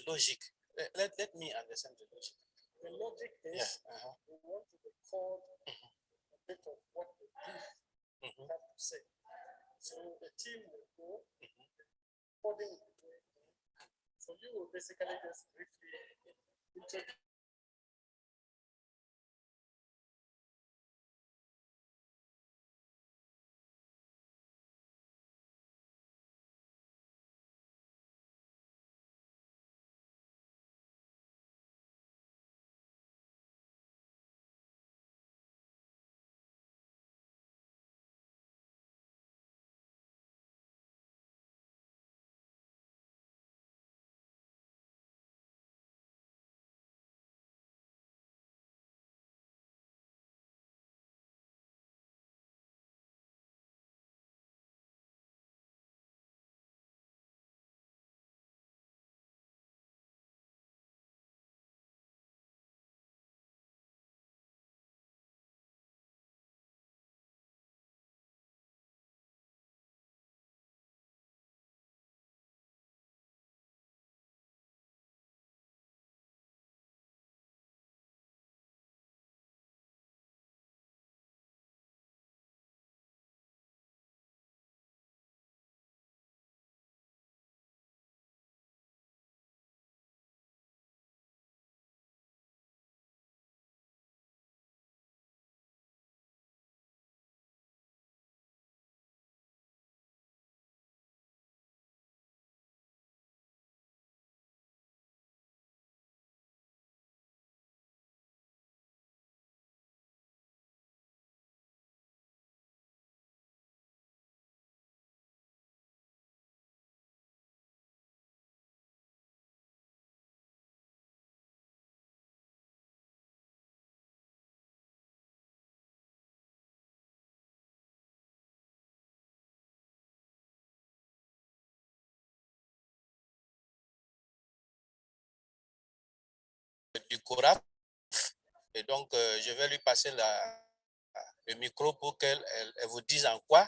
logic. Let me understand the logic. The logic is we want to record a bit of what the brief have to say. So the team will go, recording will be going on. So you will basically just briefly introduce. Du CORAF. Et donc, je vais lui passer le micro pour qu'elle vous dise en quoi,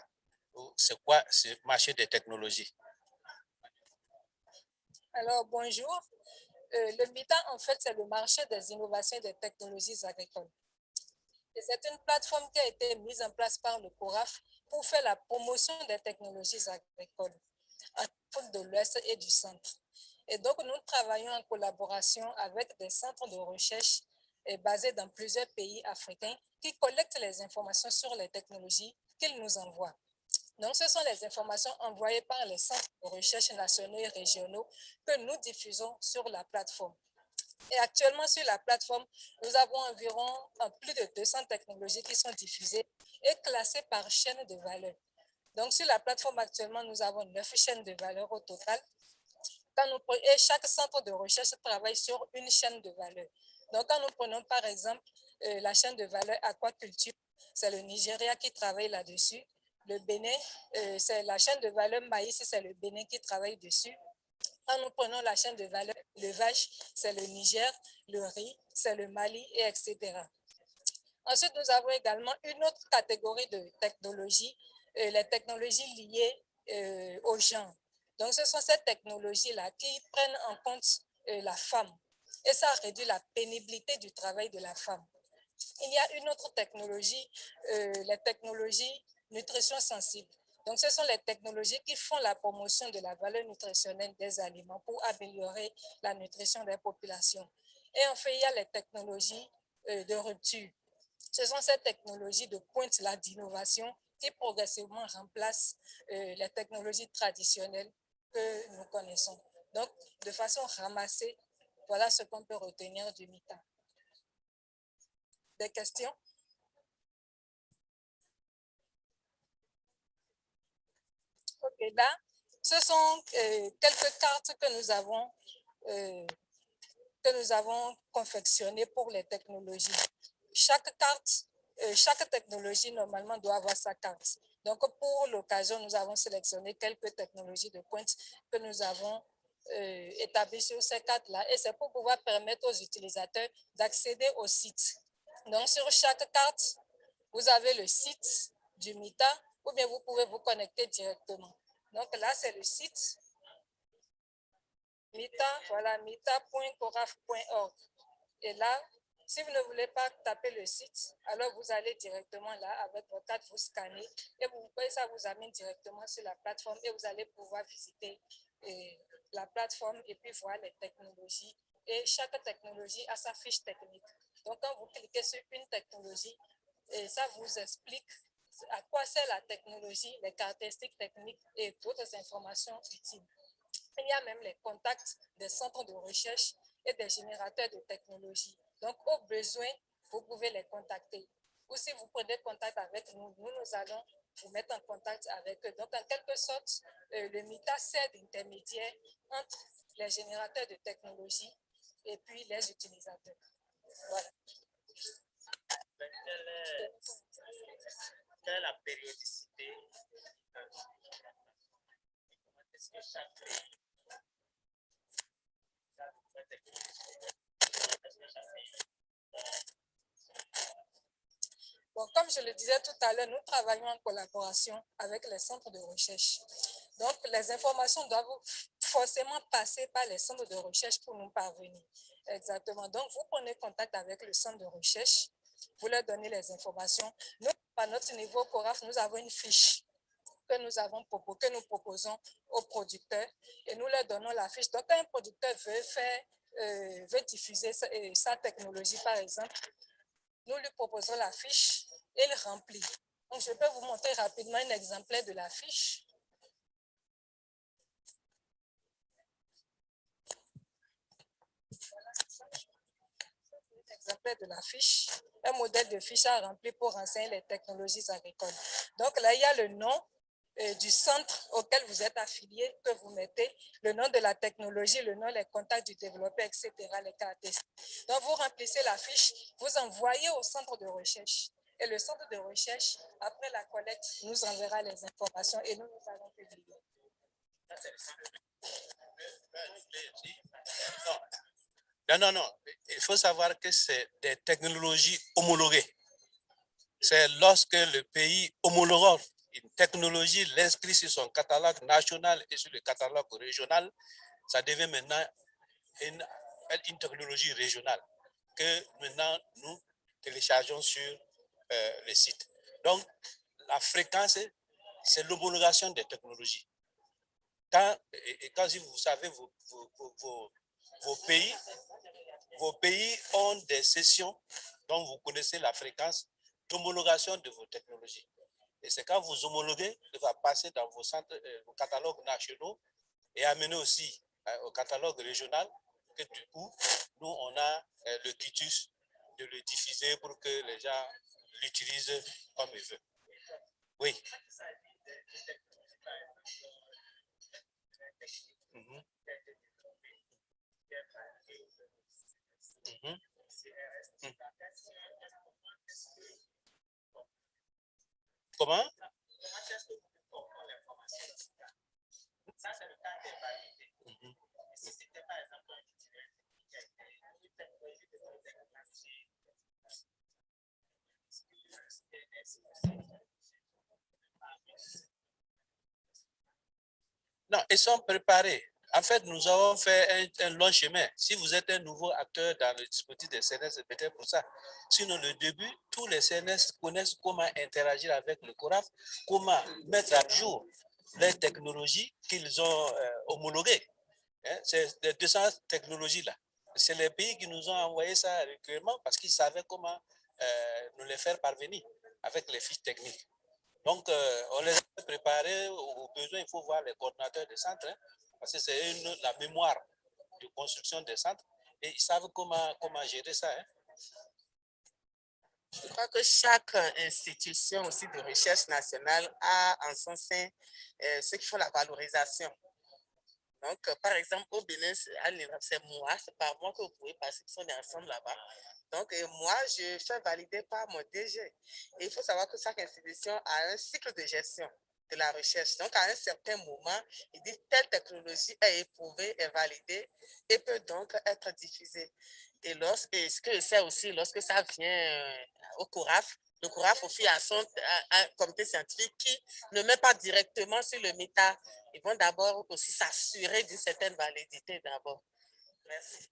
c'est quoi ce marché des technologies. Alors, bonjour. Le MITA, en fait, c'est le marché des innovations et des technologies agricoles. Et c'est une plateforme qui a été mise en place par le CORAF pour faire la promotion des technologies agricoles en Afrique de l'Ouest et du Centre. Et donc, nous travaillons en collaboration avec des centres de recherche basés dans plusieurs pays africains qui collectent les informations sur les technologies qu'ils nous envoient. Donc, ce sont les informations envoyées par les centres de recherche nationaux et régionaux que nous diffusons sur la plateforme. Et actuellement, sur la plateforme, nous avons environ plus de 200 technologies qui sont diffusées et classées par chaîne de valeur. Donc, sur la plateforme, actuellement, nous avons 9 chaînes de valeur au total. Et chaque centre de recherche travaille sur une chaîne de valeur. Donc, quand nous prenons par exemple la chaîne de valeur aquaculture, c'est le Nigeria qui travaille là-dessus. Le Bénin, c'est la chaîne de valeur maïs, c'est le Bénin qui travaille dessus. Quand nous prenons la chaîne de valeur élevage, c'est le Niger, le riz, c'est le Mali, et etc. Ensuite, nous avons également une autre catégorie de technologies, les technologies liées au genre. Donc, ce sont ces technologies-là qui prennent en compte la femme et ça réduit la pénibilité du travail de la femme. Il y a une autre technologie, les technologies nutrition sensible. Donc, ce sont les technologies qui font la promotion de la valeur nutritionnelle des aliments pour améliorer la nutrition des populations. Et enfin, il y a les technologies de rupture. Ce sont ces technologies de pointe-là d'innovation qui progressivement remplacent les technologies traditionnelles que nous connaissons. Donc, de façon ramassée, voilà ce qu'on peut retenir du MITA. Des questions? Ok, là, ce sont quelques cartes que nous avons confectionnées pour les technologies. Chaque carte, chaque technologie, normalement, doit avoir sa carte. Donc, pour l'occasion, nous avons sélectionné quelques technologies de pointe que nous avons établies sur ces cartes-là. Et c'est pour pouvoir permettre aux utilisateurs d'accéder au site. Donc, sur chaque carte, vous avez le site du MITA ou bien vous pouvez vous connecter directement. Donc, là, c'est le site. voilà, mita.coraf.org. Et là, si vous ne voulez pas taper le site, alors vous allez directement là, avec votre carte, vous scannez, et ça vous amène directement sur la plateforme, et vous allez pouvoir visiter la plateforme, et puis voir les technologies. Et chaque technologie a sa fiche technique. Donc, quand vous cliquez sur une technologie, et ça vous explique à quoi sert la technologie, les caractéristiques techniques et d'autres informations utiles. Il y a même les contacts des centres de recherche et des générateurs de technologie. Donc, au besoin, vous pouvez les contacter. Ou si vous prenez contact avec nous, nous allons vous mettre en contact avec eux. Donc, en quelque sorte, le MITA sert d'intermédiaire entre les générateurs de technologie et puis les utilisateurs. Voilà. Quelle est la périodicité? Est-ce que chaque pays Bon, comme je le disais tout à l'heure, nous travaillons en collaboration avec les centres de recherche. Donc, les informations doivent forcément passer par les centres de recherche pour nous parvenir. Exactement. Donc, vous prenez contact avec le centre de recherche, vous leur donnez les informations. Nous, à notre niveau CORAF, nous avons une fiche que nous proposons aux producteurs et nous leur donnons la fiche. Donc, quand un producteur veut diffuser sa technologie, par exemple, nous lui proposons la fiche et il remplit. Donc, je peux vous montrer rapidement un exemplaire de la fiche. Un exemplaire de la fiche, un modèle de fiche à remplir pour renseigner les technologies agricoles. Donc, là, il y a le nom du centre auquel vous êtes affilié, que vous mettez, le nom de la technologie, le nom, les contacts du développeur, etc., les caractéristiques. Donc, vous remplissez la fiche, vous envoyez au centre de recherche. Et le centre de recherche, après la collecte, nous enverra les informations et nous allons publier. Non. Il faut savoir que c'est des technologies homologuées. C'est lorsque le pays homologue une technologie, l'inscrit sur son catalogue national et sur le catalogue régional, ça devient maintenant une technologie régionale que maintenant nous téléchargeons sur le site. Donc, la fréquence, c'est l'homologation des technologies. Quand vous savez, vos pays ont des sessions dont vous connaissez la fréquence d'homologation de vos technologies. Et c'est quand vous homologuez, il va passer dans vos catalogues nationaux et amener aussi au catalogue régional, que du coup, nous, on a le quitus de le diffuser pour que les gens l'utilisent comme ils veulent. Oui. Comment? Ça, c'est le cas des variétés. Si c'était par exemple un titulaire qui a été une technologie de non, ils sont préparés. En fait, nous avons fait un long chemin. Si vous êtes un nouveau acteur dans le dispositif des CNS, c'est peut-être pour ça. Sinon, le début, tous les CNS connaissent comment interagir avec le CORAF, comment mettre à jour les technologies qu'ils ont homologuées. C'est les 200 technologies-là. C'est les pays qui nous ont envoyé ça régulièrement parce qu'ils savaient comment nous les faire parvenir avec les fiches techniques. Donc, on les a préparés. Au besoin, il faut voir les coordinateurs des centres, parce que c'est la mémoire de construction des centres, et ils savent comment gérer ça. Je crois que chaque institution aussi de recherche nationale a en son sein ceux qui font la valorisation. Donc, par exemple, au Bénin, c'est moi, c'est par moi que vous pouvez passer, qui sont ensemble là-bas. Donc, moi, je fais valider par mon DG. Et il faut savoir que chaque institution a un cycle de gestion de la recherche. Donc, à un certain moment, il dit telle technologie est éprouvée, est validée et peut donc être diffusée. Et ce que je sais aussi, lorsque ça vient au CORAF. Le CORAF aussi a un comité scientifique qui ne met pas directement sur le méta. Ils vont d'abord aussi s'assurer d'une certaine validité d'abord. Merci.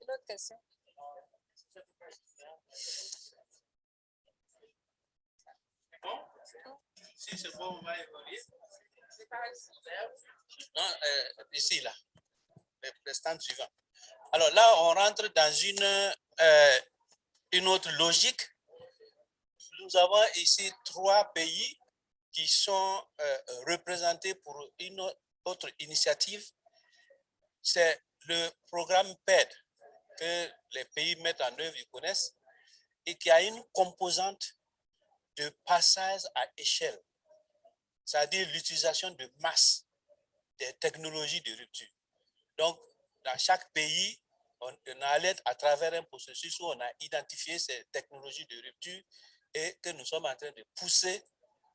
Une autre question? Si c'est bon, on va évoluer. Non, ici, là, le stand suivant. Alors là, on rentre dans une autre logique. Nous avons ici 3 pays qui sont représentés pour une autre initiative. C'est le programme PAAT que les pays mettent en œuvre, ils connaissent, et qui a une composante de passage à échelle, c'est-à-dire l'utilisation de masse des technologies de rupture. Donc, dans chaque pays, on allait à travers un processus où on a identifié ces technologies de rupture et que nous sommes en train de pousser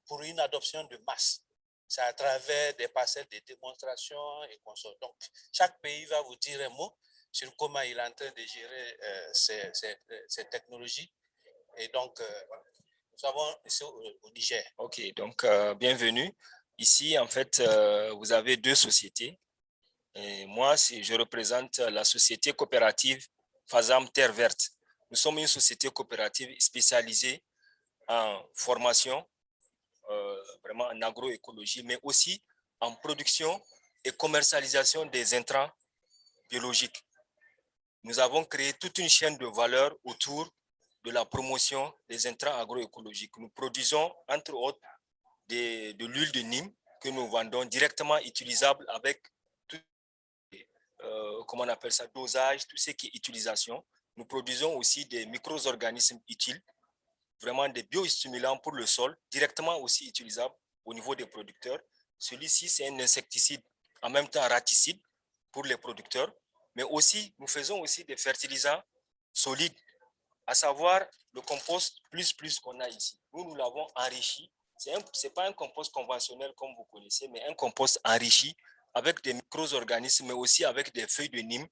pour une adoption de masse. C'est à travers des parcelles de démonstration et consorts. Donc, chaque pays va vous dire un mot sur comment il est en train de gérer ces technologies. Et donc, nous avons ici au Niger. Ok, donc bienvenue. Ici, en fait, vous avez 2 sociétés. Et moi, je représente la société coopérative Fazam Terre Verte. Nous sommes une société coopérative spécialisée en formation, vraiment en agroécologie, mais aussi en production et commercialisation des intrants biologiques. Nous avons créé toute une chaîne de valeur autour de la promotion des intrants agroécologiques. Nous produisons, entre autres, de l'huile de Nîmes que nous vendons directement utilisable avec tout, comment on appelle ça, dosage, tout ce qui est utilisation. Nous produisons aussi des micro-organismes utiles, vraiment des biostimulants pour le sol, directement aussi utilisables au niveau des producteurs. Celui-ci, c'est un insecticide, en même temps raticide pour les producteurs, mais aussi, nous faisons aussi des fertilisants solides, à savoir le compost plus qu'on a ici. Nous l'avons enrichi. Ce n'est pas un compost conventionnel comme vous connaissez, mais un compost enrichi avec des micro-organismes, mais aussi avec des feuilles de Nîmes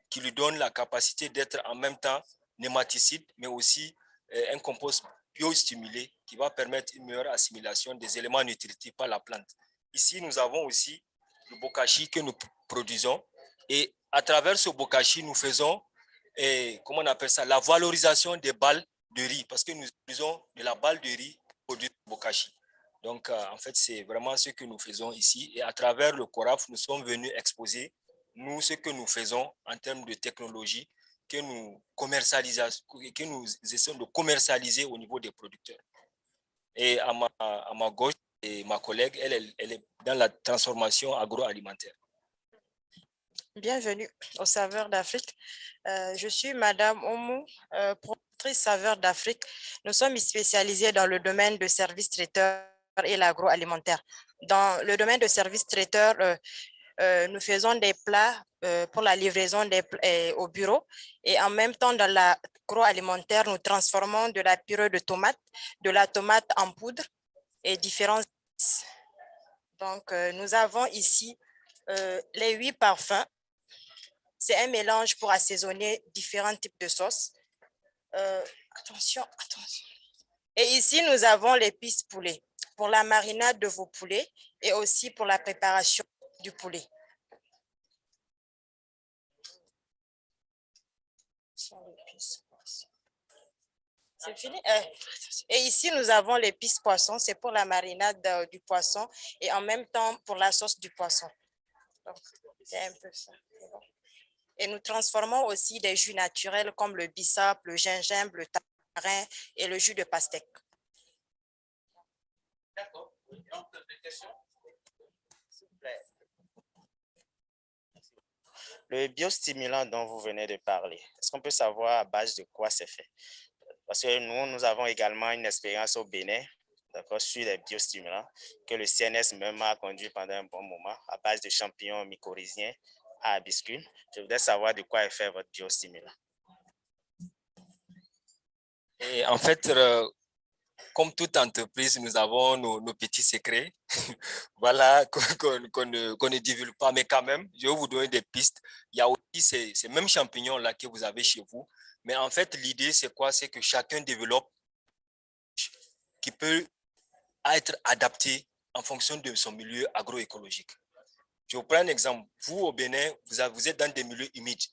qui lui donnent la capacité d'être en même temps nématicide, mais aussi un compost biostimulé qui va permettre une meilleure assimilation des éléments nutritifs par la plante. Ici, nous avons aussi le bokashi que nous produisons et à travers ce bokashi, nous faisons comment on appelle ça, la valorisation des balles de riz, parce que nous utilisons de la balle de riz pour du bokashi. Donc, en fait, c'est vraiment ce que nous faisons ici. Et à travers le CORAF, nous sommes venus exposer, nous, ce que nous faisons en termes de technologie, que nous essayons de commercialiser au niveau des producteurs. Et à ma gauche, et ma collègue, elle est dans la transformation agroalimentaire. Bienvenue aux Saveurs d'Afrique. Je suis Madame Oumou, productrice Saveurs d'Afrique. Nous sommes spécialisés dans le domaine de services traiteurs et l'agroalimentaire. Dans le domaine de services traiteurs, nous faisons des plats pour la livraison au bureau et en même temps dans l'agroalimentaire, nous transformons de la purée de tomate, de la tomate en poudre et différents. Donc, nous avons ici les 8 parfums. C'est un mélange pour assaisonner différents types de sauces. Attention. Et ici, nous avons l'épice poulet pour la marinade de vos poulets et aussi pour la préparation du poulet. C'est fini? Et ici, nous avons l'épice poisson. C'est pour la marinade du poisson et en même temps pour la sauce du poisson. Donc, c'est un peu ça. Et nous transformons aussi des jus naturels comme le bissap, le gingembre, le tamarin et le jus de pastèque. D'accord. Donc, des questions? S'il vous plaît. Le biostimulant dont vous venez de parler, est-ce qu'on peut savoir à base de quoi c'est fait? Parce que nous avons également une expérience au Bénin, d'accord, sur les biostimulants que le CNS même a conduit pendant un bon moment à base de champignons mycorhiziens à hibiscus. Je voudrais savoir de quoi est fait votre biostimulant. Et en fait, comme toute entreprise, nous avons nos petits secrets, voilà, qu'on ne divulgue pas, mais quand même, je vais vous donner des pistes. Il y a aussi ces mêmes champignons-là que vous avez chez vous, Mais en fait, l'idée, c'est quoi? C'est que chacun développe qui peut être adapté en fonction de son milieu agroécologique. Je vous prends un exemple. Vous, au Bénin, vous êtes dans des milieux humides.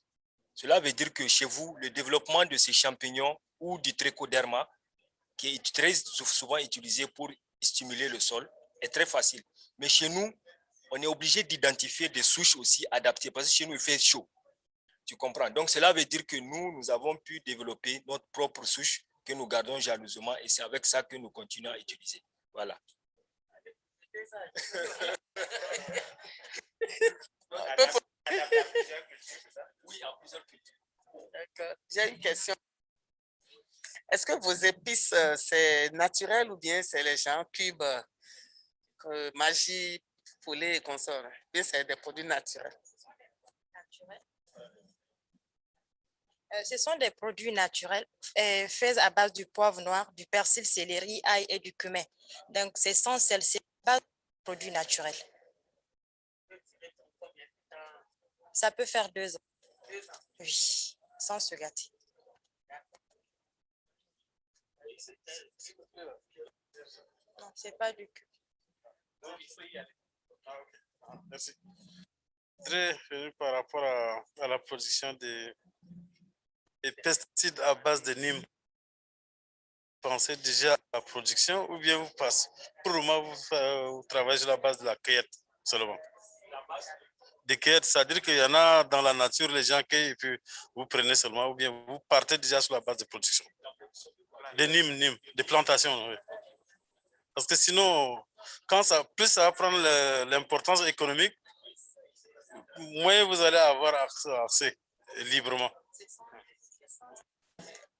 Cela veut dire que chez vous, le développement de ces champignons ou du trichoderma, qui est très souvent utilisé pour stimuler le sol, est très facile. Mais chez nous, on est obligé d'identifier des souches aussi adaptées parce que chez nous, il fait chaud. Tu comprends? Donc, cela veut dire que nous avons pu développer notre propre souche que nous gardons jalousement et c'est avec ça que nous continuons à utiliser. Voilà. Oui, en plusieurs cultures. D'accord. J'ai une question. Est-ce que vos épices, c'est naturel ou bien c'est les gens cubes, magie, poulet et consorts? Bien, c'est des produits naturels. Ce sont des produits naturels faits à base du poivre noir, du persil, céleri, ail et du cumin. Donc, c'est sans sel, c'est pas des produits naturels. Ça peut faire 2 ans. Oui, sans se gâter. Non, c'est pas du cube. Merci. Je voudrais par rapport à la production des pesticides à base de Nîmes. Pensez déjà à la production ou bien vous passez? Pour le moment, vous travaillez sur la base de la cueillette seulement. Des cueillettes, c'est-à-dire qu'il y en a dans la nature, les gens cueillent et puis vous prenez seulement ou bien vous partez déjà sur la base de production. Des Nîmes, des plantations. Oui. Parce que sinon, plus ça va prendre l'importance économique, moins vous allez avoir accès librement.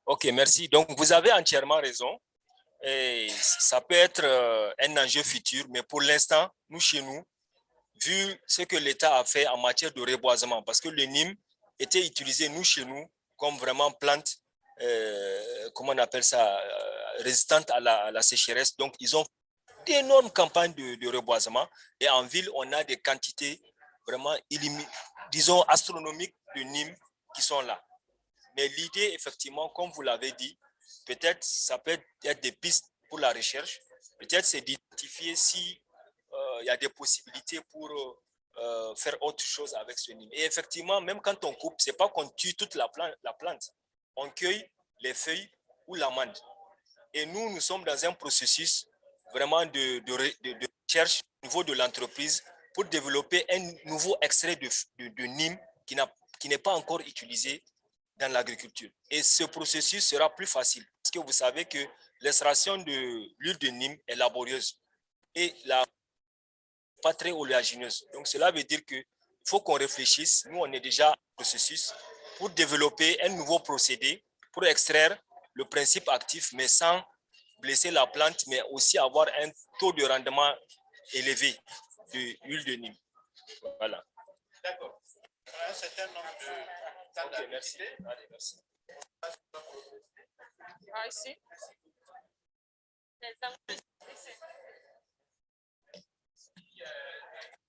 Ok, merci. Donc, vous avez entièrement raison. Et ça peut être un enjeu futur, mais pour l'instant, nous, chez nous, vu ce que l'État a fait en matière de reboisement, parce que le Nîmes était utilisé, nous, chez nous, comme vraiment plante, comment on appelle ça, résistante à la sécheresse. Donc, ils ont d'énormes campagnes de reboisement. Et en ville, on a des quantités vraiment disons, astronomiques de Nîmes qui sont là. Mais l'idée, effectivement, comme vous l'avez dit, peut-être ça peut être des pistes pour la recherche. Peut-être c'est d'identifier si il y a des possibilités pour faire autre chose avec ce Nîmes. Et effectivement, même quand on coupe, c'est pas qu'on tue toute la plante. On cueille les feuilles ou l'amande. Et nous sommes dans un processus vraiment de recherche au niveau de l'entreprise pour développer un nouveau extrait de Nîmes qui n'est pas encore utilisé dans l'agriculture. Et ce processus sera plus facile parce que vous savez que l'extraction de l'huile de Nîmes est laborieuse et pas très oléagineuse. Donc cela veut dire qu'il faut qu'on réfléchisse. Nous, on est déjà en processus pour développer un nouveau procédé pour extraire le principe actif, mais sans blesser la plante, mais aussi avoir un taux de rendement élevé de l'huile de Nîmes. Voilà. D'accord. Un certain nombre de... Okay, merci. Allez, merci. Ah, ici.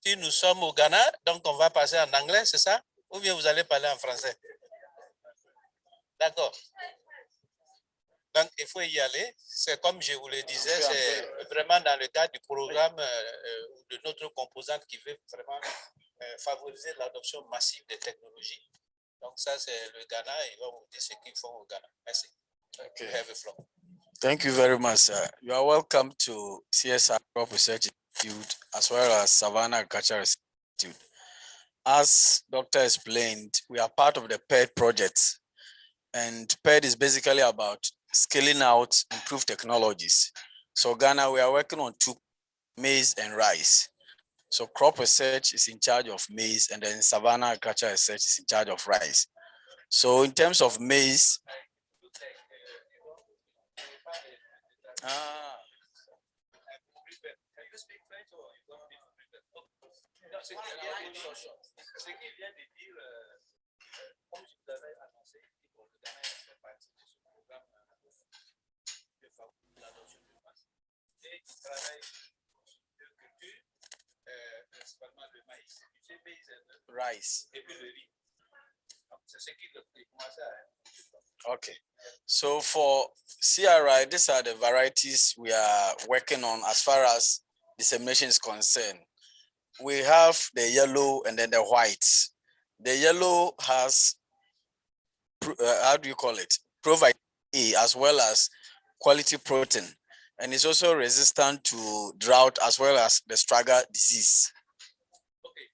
Si nous sommes au Ghana, donc on va passer en anglais, c'est ça? Ou bien vous allez parler en français? D'accord. Donc, il faut y aller. C'est comme je vous le disais, c'est vraiment dans le cadre du programme de notre composante qui veut vraiment favoriser l'adoption massive des technologies. Donc, ça, c'est le Ghana. Ils vont vous dire ce qu'ils font au Ghana. Merci. Okay. Have a floor. Thank you very much, sir. You are welcome to CSR Crop Research Institute as well as Savannah Agriculture Research Institute. As Doctor explained, we are part of the PED project, and PED is basically about scaling out improved technologies. So Ghana, we are working on 2, maize and rice. So crop research is in charge of maize, and then Savannah Agriculture Research is in charge of rice. So in terms of maize, principalement le maïs, rice. et puis le riz. C'est ce qui commence à... Okay. So for CRI, these are the varieties we are working on as far as dissemination is concerned. We have the yellow and then the white. The yellow has, how do you call it? Provide A as well as quality protein. And it's also resistant to drought as well as the Straga disease. Okay.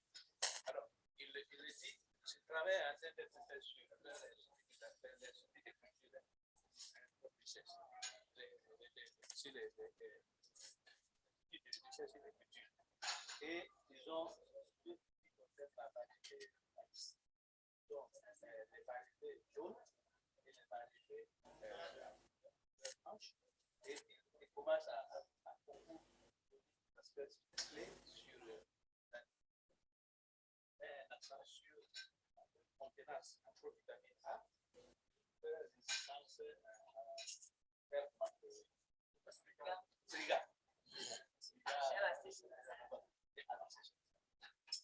Alors, il dit, je travaille en train de faire sur et ils ont deux concepts à variété donc les variétés jaunes et les variétés blanches et ils commencent à beaucoup d'aspects clés sur l'accent sur la contenance en provitamine A, résistance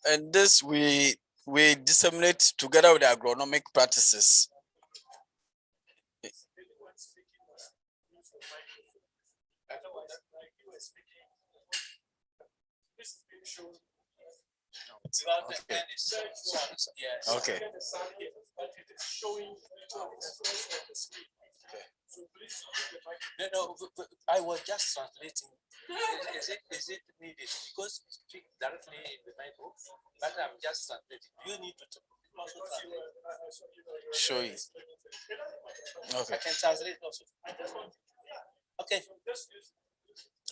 And this we disseminate together with the agronomic practices. Okay. Okay. No, I was just translating. Is it needed? Because you speak directly in the micro, but I'm just translating. You need to also translate. Show you. Okay. I can translate also. Okay.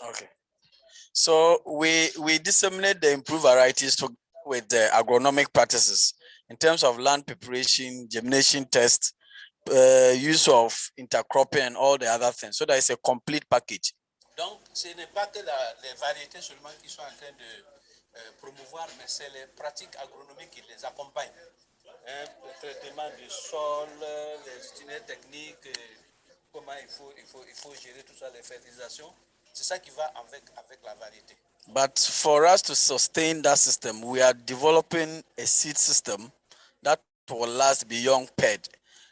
Okay. So we disseminate the improved varieties with the agronomic practices in terms of land preparation, germination test, use of intercropping and all the other things. So that is a complete package. Donc, ce n'est pas que les variétés seulement qui sont en train de promouvoir, mais c'est les pratiques agronomiques qui les accompagnent. Le traitement du sol, les itinéraires techniques, comment il faut gérer tout ça, les fertilisations. C'est ça qui va avec la variété. But for us to sustain that system, we are developing a seed system that will last beyond PED.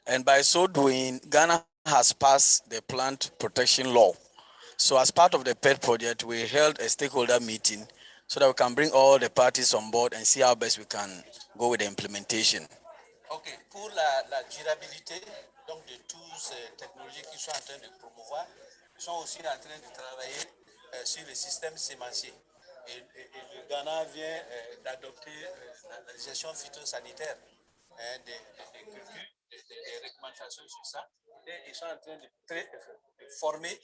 And by so doing, Ghana has passed the plant protection law. So as part of the PED project, we held a stakeholder meeting so that we can bring all the parties on board and see how best we can go with the implementation. Ok, pour la durabilité donc de toutes ces technologies qui sont en train de promouvoir, ils sont aussi en train de travailler sur le système sémencier. Et le Ghana vient d'adopter la gestion phytosanitaire des cultures, des recommandations sur ça. Et ils sont en train de former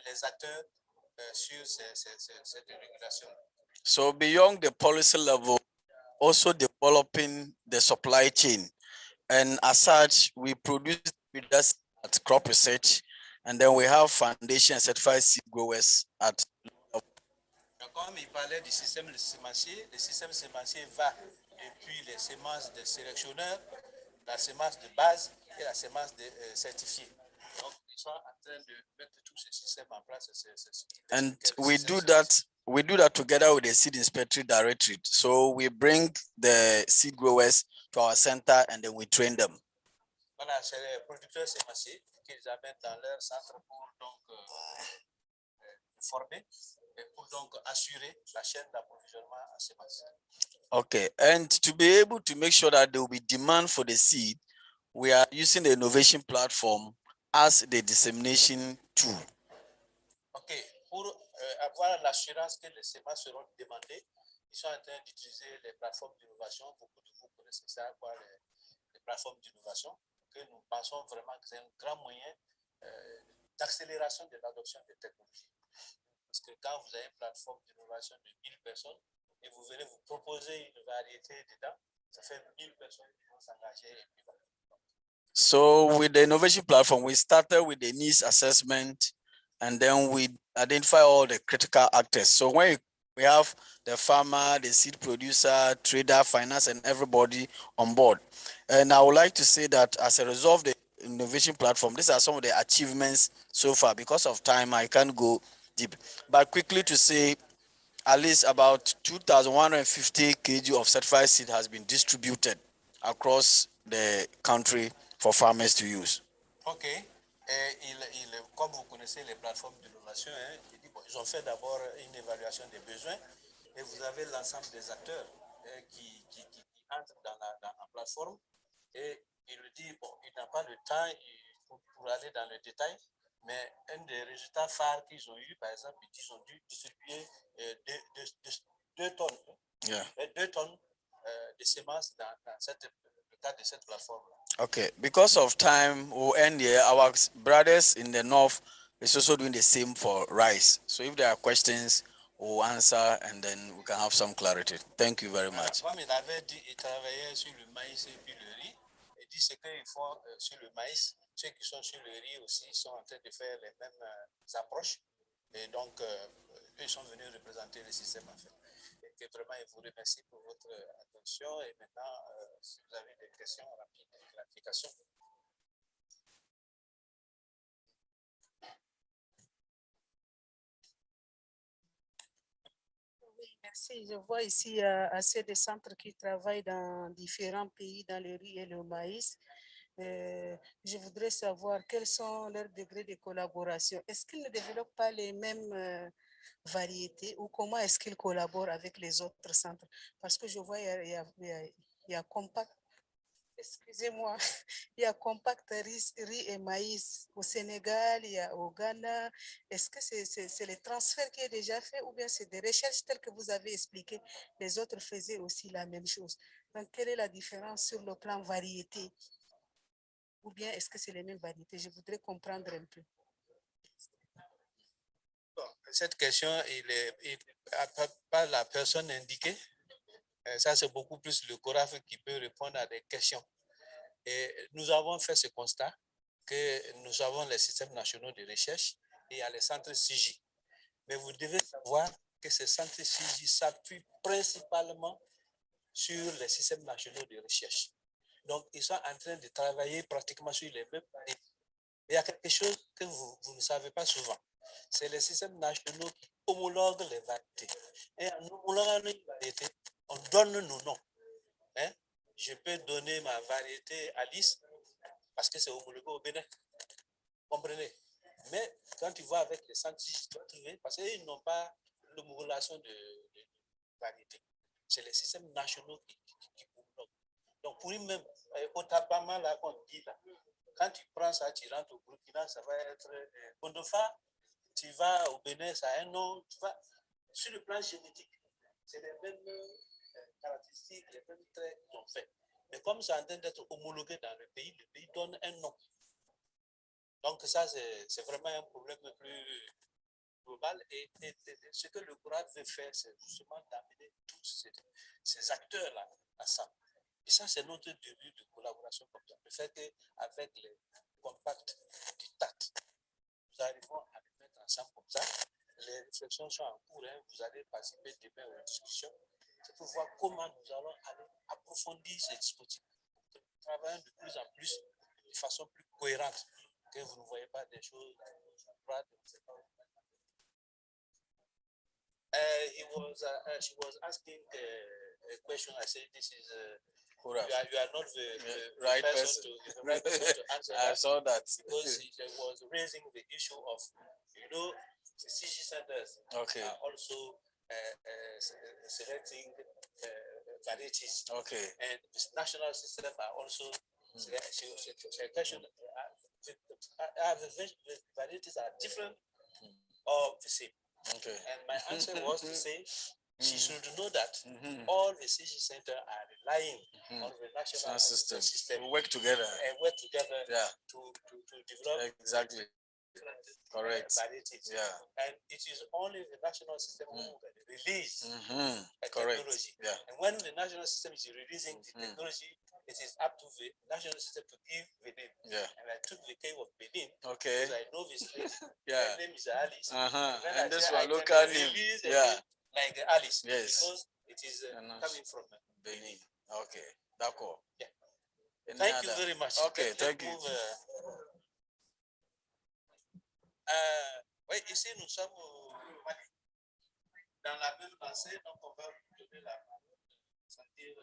les acteurs sur cette régulation. So beyond the policy level, also developing the supply chain. And as such, we produce with us at crop research, and then we have foundation certified seed growers at. Comme il parlait du système sémencier, le système sémencier va depuis les semences de sélectionneurs, la semence de base et la semence de certifiée. Donc, ils sont en train de mettre tous ces systèmes en place. And we do that together with the seed inspectory directorate. So we bring the seed growers to our center and then we train them. Voilà, c'est les producteurs sémenciers qu'ils amènent dans leur centre pour donc former et pour donc assurer la chaîne d'approvisionnement en semences. Okay, and to be able to make sure that there will be demand for the seed, we are using the innovation platform as the dissemination tool. Ok, pour avoir l'assurance que les semences seront demandées, ils sont en train d'utiliser les plateformes d'innovation. Beaucoup de vous connaissent ça, quoi, les plateformes d'innovation, que nous pensons vraiment que c'est un grand moyen d'accélération de l'adoption des technologies. Parce que quand vous avez une plateforme d'innovation de 1000 personnes et vous venez vous proposer une variété dedans, ça fait 1000 personnes qui vont s'engager. So with the innovation platform, we started with the needs assessment and then we identify all the critical actors. So when we have the farmer, the seed producer, trader, finance, and everybody on board. And I would like to say that as a result of the innovation platform, these are some of the achievements so far. Because of time, I can't go deep. But quickly to say, at least about 2,150 kg of certified seed has been distributed across the country for farmers to use. OK. Et comme vous connaissez les plateformes d'innovation, hein, ils ont fait d'abord une évaluation des besoins et vous avez l'ensemble des acteurs qui entrent dans la plateforme et il lui dit, bon, il n'a pas le temps pour aller dans le détail, mais un des résultats phares qu'ils ont eu, par exemple, ils ont dû distribuer 2 tonnes, Yeah. 2 tonnes de semences dans le cadre de cette plateforme-là. Okay, because of time, we'll end here. Our brothers in the north is also doing the same for rice. So if there are questions, we'll answer and then we can have some clarity. Thank you very much. Comme il avait dit, il travaillait sur le maïs et puis le riz. Il dit ce qu'ils font sur le maïs, ceux qui sont sur le riz aussi sont en train de faire les mêmes approches. Et donc, eux, ils sont venus représenter le système en fait. Et que vraiment, je vous remercie pour votre attention. Et maintenant, si vous avez des questions rapides, des clarifications. Merci. Je vois ici assez de centres qui travaillent dans différents pays, dans le riz et le maïs. Je voudrais savoir quels sont leurs degrés de collaboration. Est-ce qu'ils ne développent pas les mêmes variétés ou comment est-ce qu'ils collaborent avec les autres centres? Parce que je vois, il y a Compact, excusez-moi, il y a Compact riz et maïs au Sénégal, il y a au Ghana. Est-ce que c'est le transfert qui est déjà fait ou bien c'est des recherches telles que vous avez expliqué, les autres faisaient aussi la même chose? Donc, quelle est la différence sur le plan variété? Ou bien est-ce que c'est les mêmes variétés? Je voudrais comprendre un peu. Bon, cette question, il pas la personne indiquée. Ça, c'est beaucoup plus le CORAF qui peut répondre à des questions. Et nous avons fait ce constat que nous avons les systèmes nationaux de recherche et il y a les centres CIGI. Mais vous devez savoir que ces centres CIGI s'appuient principalement sur les systèmes nationaux de recherche. Donc, ils sont en train de travailler pratiquement sur les mêmes variétés. Mais il y a quelque chose que vous ne savez pas souvent. C'est les systèmes nationaux qui homologuent les variétés. Et en homologuant une variété, on donne nos noms. Hein? Je peux donner ma variété Alice parce que c'est homologué au Bénin. Comprenez? Mais quand tu vas avec les scientifiques, tu vas trouver, parce qu'ils n'ont pas l'homologation de variété. C'est les systèmes nationaux qui homologuent. Donc, pour lui-même, au Tabama, là, qu'on dit là, quand tu prends ça, tu rentres au Burkina, ça va être Kondofa, tu vas au Bénin, ça a un nom, tu vas sur le plan génétique. C'est les mêmes caractéristiques, les mêmes traits qu'ils ont fait. Mais comme c'est en train d'être homologué dans le pays donne un nom. Donc ça, c'est vraiment un problème plus global. Et ce que le CORAF veut faire, c'est justement d'amener tous ces acteurs-là ensemble. Et ça, c'est notre début de collaboration comme ça. Le fait qu'avec les compacts du TAAT, nous arrivons à les mettre ensemble comme ça. Les réflexions sont en cours. Hein. Vous allez participer demain aux discussions. C'est pour voir comment nous allons aller approfondir ces dispositifs. Travaillant de plus en plus de façon plus cohérente, que vous ne voyez pas des choses à she was asking a question. I said, "This is you are not the right person to answer." I saw that because he was raising the issue of, the CG centers are also selecting varieties. Okay. And the national system are also question. The varieties are different or the same. Okay. And my answer was to say she should know that all the CG centers are relying on the national system. We work together. And work together to develop exactly correct varieties. Yeah. And it is only the national system who can release correct technology. Yeah. And when the national system is releasing the technology, it is up to the national system to give the name. Yeah. And I took the case of Benin. Okay. Because I know this place. Yeah. My name is Alice. And this I one local can name. release a Yeah. name like Alice. Yes. Because it is coming from Benin. Okay. D'accord. Yeah. Any Thank you other? very much. Okay. Thank you. Oui, ici nous sommes dans la même lancée, donc on va vous donner la parole, c'est-à-dire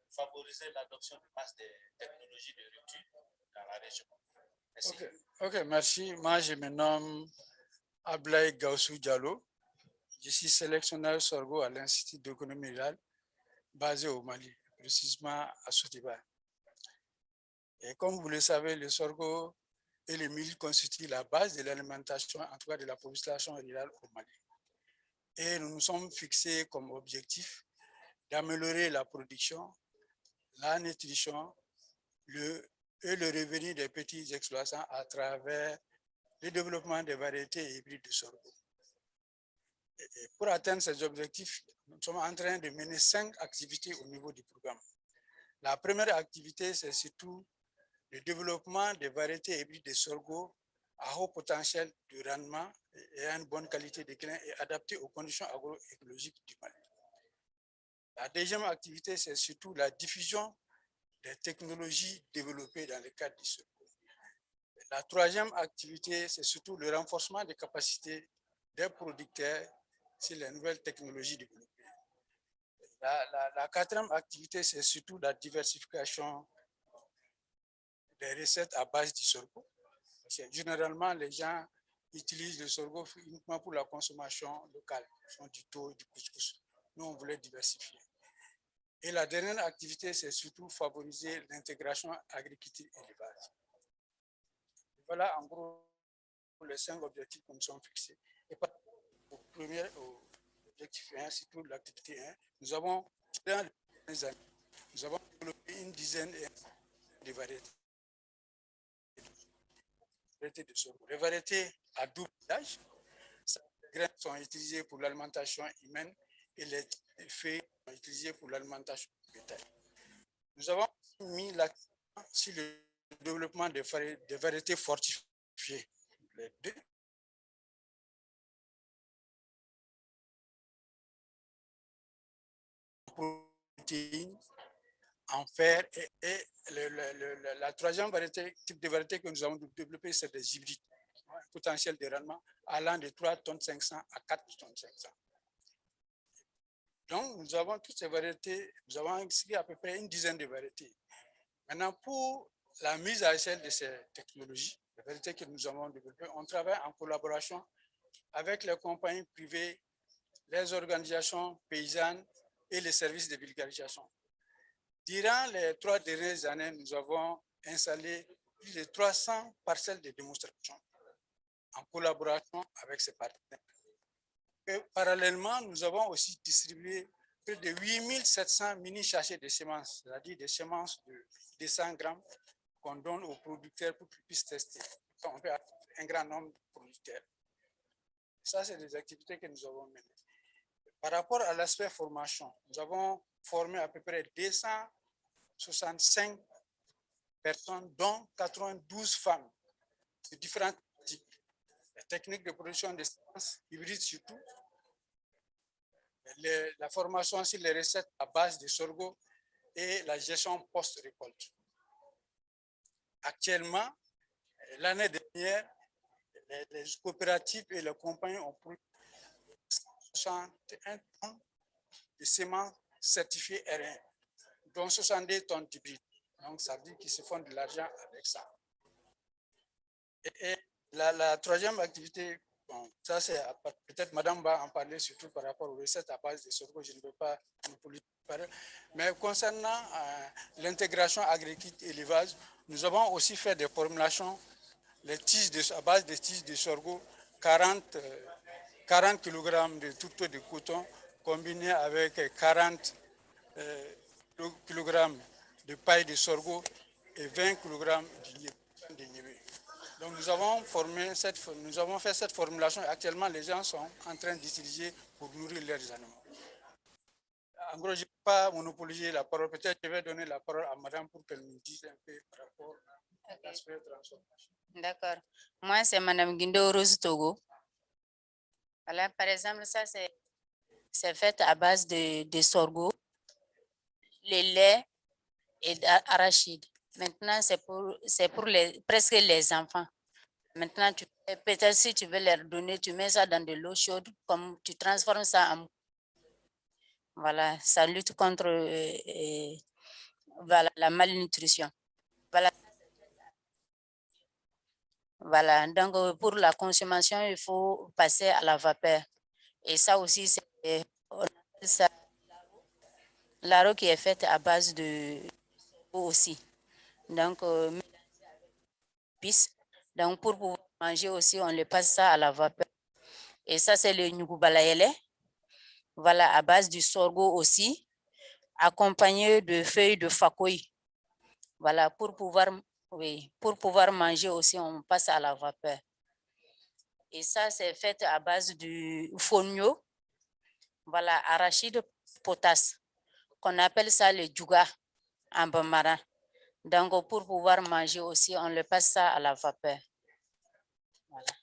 favoriser l'adoption de masse des technologies de rupture dans la région. Merci. Ok, merci. Moi, je me nomme Ablaï Gaussou Diallo. Je suis sélectionneur sorgho à l'Institut d'économie rurale basé au Mali, précisément à Sotiba. Et comme vous le savez, le sorgho et le mil constituent la base de l'alimentation, en tout cas de la population rurale au Mali. Et nous nous sommes fixés comme objectif d'améliorer la production, la nutrition et le revenu des petits exploitants à travers le développement des variétés hybrides de sorgho. Et pour atteindre ces objectifs, nous sommes en train de mener 5 activités au niveau du programme. La première activité, c'est surtout le développement des variétés hybrides de sorgho à haut potentiel de rendement et à une bonne qualité de grains et adaptées aux conditions agroécologiques du Mali. La deuxième activité, c'est surtout la diffusion des technologies développées dans le cadre du sorgho. La troisième activité, c'est surtout le renforcement des capacités des producteurs sur les nouvelles technologies développées. La quatrième activité, c'est surtout la diversification des recettes à base du sorgho. Généralement, les gens utilisent le sorgho uniquement pour la consommation locale, du thon, du couscous. Nous, on voulait diversifier. Et la dernière activité, c'est surtout favoriser l'intégration agriculture-élevage. Voilà en gros les 5 objectifs que nous sommes fixés. Et par au premier objectif 1, surtout l'activité 1, nous avons développé une dizaine de variétés de sorgho. Les variétés à double usage, les graines sont utilisées pour l'alimentation humaine et les feuilles sont utilisées pour l'alimentation du bétail. Nous avons mis l'accent sur le développement des variétés fortifiées. Les deux. Protéines, en fer et la troisième type de variété que nous avons développé, c'est des hybrides. Un potentiel de rendement allant de 3,5 tonnes à 4,5 tonnes. Donc, nous avons toutes ces variétés, nous avons inscrit à peu près une dizaine de variétés. Maintenant, pour la mise à échelle de ces technologies, les variétés que nous avons développées, on travaille en collaboration avec les compagnies privées, les organisations paysannes et les services de vulgarisation. Durant les 3 dernières années, nous avons installé plus de 300 parcelles de démonstration en collaboration avec ces partenaires. Et parallèlement, nous avons aussi distribué plus de 8700 mini-sachets de semences, c'est-à-dire des semences de 100 grammes qu'on donne aux producteurs pour qu'ils puissent tester. On peut avoir un grand nombre de producteurs. Ça, c'est des activités que nous avons menées. Par rapport à l'aspect formation, nous avons formé à peu près 265 personnes, dont 92 femmes de différentes types. Les techniques de production de semences hybrides surtout, la formation sur les recettes à base de sorgho et la gestion post-récolte. Actuellement, l'année dernière, les coopératives et les compagnies ont produit 61 tonnes de semences certifiées R1, dont 62 tonnes d'hybrides. Donc, ça veut dire qu'ils se font de l'argent avec ça. Et la troisième activité, bon, ça c'est peut-être Madame va en parler surtout par rapport aux recettes à base de sorgho, je ne veux pas nous parler. Mais concernant l'intégration agricole-élevage, nous avons aussi fait des formulations, les tiges à base des tiges de sorgho, 40 kg de tourteaux de coton combiné avec 40 kg de paille de sorgho et 20 kg de niébé. Donc nous avons fait cette formulation et actuellement les gens sont en train d'utiliser pour nourrir leurs animaux. En gros, je ne vais pas monopoliser la parole. Peut-être que je vais donner la parole à madame pour qu'elle nous dise un peu par rapport à l'aspect de transformation. D'accord. Moi, c'est madame Guindo Rose Togo. Voilà, par exemple, ça, c'est fait à base de sorgho, le lait et d'arachide. Maintenant, c'est pour presque les enfants. Maintenant, peut-être si tu veux leur donner, tu mets ça dans de l'eau chaude, comme tu transformes ça en... Voilà, ça lutte contre voilà, la malnutrition. Voilà. Voilà, donc pour la consommation, il faut passer à la vapeur. Et ça aussi, c'est l'aro qui est faite à base de aussi. Donc, donc pour pouvoir manger aussi, on le passe ça à la vapeur. Et ça, c'est le nyugubalayele. Voilà, à base du sorgho aussi, accompagné de feuilles de fakoui. Voilà, pour pouvoir manger aussi, on passe à la vapeur. Et ça, c'est fait à base du fonio, voilà, arachide potasse, qu'on appelle ça le djouga en bambara. Donc, pour pouvoir manger aussi, on le passe ça à la vapeur. Voilà.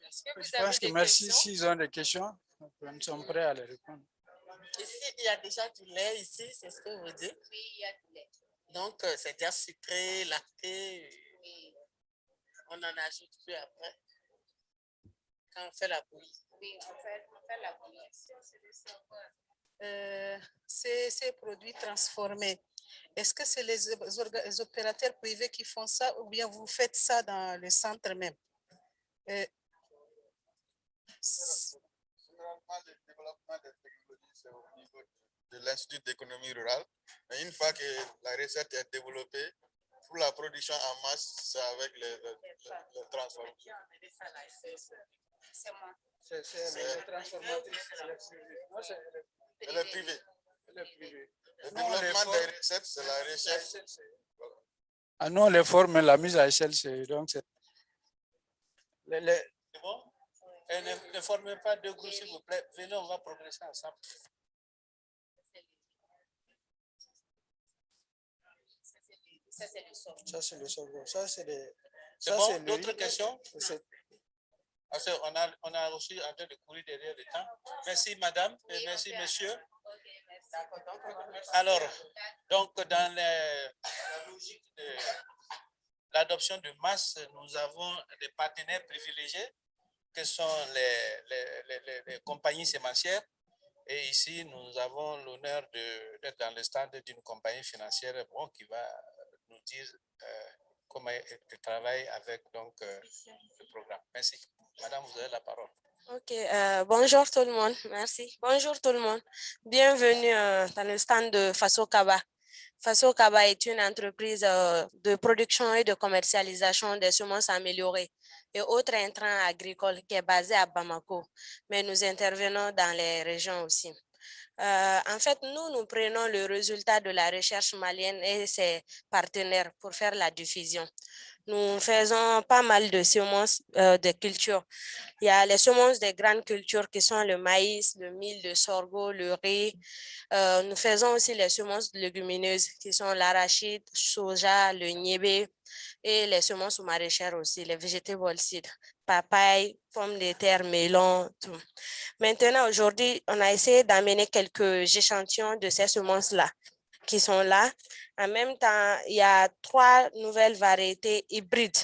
Je pense que merci. S'ils ont des questions, nous sommes prêts à les répondre. Ici, il y a déjà du lait ici, c'est ce que vous dites? Oui, il y a du lait. Donc, c'est déjà sucré, lacté. Oui. On en ajoute plus après. Quand on fait la bouillie. Oui, on fait la bouillie. Ces produits transformés, est-ce que c'est les opérateurs privés qui font ça ou bien vous faites ça dans le centre même? Généralement, le développement des technologies, c'est au niveau de l'Institut d'économie rurale. Mais une fois que la recette est développée, pour la production en masse, c'est avec les transformateurs. C'est moi. C'est les transformatrices. Et le privé. Le développement des recettes, c'est la recherche. Ah non, les formes, la mise à échelle, c'est donc c'est. C'est bon? Et ne formez pas deux groupes, s'il vous plaît. Venez, on va progresser ensemble. Ça, c'est le sorgho. Ça, c'est le sorgho. Ça, c'est des. C'est bon? D'autres questions? Parce qu'on a aussi en train de courir derrière le temps. Merci, madame, et merci, monsieur. Alors, donc, dans la logique de l'adoption de masse, nous avons des partenaires privilégiés que sont les compagnies sémencières. Et ici, nous avons l'honneur d'être dans le stand d'une compagnie financière qui va nous dire comment elle travaille avec donc, le programme. Merci. Madame, vous avez la parole. Ok, bonjour tout le monde, merci. Bonjour tout le monde, bienvenue dans le stand de Faso Kaba. Faso Kaba est une entreprise de production et de commercialisation des semences améliorées et autres intrants agricoles qui est basée à Bamako, mais nous intervenons dans les régions aussi. En fait, nous prenons le résultat de la recherche malienne et ses partenaires pour faire la diffusion. Nous faisons pas mal de semences de cultures. Il y a les semences des grandes cultures qui sont le maïs, le mil, le sorgho, le riz. Nous faisons aussi les semences légumineuses qui sont l'arachide, soja, le niébé et les semences maraîchères aussi, les végétales seeds, papaye, pommes de terre, melon, tout. Maintenant, aujourd'hui, on a essayé d'amener quelques échantillons de ces semences-là qui sont là. En même temps, il y a 3 nouvelles variétés hybrides,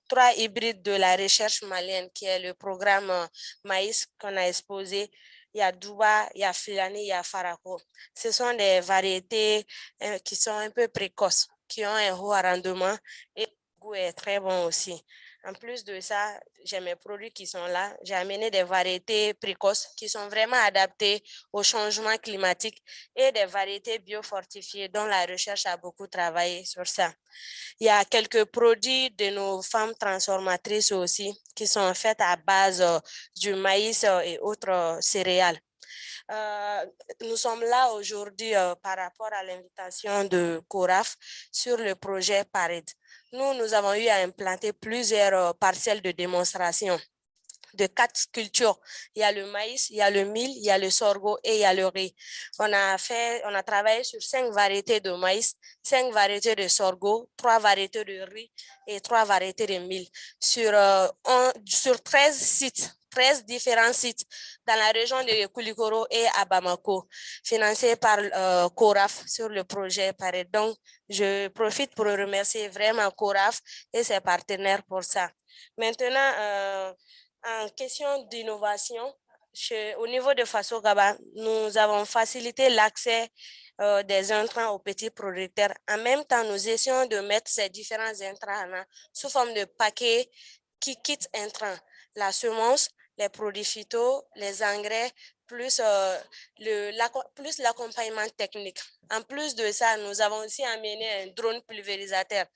3 hybrides de la recherche malienne qui est le programme maïs qu'on a exposé. Il y a Douba, il y a Filani, il y a Farako. Ce sont des variétés qui sont un peu précoces, qui ont un haut rendement et le goût est très bon aussi. En plus de ça, j'ai mes produits qui sont là. J'ai amené des variétés précoces qui sont vraiment adaptées au changement climatique et des variétés biofortifiées dont la recherche a beaucoup travaillé sur ça. Il y a quelques produits de nos femmes transformatrices aussi qui sont faits à base du maïs et autres céréales. Nous sommes là aujourd'hui par rapport à l'invitation de CORAF sur le projet PARED. Nous avons eu à implanter plusieurs parcelles de démonstration de 4 cultures. Il y a le maïs, il y a le mil, il y a le sorgho et il y a le riz. On a travaillé sur 5 variétés de maïs, 5 variétés de sorgho, 3 variétés de riz et 3 variétés de mil sur 13 sites. 13 différents sites dans la région de Koulikoro et à Bamako, financés par CORAF sur le projet PARED. Donc, je profite pour remercier vraiment CORAF et ses partenaires pour ça. Maintenant, en question d'innovation, au niveau de Faso Gaba, nous avons facilité l'accès des intrants aux petits producteurs. En même temps, nous essayons de mettre ces différents intrants sous forme de paquets qui quittent intrants. La semence, les produits phyto, les engrais, plus l'accompagnement technique. En plus de ça, nous avons aussi amené un drone pulvérisateur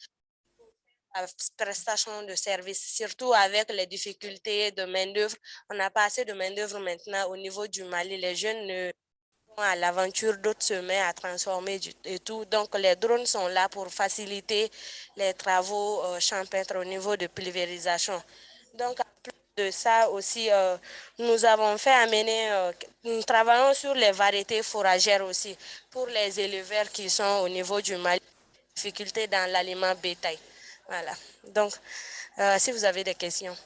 à prestation de services, surtout avec les difficultés de main-d'œuvre. On n'a pas assez de main-d'œuvre maintenant au niveau du Mali. Les jeunes ne vont à l'aventure, d'autres se mettent à transformer et tout. Donc, les drones sont là pour faciliter les travaux champêtres au niveau de pulvérisation. Donc, en plus de ça aussi, nous avons fait amener, nous travaillons sur les variétés fourragères aussi pour les éleveurs qui sont au niveau du Mali, difficultés dans l'aliment bétail. Voilà. Donc, si vous avez des questions.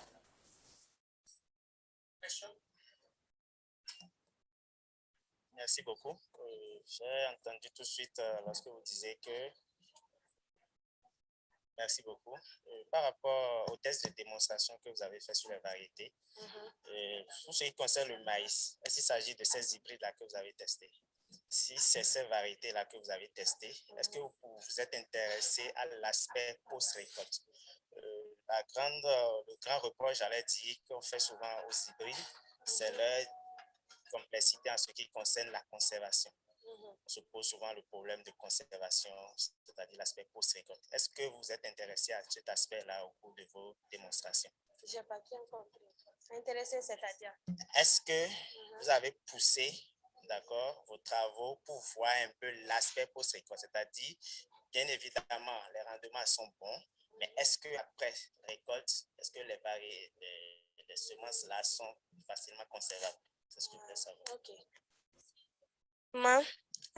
Merci beaucoup. J'ai entendu tout de suite lorsque vous disiez que... Merci beaucoup. Par rapport au test de démonstration que vous avez fait sur les variétés, pour ce qui concerne le maïs, est-ce qu'il s'agit de ces hybrides-là que vous avez testés? Si c'est ces variétés-là que vous avez testées, est-ce que vous êtes intéressé à l'aspect post-récolte? Le grand reproche, j'allais dire, qu'on fait souvent aux hybrides, c'est leur complexité en ce qui concerne la conservation. On se pose souvent le problème de conservation, c'est-à-dire l'aspect post-récolte. Est-ce que vous êtes intéressé à cet aspect-là au cours de vos démonstrations? Je n'ai pas bien compris. Intéressé, c'est-à-dire? Est-ce que vous avez poussé, d'accord, vos travaux pour voir un peu l'aspect post-récolte, c'est-à-dire, bien évidemment, les rendements sont bons, mais est-ce qu'après récolte, est-ce que les semences-là sont facilement conservables? C'est ce que je voulais savoir. OK.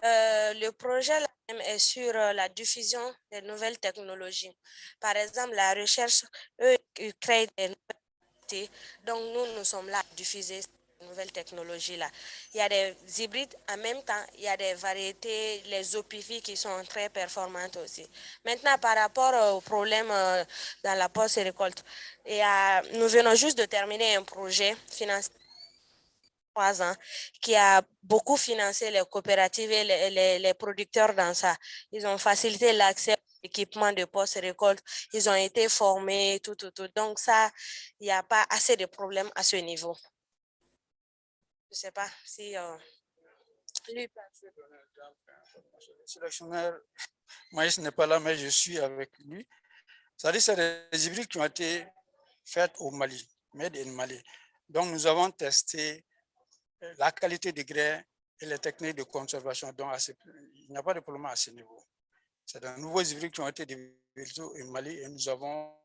Le projet est sur la diffusion des nouvelles technologies. Par exemple, la recherche, eux, ils créent des nouvelles. Donc, nous sommes là à diffuser ces nouvelles technologies-là. Il y a des hybrides, en même temps, il y a des variétés, les OPV qui sont très performantes aussi. Maintenant, par rapport au problème dans la post-récolte, nous venons juste de terminer un projet financier 3 ans qui a beaucoup financé les coopératives et les producteurs dans ça. Ils ont facilité l'accès aux équipements de post-récolte. Ils ont été formés, tout. Donc ça, il n'y a pas assez de problèmes à ce niveau. Je ne sais pas si... lui... Le sélectionneur Maïs n'est pas là, mais je suis avec lui. C'est-à-dire c'est des hybrides qui ont été faits au Mali, made in Mali. Donc, nous avons testé la qualité des grains et les techniques de conservation. Donc, il n'y a pas de problème à ce niveau. C'est de nouveaux hybrides qui ont été développés au Mali et nous avons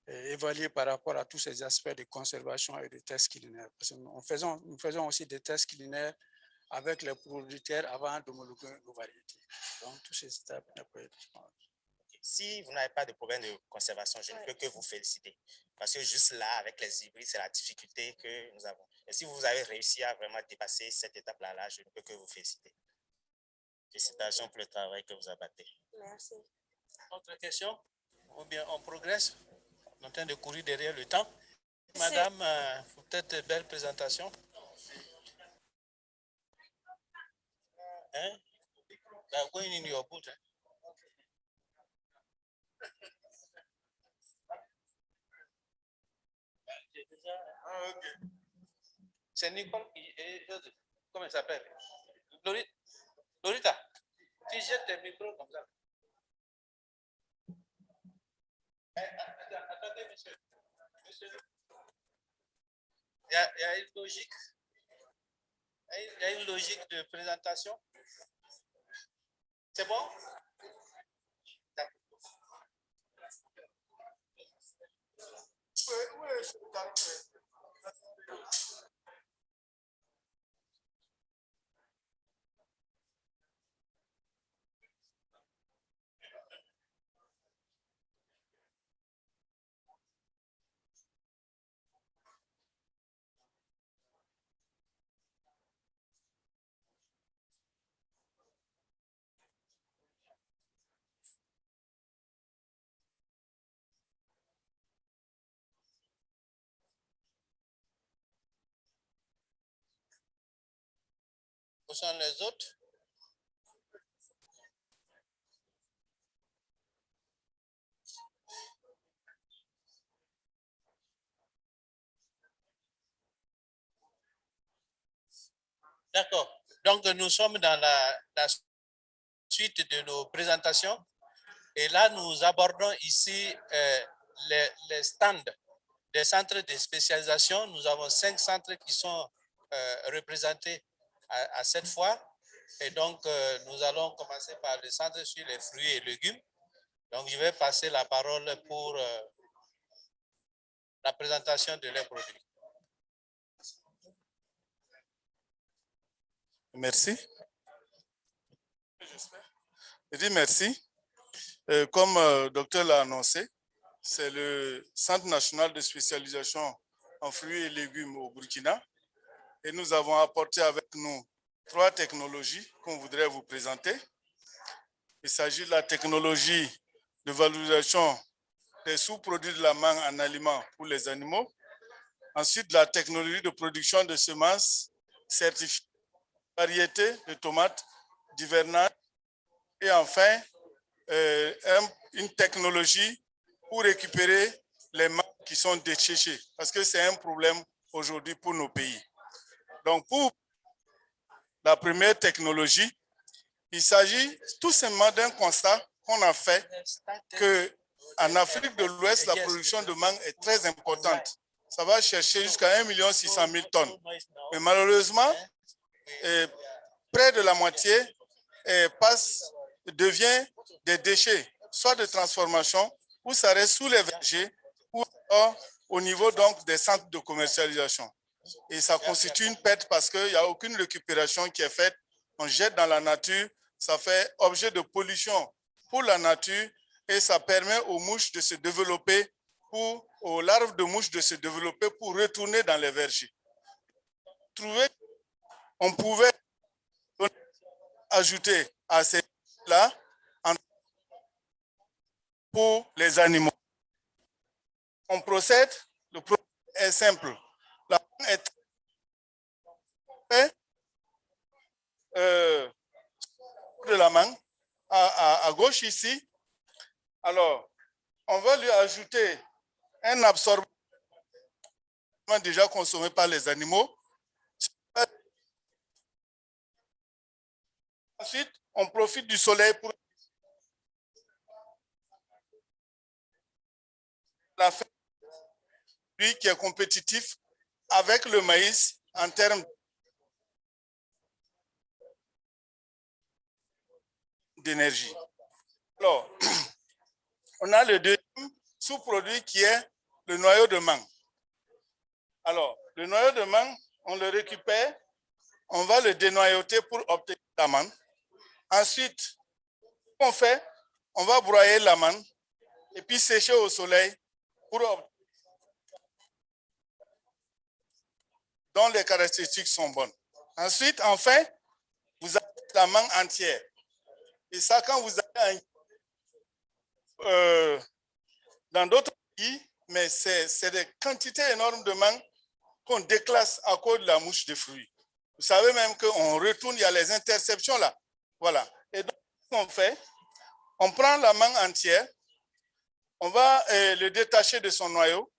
évalué par rapport à tous ces aspects de conservation et de tests culinaires. Parce que nous faisons aussi des tests culinaires avec les producteurs avant d'homologuer nos variétés. Donc, tous ces étapes peuvent être... Si vous n'avez pas de problème de conservation, je ne peux que vous féliciter. Parce que juste là, avec les hybrides, c'est la difficulté que nous avons. Et si vous avez réussi à vraiment dépasser cette étape-là, je ne peux que vous féliciter. Félicitations pour le travail que vous abattez. Merci. Autre question? Ou bien on progresse? On est en train de courir derrière le temps. Madame, peut-être belle présentation. Hein? They are going in your boot. C'est Nicole qui est... Comment elle s'appelle? Lorita, tu jettes tes micros comme ça. Attendez, monsieur. Il y a une logique. Il y a une logique de présentation. C'est bon? Où sont les autres? D'accord. Donc, nous sommes dans la suite de nos présentations. Et là, nous abordons ici les stands des centres de spécialisation. Nous avons 5 centres qui sont représentés à cette fois. Et donc, nous allons commencer par le centre sur les fruits et légumes. Donc, je vais passer la parole pour la présentation de leurs produits. Merci. Je dis merci. Comme le docteur l'a annoncé, c'est le Centre national de spécialisation en fruits et légumes au Burkina. Et nous avons apporté avec nous 3 technologies qu'on voudrait vous présenter. Il s'agit de la technologie de valorisation des sous-produits de la mangue en aliments pour les animaux. Ensuite, la technologie de production de semences certifiées, variétés de tomates d'hivernage. Et enfin, une technologie pour récupérer les mangues qui sont desséchées, parce que c'est un problème aujourd'hui pour nos pays. Donc, pour la première technologie, il s'agit tout simplement d'un constat qu'on a fait qu'en Afrique de l'Ouest, la production de mangue est très importante. Ça va chercher jusqu'à 1 600 000 tonnes. Mais malheureusement, près de la moitié devient des déchets, soit de transformation, ou ça reste sous les vergers, ou au niveau donc des centres de commercialisation. Et ça constitue une perte parce qu'il n'y a aucune récupération qui est faite. On jette dans la nature, ça fait objet de pollution pour la nature et ça permet aux mouches de se développer, aux larves de mouches de se développer pour retourner dans les vergers. On pouvait ajouter à ces là pour les animaux. On procède, le procédé est simple. La mangue est de la mangue à gauche ici. Alors, on va lui ajouter un absorbant déjà consommé par les animaux. Ensuite, on profite du soleil pour la fin qui est compétitif avec le maïs en termes d'énergie. Alors, on a le deuxième sous-produit qui est le noyau de mangue. Alors, le noyau de mangue, on le récupère, on va le dénoyauter pour obtenir la mangue. Ensuite, ce qu'on fait, on va broyer la mangue et puis sécher au soleil pour obtenir dont les caractéristiques sont bonnes. Ensuite, enfin, vous avez la mangue entière. Et ça, quand vous avez dans d'autres pays, mais c'est des quantités énormes de mangue qu'on déclasse à cause de la mouche de fruits. Vous savez même qu'on retourne, il y a les interceptions là. Voilà. Et donc, ce qu'on fait, on prend la mangue entière, on va le détacher de son noyau,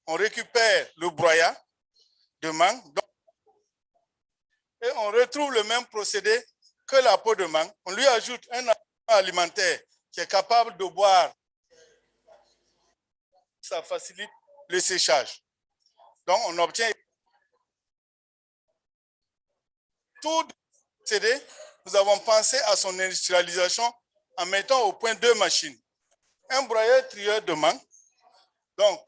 on récupère le broyat de mangue, et on retrouve le même procédé que la peau de mangue. On lui ajoute un aliment alimentaire qui est capable de boire. Ça facilite le séchage. Donc, on obtient tout le procédé. Nous avons pensé à son industrialisation en mettant au point 2 machines. Un broyeur-trieur de mangue, donc,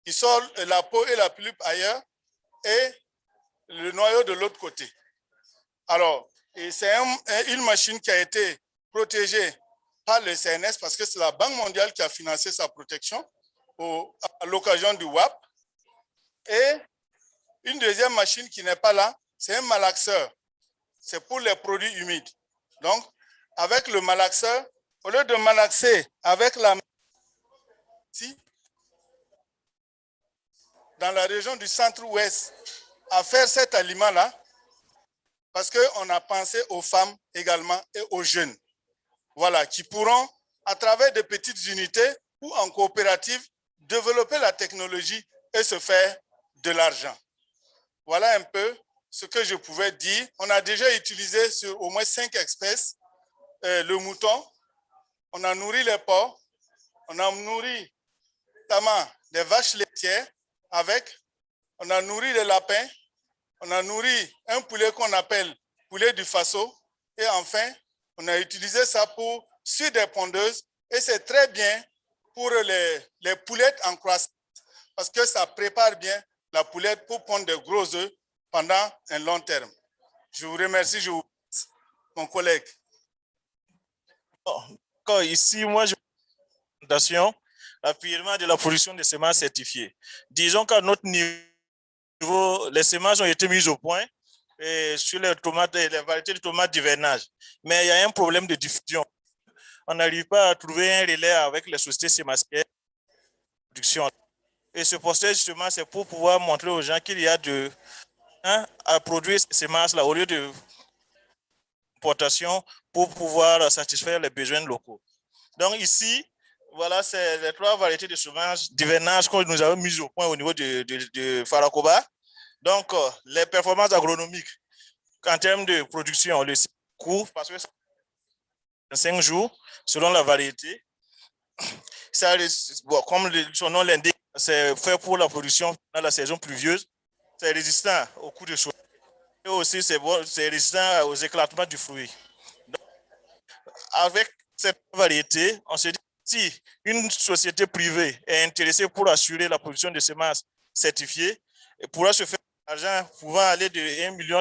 qui sort la peau et la pulpe ailleurs, et le noyau de l'autre côté. Alors, c'est une machine qui a été protégée par le CNS parce que c'est la Banque mondiale qui a financé sa protection à l'occasion du WAP. Et une deuxième machine qui n'est pas là, c'est un malaxeur. C'est pour les produits humides. Donc, avec le malaxeur, au lieu de malaxer avec la main, ici, dans la région du centre-ouest, à faire cet aliment-là, parce qu'on a pensé aux femmes également et aux jeunes, voilà, qui pourront, à travers de petites unités ou en coopérative, développer la technologie et se faire de l'argent. Voilà un peu ce que je pouvais dire. On a déjà utilisé sur au moins 5 espèces le mouton. On a nourri les porcs. On a nourri notamment des vaches laitières avec. On a nourri les lapins. On a nourri un poulet qu'on appelle poulet du Faso. Et enfin, on a utilisé ça sur des pondeuses. Et c'est très bien pour les poulettes en croissance parce que ça prépare bien la poulette pour pondre de gros œufs pendant un long terme. Je vous remercie, mon collègue. Ici, moi, je l'appuiement de la production de semences certifiées. Disons qu'à notre niveau, les semences ont été mises au point sur les tomates et les variétés de tomates d'hivernage. Mais il y a un problème de diffusion. On n'arrive pas à trouver un relais avec les sociétés sémancières de production. Et ce poster, justement, c'est pour pouvoir montrer aux gens qu'il y a à produire ces semences-là au lieu de importation pour pouvoir satisfaire les besoins locaux. Donc ici, voilà, c'est les 3 variétés de semences d'hivernage que nous avons mises au point au niveau de Farakoba. Donc, les performances agronomiques en termes de production, le court, parce que c'est 5 jours selon la variété. Ça, bon, comme son nom l'indique, c'est fait pour la production dans la saison pluvieuse. C'est résistant aux coups de soleil. Et aussi, c'est résistant aux éclatements du fruit. Donc, avec cette variété, on se dit si une société privée est intéressée pour assurer la production de semences certifiées, elle pourra se faire de l'argent pouvant aller de 1,5 million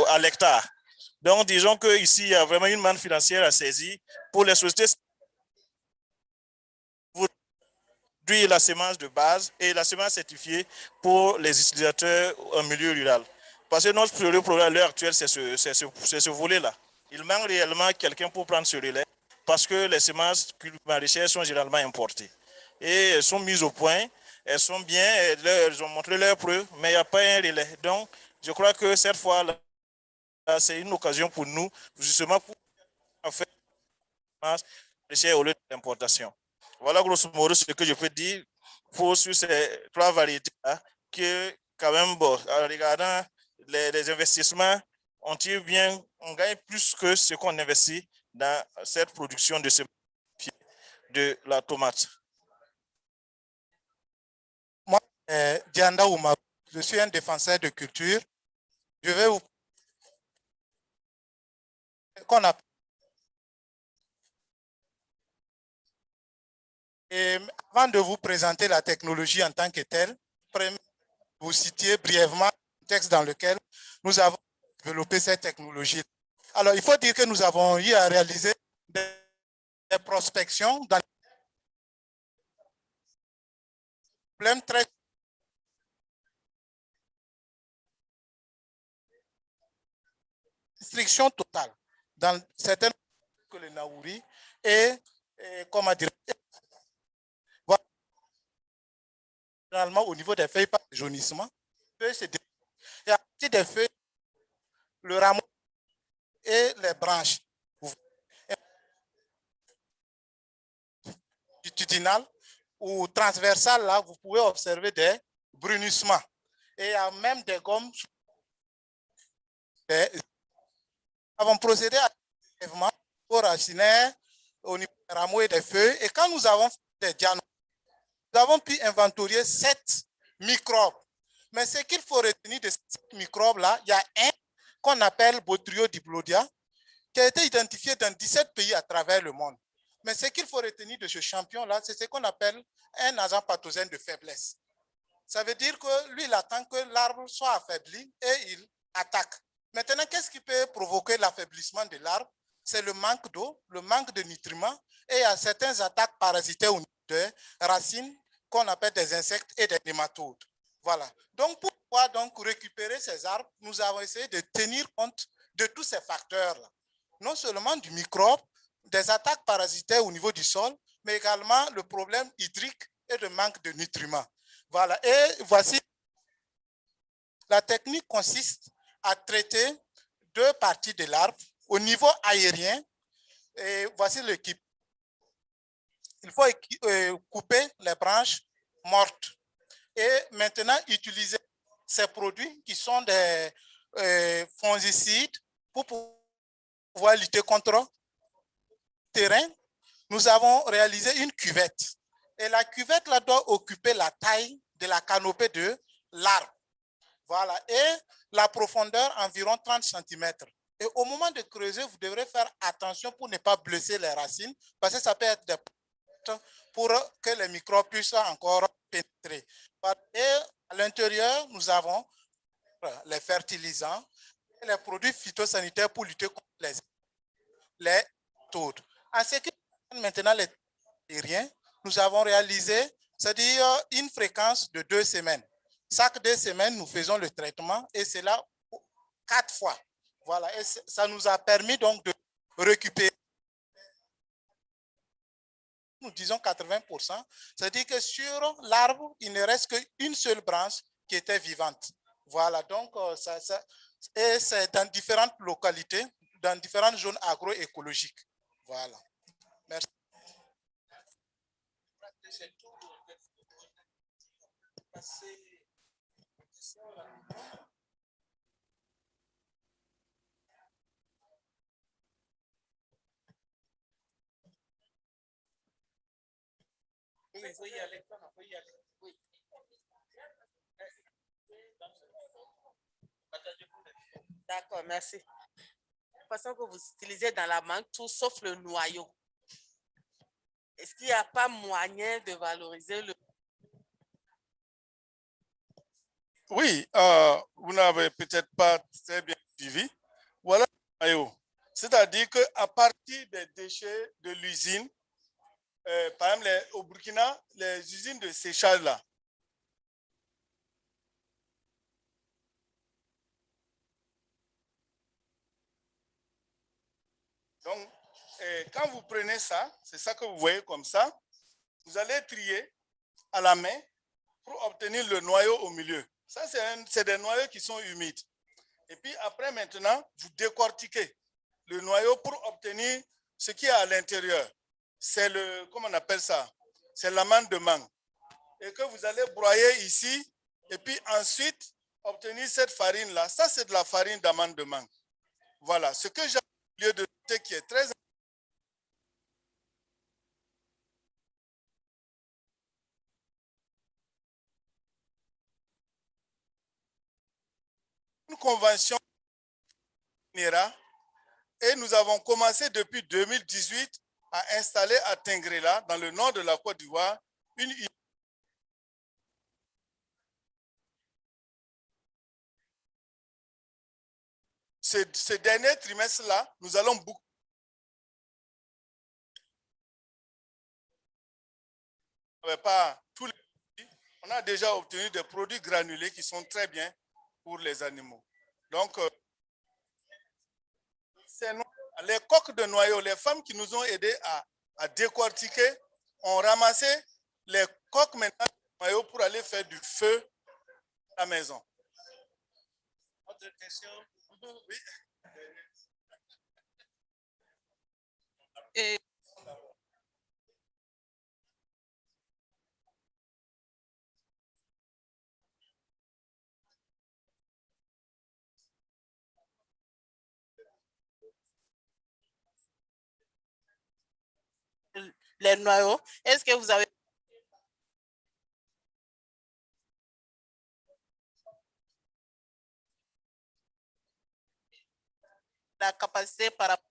à l'hectare. Donc, disons qu'ici, il y a vraiment une manne financière à saisir pour les sociétés pour produire la semence de base et la semence certifiée pour les utilisateurs en milieu rural. Parce que notre problème à l'heure actuelle, c'est ce volet-là. Il manque réellement quelqu'un pour prendre ce relais parce que les semences maraîchères sont généralement importées. Et elles sont mises au point, elles sont bien, elles ont montré leurs preuves, mais il n'y a pas un relais. Donc, je crois que cette fois-là, c'est une occasion pour nous, justement, pour faire maraîchères au lieu de l'importation. Voilà grosso modo ce que je peux dire sur ces 3 variétés-là, que quand même, bon, en regardant les investissements, on gagne plus que ce qu'on investit dans cette production de la tomate. Moi, Dianda Oumarou, je suis un défenseur de culture. Je vais vous qu'on appelle. Et avant de vous présenter la technologie en tant que telle, vous citiez brièvement le texte dans lequel nous avons développé cette technologie. Alors, il faut dire que nous avons eu à réaliser des prospections dans les problèmes très restriction totale dans certaines que le Naouri et comment dire, voilà, généralement au niveau des feuilles par jaunissement, et à partir des feuilles, le rameau et les branches longitudinales ou transversales, là, vous pouvez observer des brunissements. Et il y a même des gommes. Nous avons procédé à l'enlèvement au racinaire, au niveau des rameaux et des feuilles. Et quand nous avons fait des diagnostics, nous avons pu inventorier 7 microbes. Mais ce qu'il faut retenir de ces microbes-là, il y a un qu'on appelle Botrytis diplodia, qui a été identifié dans 17 pays à travers le monde. Mais ce qu'il faut retenir de ce champion-là, c'est ce qu'on appelle un agent pathogène de faiblesse. Ça veut dire que lui, il attend que l'arbre soit affaibli et il attaque. Maintenant, qu'est-ce qui peut provoquer l'affaiblissement de l'arbre? C'est le manque d'eau, le manque de nutriments et il y a certaines attaques parasitaires au niveau des racines qu'on appelle des insectes et des nématodes. Voilà. Donc, pour pouvoir donc récupérer ces arbres, nous avons essayé de tenir compte de tous ces facteurs-là. Non seulement du microbe, des attaques parasitaires au niveau du sol, mais également le problème hydrique et le manque de nutriments. Voilà. Et voici, la technique consiste à traiter 2 parties de l'arbre au niveau aérien. Et voici l'équipe. Il faut couper les branches mortes. et maintenant utiliser ces produits qui sont des fongicides pour pouvoir lutter contre le terrain. Nous avons réalisé une cuvette. Et la cuvette là, doit occuper la taille de la canopée de l'arbre. Voilà. Et la profondeur environ 30 cm. Et au moment de creuser, vous devrez faire attention pour ne pas blesser les racines, parce que ça peut être des portes pour que les microbes puissent encore pénétrer. Et à l'intérieur, nous avons les fertilisants et les produits phytosanitaires pour lutter contre les taudes. En ce qui concerne maintenant les aériens, nous avons réalisé, c'est-à-dire une fréquence de 2 semaines. Chaque 2 semaines, nous faisons le traitement et c'est là 4 fois. Voilà, et ça nous a permis donc de récupérer, nous disons 80%, c'est-à-dire que sur l'arbre, il ne reste qu'une seule branche qui était vivante. Voilà, donc et c'est dans différentes localités, dans différentes zones agroécologiques. Voilà. Merci. D'accord, merci. La façon que vous utilisez dans la mangue, tout sauf le noyau. Est-ce qu'il n'y a pas moyen de valoriser le... Oui, vous n'avez peut-être pas très bien suivi. Voilà le noyau. C'est-à-dire qu'à partir des déchets de l'usine, par exemple au Burkina, les usines de séchage là, donc quand vous prenez ça, c'est ça que vous voyez comme ça, vous allez trier à la main pour obtenir le noyau au milieu. Ça, c'est des noyaux qui sont humides. Et puis après, maintenant, vous décortiquez le noyau pour obtenir ce qui est à l'intérieur. C'est le, comment on appelle ça? C'est l'amande de mangue. Et que vous allez broyer ici, et puis ensuite, obtenir cette farine-là. Ça, c'est de la farine d'amande de mangue. Voilà. Ce que j'ai oublié de noter qui est très important, une convention et nous avons commencé depuis 2018 à installer à Tengrela, dans le nord de la Côte d'Ivoire, une unité. Ce dernier trimestre-là, nous allons beaucoup. Pas tous les produits. On a déjà obtenu des produits granulés qui sont très bien pour les animaux. Donc, les coques de noyaux, les femmes qui nous ont aidés à décortiquer, ont ramassé les coques maintenant de noyaux pour aller faire du feu à la maison. Autre question? Oui. Et les noyaux, est-ce que vous avez la capacité par rapport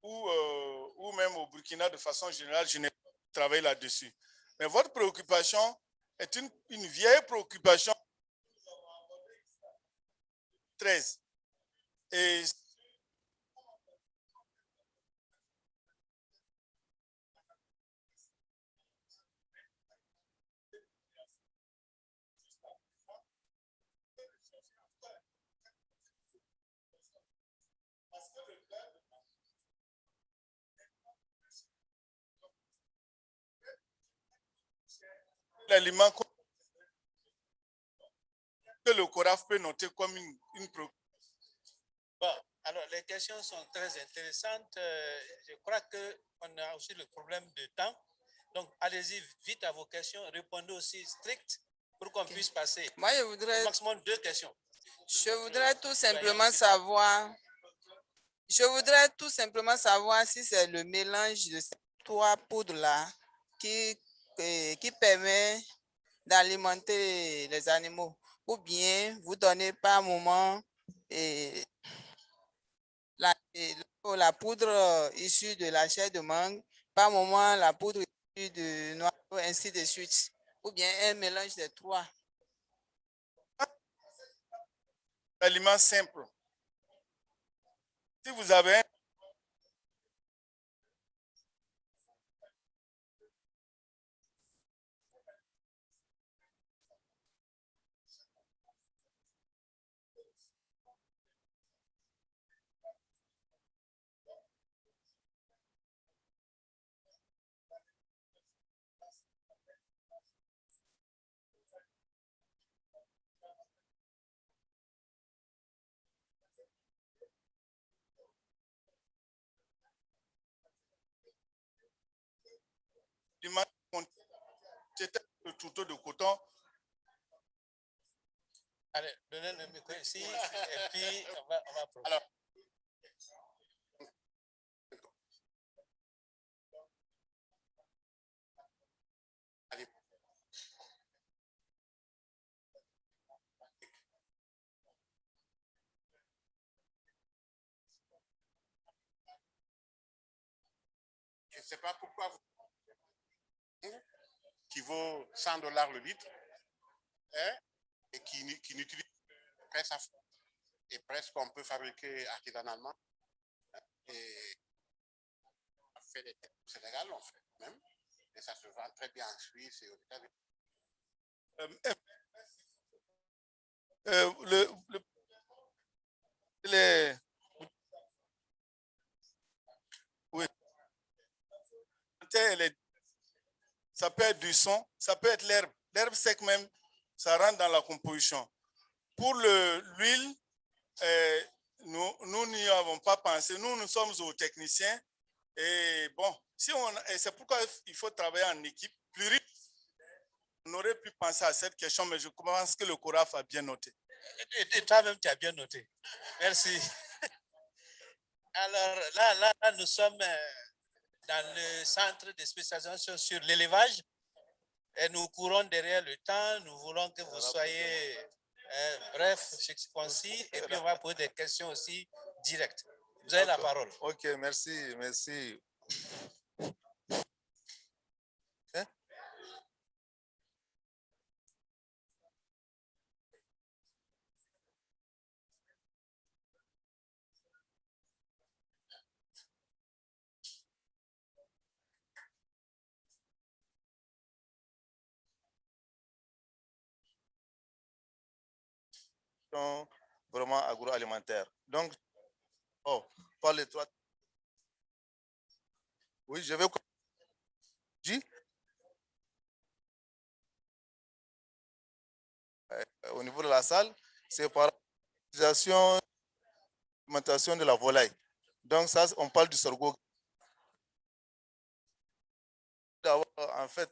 ou même au Burkina de façon générale, je n'ai pas travaillé là-dessus. Mais votre préoccupation est une vieille préoccupation 13. Et l'aliment que le CORAF peut noter comme une préoccupation. Bon, alors les questions sont très intéressantes. Je crois qu'on a aussi le problème de temps. Donc, allez-y vite à vos questions. Répondez aussi strict pour qu'on puisse passer. Moi, je voudrais... Maximum 2 questions. Je voudrais tout simplement savoir... Je voudrais tout simplement savoir si c'est le mélange de ces 3 poudres-là qui permet d'alimenter les animaux. Ou bien vous donnez par moment la poudre issue de la chair de mangue, par moment la poudre issue de noix, ainsi de suite. Ou bien un mélange des 3. L'aliment simple. Si vous avez un le tourteau de coton. Allez, donnez le micro ici et puis on va Alors, allez. Je ne sais pas pourquoi qui vaut $100 le litre, hein, et qui n'utilise presque et presque qu'on peut fabriquer artisanalement. Et on fait des tests au Sénégal, on fait même, et ça se vend très bien en Suisse et aux États-Unis. Oui. Ça peut être du son, ça peut être l'herbe. L'herbe sec même, ça rentre dans la composition. Pour l'huile, nous n'y avons pas pensé. Nous sommes zootechniciens. Et bon, c'est pourquoi il faut travailler en équipe. Plus riche, on aurait pu penser à cette question, mais je pense que le CORAF a bien noté. Et toi-même, tu as bien noté. Merci. Alors là, nous sommes dans le centre de spécialisation sur l'élevage et nous courons derrière le temps. Nous voulons que vous soyez bref, concis, et puis on va poser des questions aussi directes. Vous avez la parole. Ok, merci. Hein? Vraiment agroalimentaire. Donc, par les 3. Oui, je vais au niveau de la salle, c'est par l'utilisation l'alimentation de la volaille. Donc, ça, on parle du sorgho. En fait,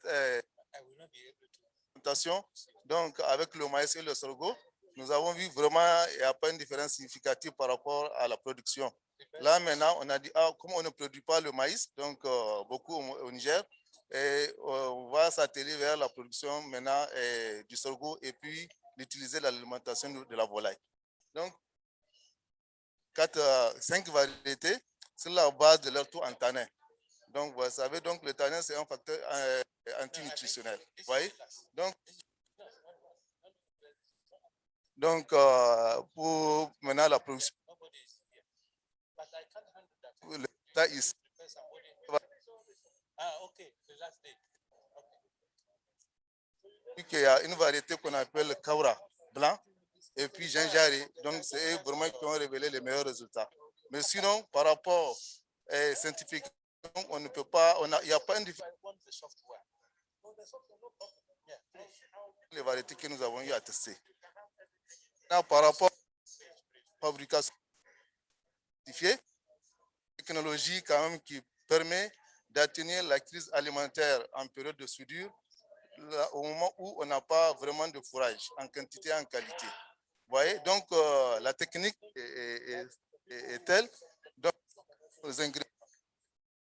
donc avec le maïs et le sorgho, nous avons vu vraiment il n'y a pas une différence significative par rapport à la production. Là, maintenant, on a dit, comme on ne produit pas le maïs, donc beaucoup au Niger, et on va s'atteler vers la production maintenant du sorgho et puis d'utiliser l'alimentation de la volaille. Donc, 5 variétés sur la base de leur taux en tanin. Donc, vous savez, donc, le tanin, c'est un facteur antinutritionnel. Vous voyez? Donc, pour maintenant la production, le tas ici. Il y a une variété qu'on appelle le kaura blanc et puis gingeré. Donc, c'est eux vraiment qui ont révélé les meilleurs résultats. Mais sinon, par rapport scientifiquement, on ne peut pas, il n'y a pas une différence. les variétés que nous avons eu à tester. Là, par rapport à la fabrication certifiée, technologie quand même qui permet d'atténuer la crise alimentaire en période de soudure, là, au moment où on n'a pas vraiment de fourrage en quantité et en qualité. Vous voyez, donc la technique est telle, donc les ingrédients,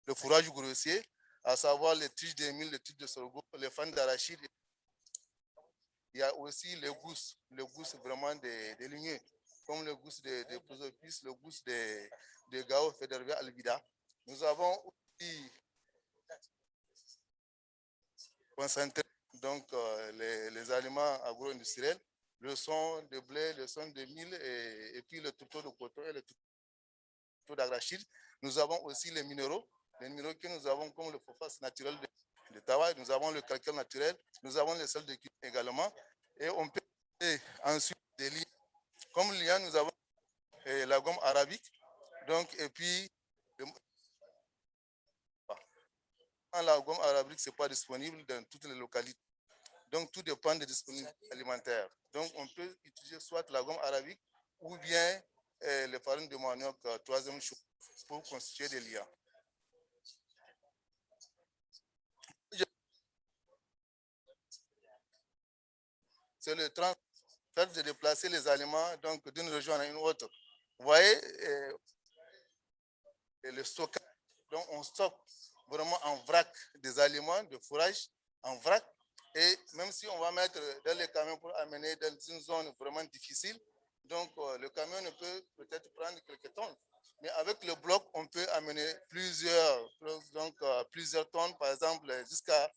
le fourrage grossier, à savoir les tiges de mil, les tiges de sorgho, les fans d'arachide. Il y a aussi les gousses vraiment des lignées, comme le gousse de prosopis, le gousse de Gao Federvia albida. Nous avons aussi concentré donc, les aliments agro-industriels, le son de blé, le son de mil et puis le tourteau de coton et le tourteau d'arachide. Nous avons aussi les minéraux que nous avons comme le phosphate naturel de tabac, nous avons le calcaire naturel, nous avons les sels de cuivre également. Et on peut ensuite des liens. Comme lien, nous avons la gomme arabique. Donc, et puis, la gomme arabique, ce n'est pas disponible dans toutes les localités. Donc, tout dépend des disponibilités alimentaires. Donc, on peut utiliser soit la gomme arabique ou bien les farines de manioc, troisième chose, pour constituer des liens. C'est le transfert de déplacer les aliments donc d'une région à une autre. Vous voyez, le stockage, donc on stocke vraiment en vrac des aliments, de fourrage en vrac. Et même si on va mettre dans les camions pour amener dans une zone vraiment difficile, donc le camion ne peut peut-être prendre quelques tonnes. Mais avec le bloc, on peut amener plusieurs tonnes, par exemple jusqu'à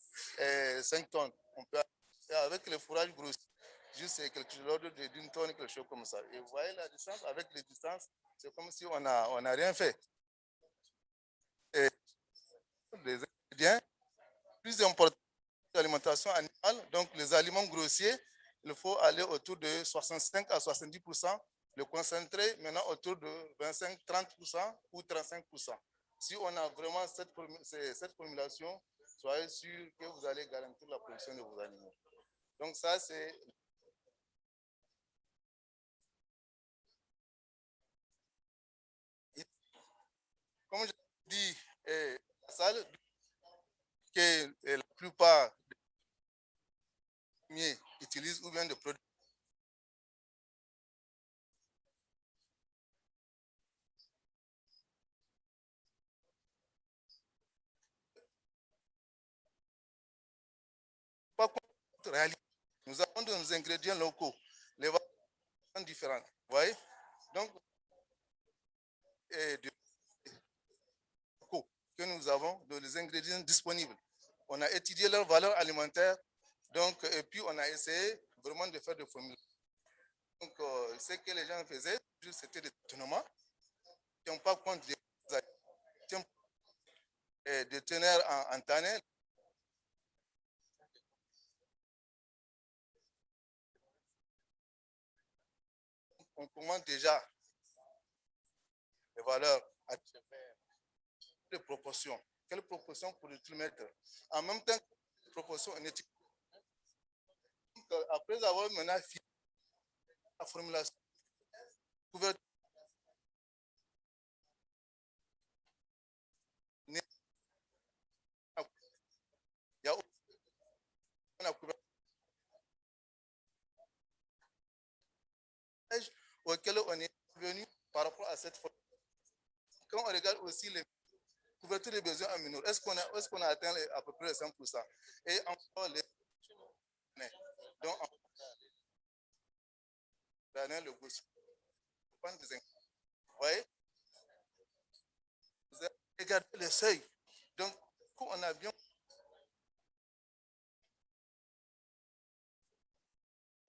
5 tonnes. On peut, avec le fourrage grossier, juste quelque chose d'une tonne, quelque chose comme ça. Et vous voyez la distance, avec les distances, c'est comme si on n'a rien fait. Et les ingrédients plus importants de l'alimentation animale, donc les aliments grossiers, il faut aller autour de 65 à 70%. Le concentré, maintenant autour de 25-30% ou 35%. Si on a vraiment cette formulation, soyez sûr que vous allez garantir la production de vos animaux. Donc ça, c'est... Comme je dis, la salle, que la plupart des utilisent ou bien de produits. Pas réalité. Nous avons nos ingrédients locaux. Les valeurs sont différentes. Vous voyez? Donc, que nous avons, de les ingrédients disponibles. On a étudié leur valeur alimentaire, donc, et puis on a essayé vraiment de faire des formules. Donc, ce que les gens faisaient, c'était des tournements qui n'ont pas compte des teneurs en tannelle. On commence déjà les valeurs à les proportions. Quelles proportions pourrait-il mettre? En même temps, les proportions en éthique. Après avoir maintenant fini la formulation, couverture, il y a une couverture auquel on est venu par rapport à cette formulation. Quand on regarde aussi les couverture des besoins en mineurs, est-ce qu'on a atteint à peu près les 5%? Et encore les... Donc, le gauche. Vous voyez? Vous regardez le seuil. Donc, on a bien...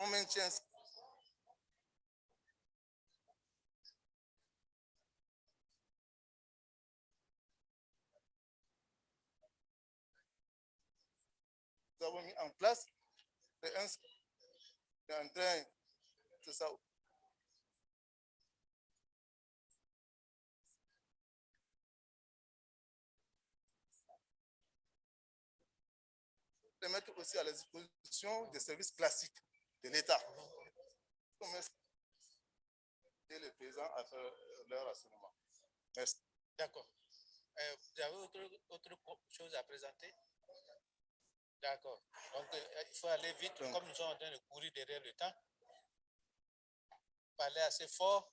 On maintient... Nous avons mis en place, c'est en train de ça. les mettre aussi à la disposition des services classiques de l'État. Et les paysans à faire leur assainissement. Merci. D'accord. Vous avez autre chose à présenter? D'accord. Donc, il faut aller vite, comme nous sommes en train de courir derrière le temps. Parler assez fort.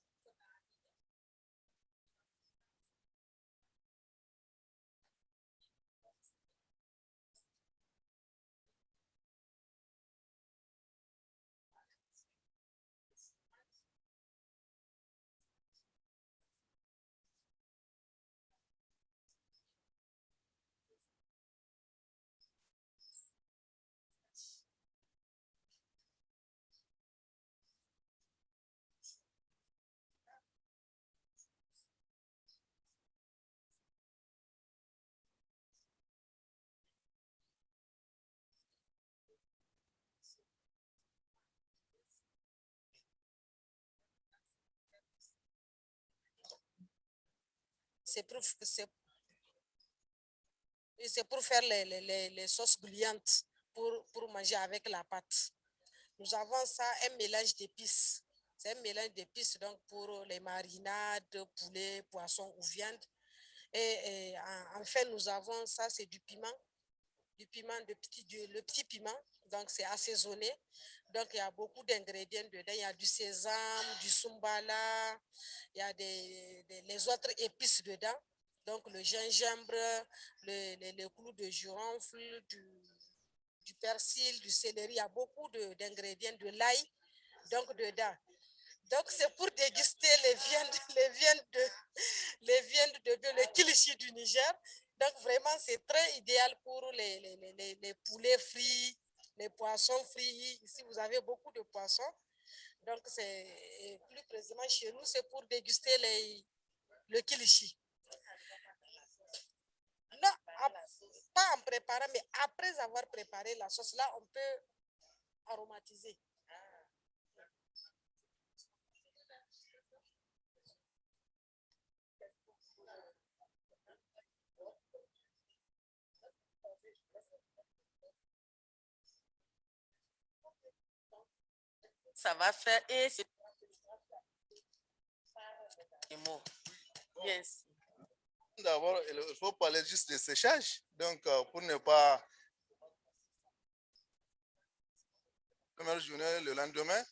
C'est pour faire les sauces bouillantes pour manger avec la pâte. Nous avons ça, un mélange d'épices. C'est un mélange d'épices donc pour les marinades, poulet, poisson ou viande. Et enfin, nous avons ça, c'est du piment le petit piment. Donc, c'est assaisonné. Donc, il y a beaucoup d'ingrédients dedans. Il y a du sésame, du sumbala, il y a les autres épices dedans. Donc, le gingembre, les clous de girofle, du persil, du céleri. Il y a beaucoup d'ingrédients, de l'ail, donc dedans. Donc, c'est pour déguster les viandes de bœuf, le kilichi du Niger. Donc, vraiment, c'est très idéal pour les poulets frits, les poissons frits. Ici, vous avez beaucoup de poissons. Donc, c'est plus précisément chez nous, c'est pour déguster le kilichi. Non, pas en préparant, mais après avoir préparé la sauce, là, on peut aromatiser. Ça va faire et c'est yes. D'abord, il faut parler juste de séchage. Donc, pour ne pas... Première journée, le lendemain,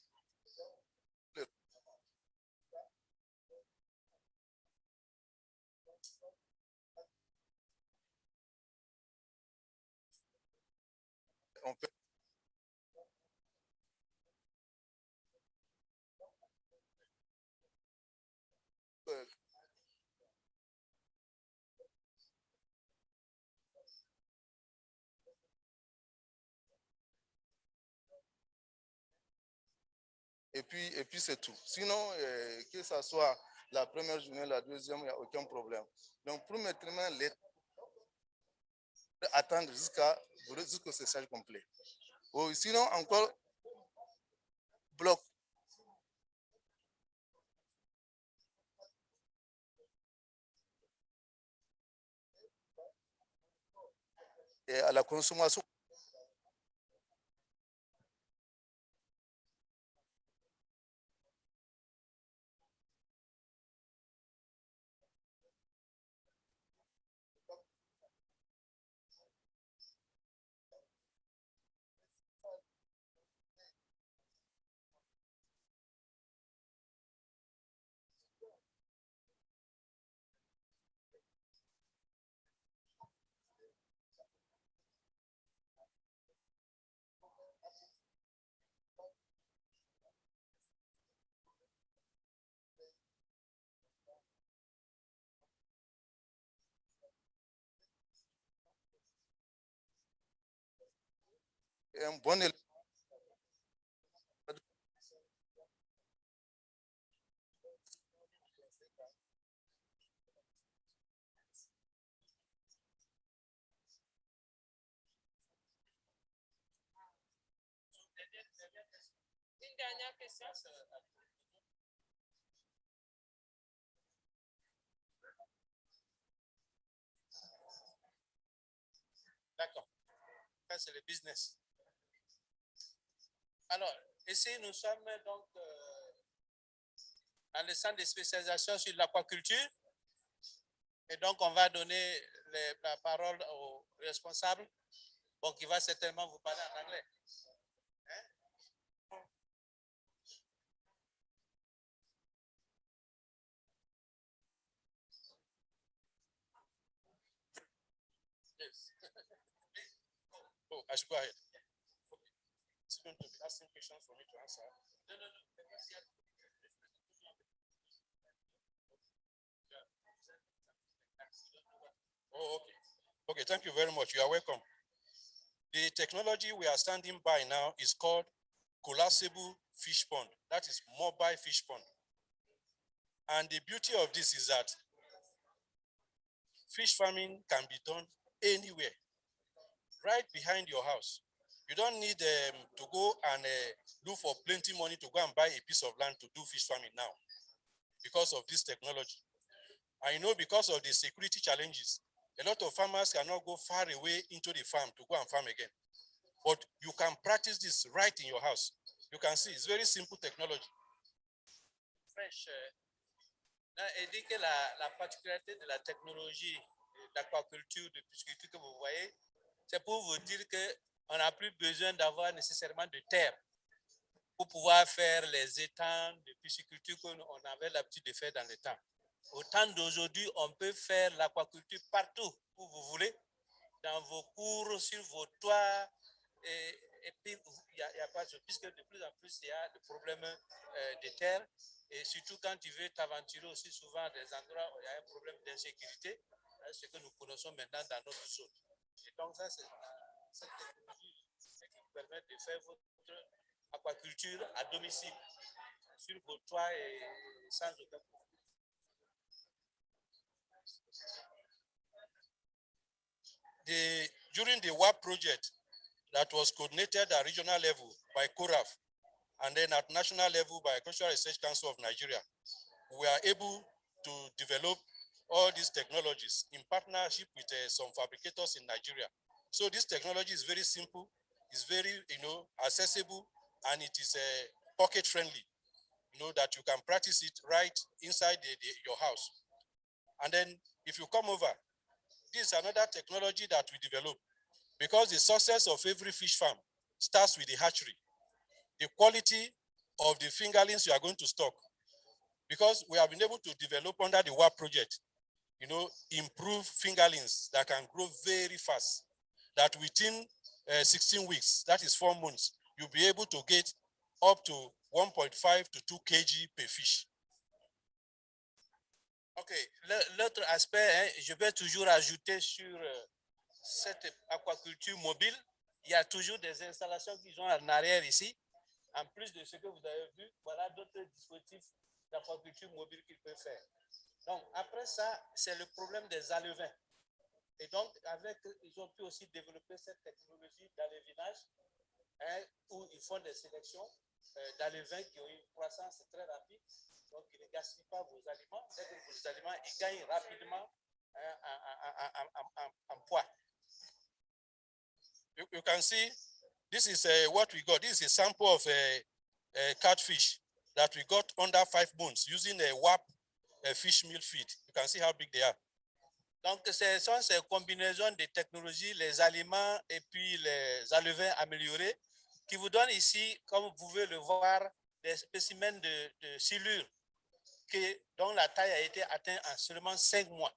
on peut... Et puis c'est tout. Sinon, que ce soit la première journée, la deuxième, il n'y a aucun problème. Donc, pour mettre les attendre jusqu'au séchage complet. Ou sinon, encore, bloc. Et à la consommation. Et un bon élément. Une dernière question. D'accord. Après, c'est le business. Alors, ici, nous sommes donc dans le centre de spécialisation sur l'aquaculture. Et donc, on va donner la parole au responsable, bon, qui va certainement vous parler en anglais. Hein? Yes. Oh, I should go ahead. It's going to be asking questions for me to answer. No. Oh, okay. Okay, thank you very much. You are welcome. The technology we are standing by now is called collapsible fish pond. That is mobile fish pond. And the beauty of this is that fish farming can be done anywhere, right behind your house. You don't need to go and look for plenty money to go and buy a piece of land to do fish farming now because of this technology. I know because of the security challenges, a lot of farmers cannot go far away into the farm to go and farm again. But you can practice this right in your house. You can see it's very simple technology. Fresh. Et dit que la particularité de la technologie d'aquaculture, de pisciculture que vous voyez, c'est pour vous dire qu'on n'a plus besoin d'avoir nécessairement de terre pour pouvoir faire les étangs de pisciculture qu'on avait l'habitude de faire dans le temps. Au temps d'aujourd'hui, on peut faire l'aquaculture partout où vous voulez, dans vos cours, sur vos toits, et puis il n'y a pas de, puisque de plus en plus il y a des problèmes de terre, et surtout quand tu veux t'aventurer aussi souvent à des endroits où il y a un problème d'insécurité, ce que nous connaissons maintenant dans notre zone. Et donc ça, c'est cette technologie qui vous permet de faire votre aquaculture à domicile, sur vos toits et sans aucun problème. During the WAP project that was coordinated at regional level by CORAF and then at national level by Cultural Research Council of Nigeria, we are able to develop all these technologies in partnership with some fabricators in Nigeria. So this technology is very simple, it's very accessible, and it is pocket friendly. That you can practice it right inside your house. And then if you come over, this is another technology that we develop because the success of every fish farm starts with the hatchery. The quality of the fingerlings you are going to stock, because we have been able to develop under the WAP project, improve fingerlings that can grow very fast, that within 16 weeks, that is 4 months, you'll be able to get up to 1.5 to 2 kg per fish. OK. L'autre aspect, je vais toujours ajouter sur cette aquaculture mobile, il y a toujours des installations qui sont en arrière ici. En plus de ce que vous avez vu, voilà d'autres dispositifs d'aquaculture mobile qu'ils peuvent faire. Donc, après ça, c'est le problème des alevins. Et donc, ils ont pu aussi développer cette technologie d'alevinage, où ils font des sélections d'alevins qui ont une croissance très rapide. Donc, ils ne gaspillent pas vos aliments. Dès que vos aliments, ils gagnent rapidement en poids. You can see, this is what we got. This is a sample of a catfish that we got under 5 months using a WAP fish meal feed. You can see how big they are. Donc, ce sont ces combinaisons de technologies, les aliments et puis les alevins améliorés qui vous donnent ici, comme vous pouvez le voir, des spécimens de silure dont la taille a été atteinte en seulement 5 mois.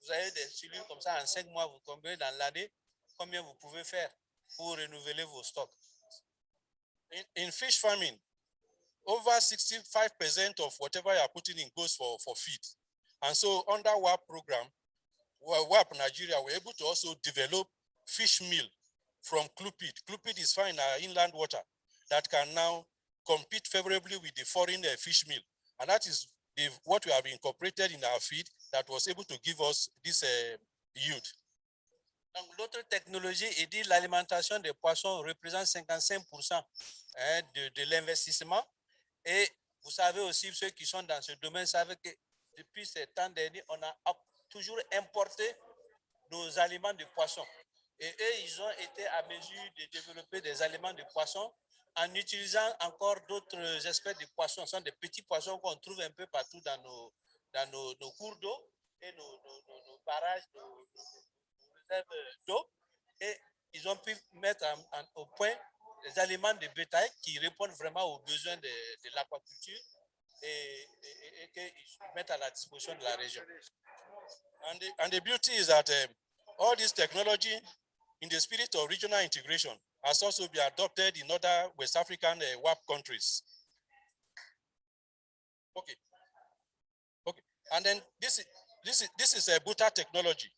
Vous avez des silures comme ça en 5 mois, vous tombez dans l'année, combien vous pouvez faire pour renouveler vos stocks. In fish farming, over 65% of whatever you are putting in goes for feed. And so under WAP program, WAP Nigeria, we're able to also develop fish meal from clupid. Clupid is found in our inland water that can now compete favorably with the foreign fish meal. And that is what we have incorporated in our feed that was able to give us this yield. Donc, l'autre technologie est dit l'alimentation des poissons représente 55% de l'investissement. Et vous savez aussi, ceux qui sont dans ce domaine savent que depuis ces temps derniers, on a toujours importé nos aliments de poissons. Et eux, ils ont été à mesure de développer des aliments de poissons en utilisant encore d'autres espèces de poissons. Ce sont des petits poissons qu'on trouve un peu partout dans nos cours d'eau et nos barrages, nos réserves d'eau. Et ils ont pu mettre au point des aliments de bétail qui répondent vraiment aux besoins de l'aquaculture et qu'ils mettent à la disposition de la région. And the beauty is that all this technology, in the spirit of regional integration, has also been adopted in other West African WAP countries. Okay. Okay. And then this is a butter technology.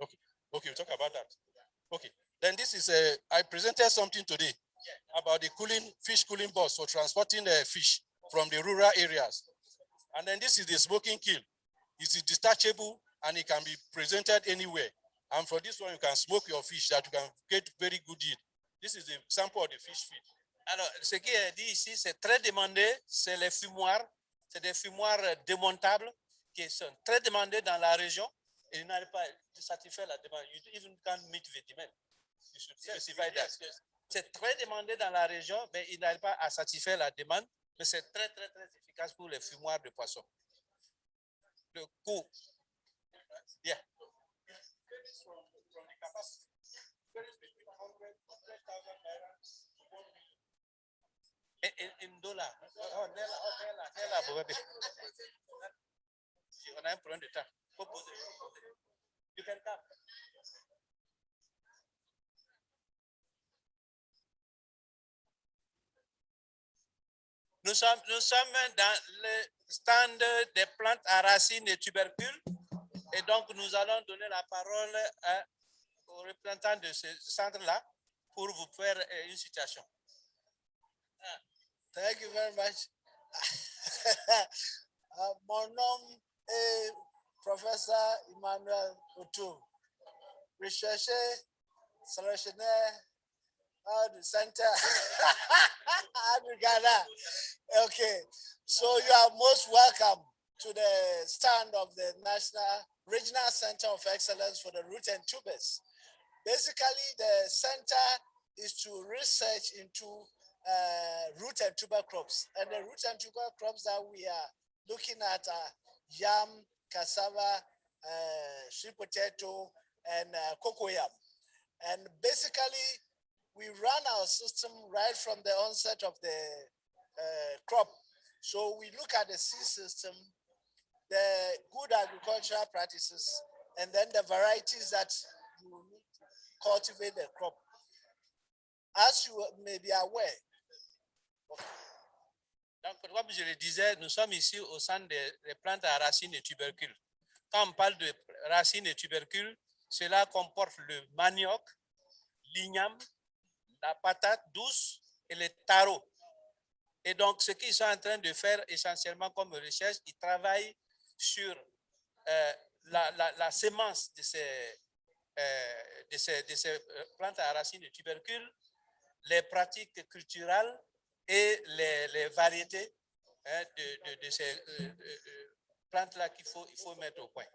Okay. Okay, we'll talk about that. Okay. Then this is I presented something today about the fish cooling box for transporting fish from the rural areas. And then this is the smoking kiln. It is detachable and it can be presented anywhere. And for this one, you can smoke your fish that you can get very good yield. This is the sample of the fish feed. Alors, ce qui est dit ici, c'est très demandé, c'est les fumoirs. C'est des fumoirs démontables qui sont très demandés dans la région et ils n'arrivent pas à satisfaire la demande. You even can't meet the demand. You should specify that. C'est très demandé dans la région, mais ils n'arrivent pas à satisfaire la demande. Mais c'est très, très, très efficace pour les fumoirs de poissons. Le coût. Yeah. In dollars. Oh, on a un problème de temps. You can come. Nous sommes dans le stand des plantes à racines et tubercules. Et donc, nous allons donner la parole aux représentants de ce centre-là pour vous faire une situation. Thank you very much. Mon nom est Professeur Emmanuel Outou, recherché, sélectionnaire du Center du Ghana. Okay, so you are most welcome to the stand of the Regional Center of Excellence for the Root and Tubers. Basically, the center is to research into root and tuber crops. And the root and tuber crops that we are looking at are yam, cassava, sweet potato, and cocoyam. And basically, we run our system right from the onset of the crop. So we look at the seed system, the good agricultural practices, and then the varieties that you need to cultivate the crop. As you may be aware. Donc, comme je le disais, nous sommes ici au centre des plantes à racines et tubercules. Quand on parle de racines et tubercules, cela comporte le manioc, l'igname, la patate douce et le taro. Et donc, ce qu'ils sont en train de faire essentiellement comme recherche, ils travaillent sur la sémence de ces plantes à racines et tubercules, les pratiques culturelles et les variétés de ces plantes-là qu'il faut mettre au point.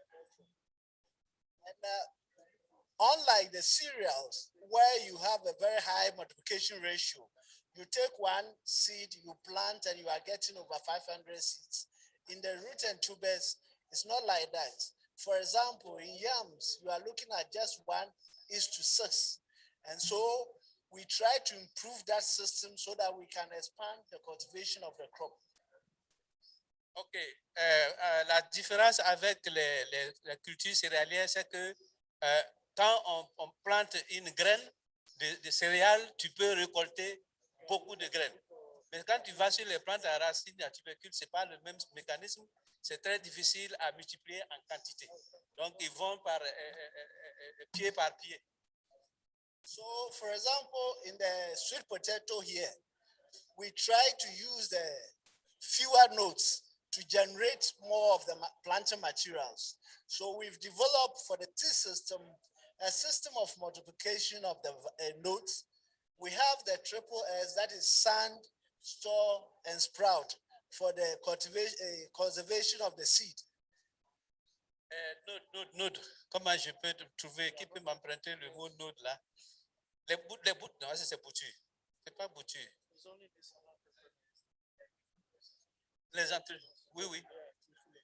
And, unlike the cereals, where you have a very high multiplication ratio, you take one seed, you plant, and you are getting over 500 seeds. In the root and tubers, it's not like that. For example, in yams, you are looking at just 1:6. And so we try to improve that system so that we can expand the cultivation of the crop. OK. La différence avec les cultures céréalières, c'est que quand on plante une graine de céréales, tu peux récolter beaucoup de graines. Mais quand tu vas sur les plantes à racines à tubercules, ce n'est pas le même mécanisme. C'est très difficile à multiplier en quantité. Donc, ils vont pied par pied. So, for example, in the sweet potato here, we try to use the fewer nodes to generate more of the planting materials. So we've developed for the T system, a system of multiplication of the nodes. We have the triple S, that is sand, store, and sprout for the conservation of the seed. Node. Comment je peux trouver, qui peut m'emprunter le mot node là? Les bouts, non, c'est boutu. C'est pas boutu. Les entraîneurs, oui, oui.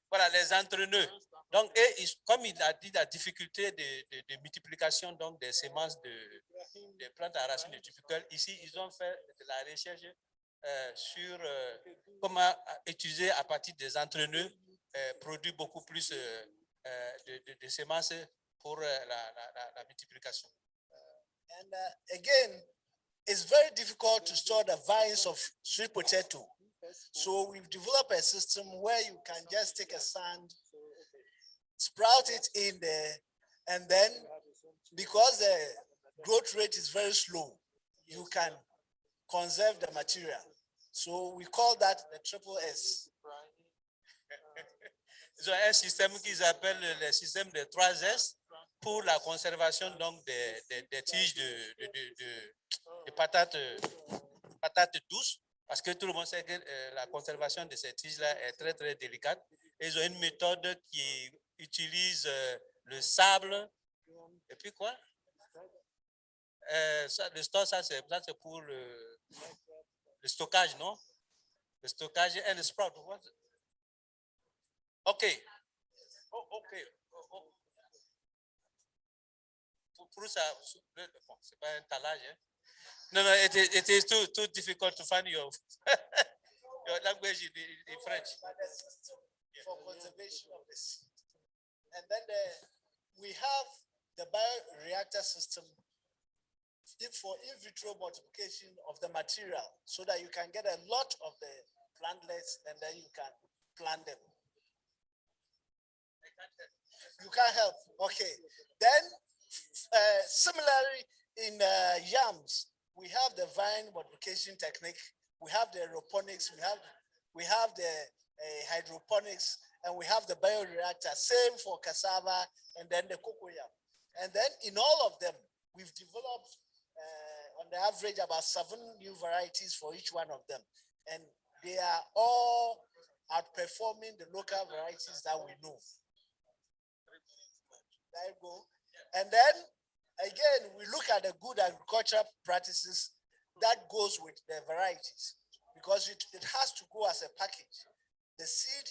Voilà, les entraîneurs. Donc, comme il a dit, la difficulté de multiplication donc, des semences de plantes à racines tropicales, ici, ils ont fait de la recherche sur comment utiliser à partir des entraîneurs produire beaucoup plus de semences pour la multiplication. And again, it's very difficult to store the vines of sweet potato. So we've developed a system where you can just take a sand, sprout it in there, and then because the growth rate is very slow, you can conserve the material. So we call that the triple S. Ils ont un système qu'ils appellent le système de 3S pour la conservation donc des tiges de patates douces, parce que tout le monde sait que la conservation de ces tiges-là est très, très délicate. Et ils ont une méthode qui utilise le sable, et puis quoi? Le store, ça c'est pour le stockage, non? Le stockage et le sprout. OK. Pour ça, bon, c'est pas un talage. Hein? No, it is too difficult to find your language in French. For conservation of the seed. And then we have the bioreactor system for in vitro multiplication of the material so that you can get a lot of the plantlets and then you can plant them. You can't help. Okay. Then, similarly, in yams, we have the vine multiplication technique. We have the aeroponics. We have the hydroponics, and we have the bioreactor. Same for cassava and then the cocoyam. And then in all of them, we've developed, on the average, about 7 new varieties for each one of them, and they are all outperforming the local varieties that we know. There you go. And then, again, we look at the good agricultural practices that goes with the varieties because it has to go as a package. The seed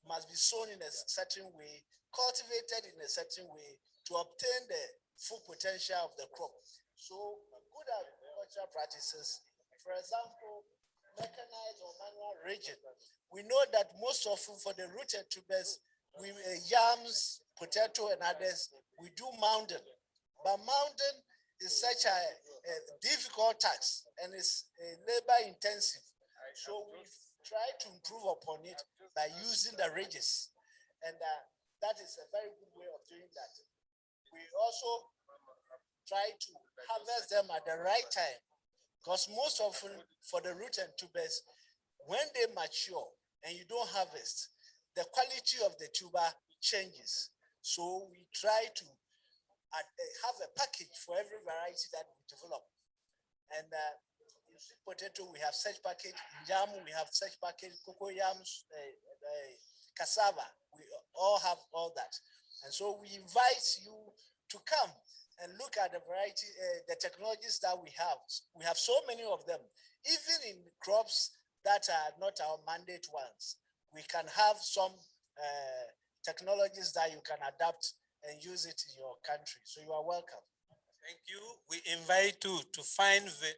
must be sown in a certain way, cultivated in a certain way to obtain the full potential of the crop. So good agricultural practices, for example, mechanized or manual rigging. We know that most often for the rooted tubers, yams, potato and others, we do mounding. But mounding is such a difficult task and it's labor intensive. So we try to improve upon it by using the ridges. And that is a very good way of doing that. We also try to harvest them at the right time because most often for the root and tubers, when they mature and you don't harvest, the quality of the tuber changes. So we try to have a package for every variety that we develop. And in sweet potato, we have such package. In yam, we have such package. Cocoa yams, cassava, we all have all that. And so we invite you to come and look at the variety, the technologies that we have. We have so many of them. Even in crops that are not our mandate ones, we can have some technologies that you can adapt and use it in your country. So you are welcome. Thank you. We invite you to find the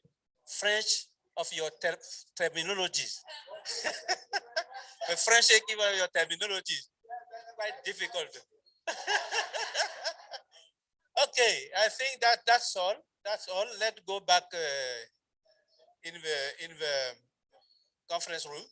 French of your terminologies. The French equivalent of your terminologies. Quite difficult. Okay, I think that's all. That's all. Let's go back in the conference room.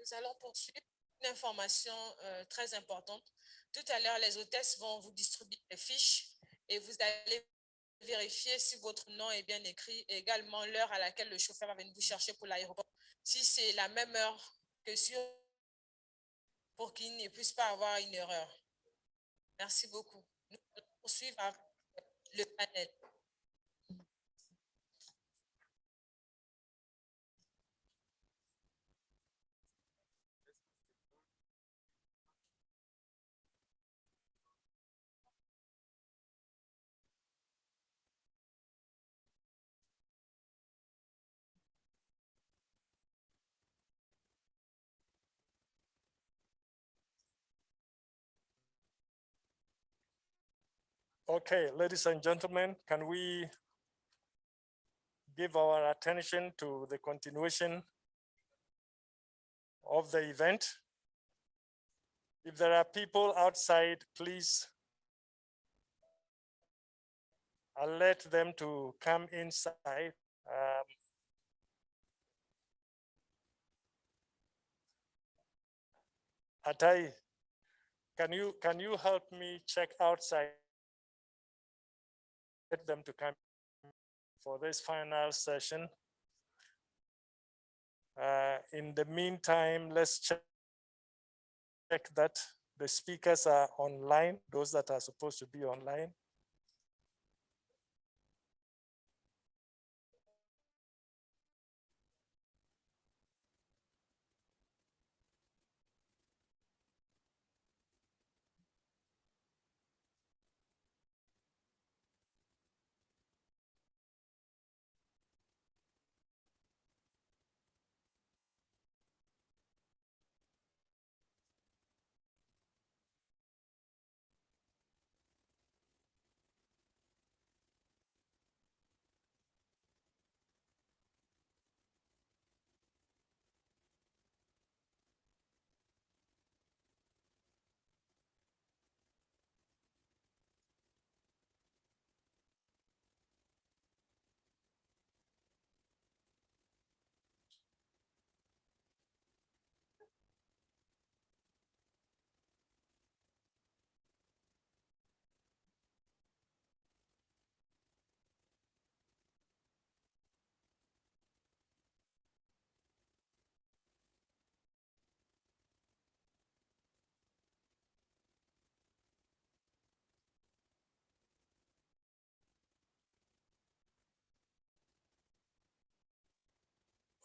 Nous allons poursuivre une information très importante. Tout à l'heure, les hôtesses vont vous distribuer des fiches et vous allez vérifier si votre nom est bien écrit et également l'heure à laquelle le chauffeur va venir vous chercher pour l'aéroport. Si c'est la même heure que sur pour qu'il ne puisse pas avoir une erreur. Merci beaucoup. Nous allons poursuivre avec le panel. Okay, ladies and gentlemen, can we give our attention to the continuation of the event? If there are people outside, please alert them to come inside. Atai, can you help me check outside? Get them to come for this final session. In the meantime, let's check that the speakers are online, those that are supposed to be online.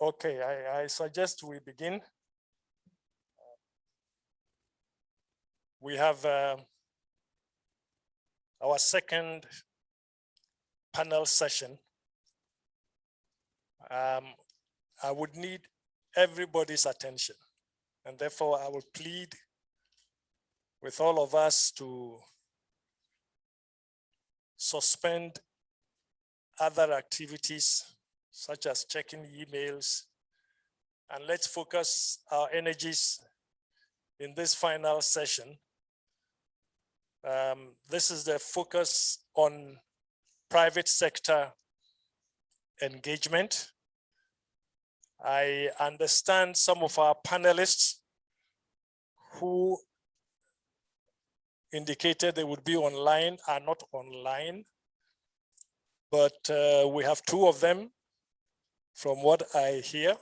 Okay, I suggest we begin. We have our second panel session. I would need everybody's attention, and therefore I will plead with all of us to suspend other activities such as checking emails, and let's focus our energies in this final session. This is the focus on private sector engagement. I understand some of our panelists who indicated they would be online are not online, but we have two of them from what I hear.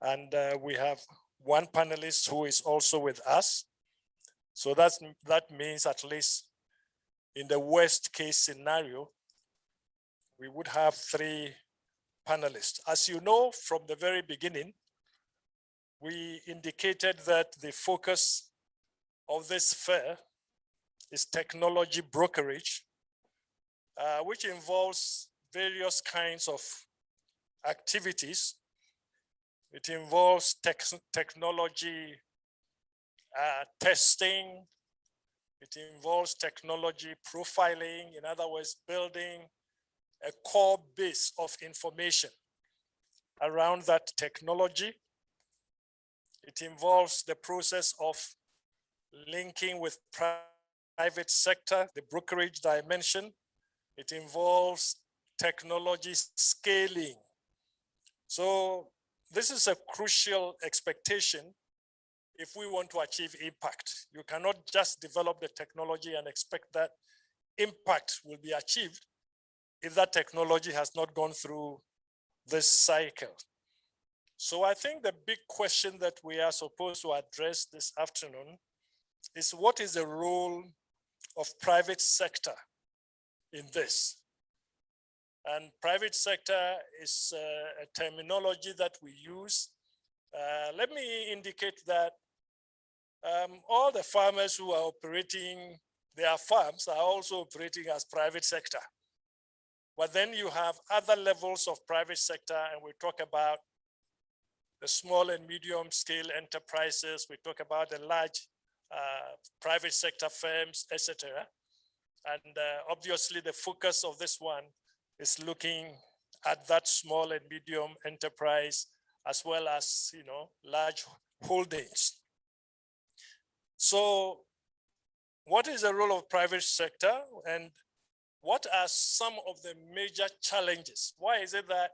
And we have one panelist who is also with us. So that means at least in the worst case scenario, we would have 3 panelists. As you know, from the very beginning, we indicated that the focus of this fair is technology brokerage, which involves various kinds of activities. It involves technology testing. It involves technology profiling. In other words, building a core base of information around that technology. It involves the process of linking with private sector, the brokerage dimension. It involves technology scaling. So this is a crucial expectation if we want to achieve impact. You cannot just develop the technology and expect that impact will be achieved if that technology has not gone through this cycle. So I think the big question that we are supposed to address this afternoon is, what is the role of private sector in this? And private sector is a terminology that we use. Let me indicate that all the farmers who are operating their farms are also operating as private sector. But then you have other levels of private sector, and we talk about the small and medium scale enterprises, we talk about the large private sector firms, etc. And obviously the focus of this one is looking at that small and medium enterprise, as well as, you know, large holdings. So what is the role of private sector, and what are some of the major challenges? Why is it that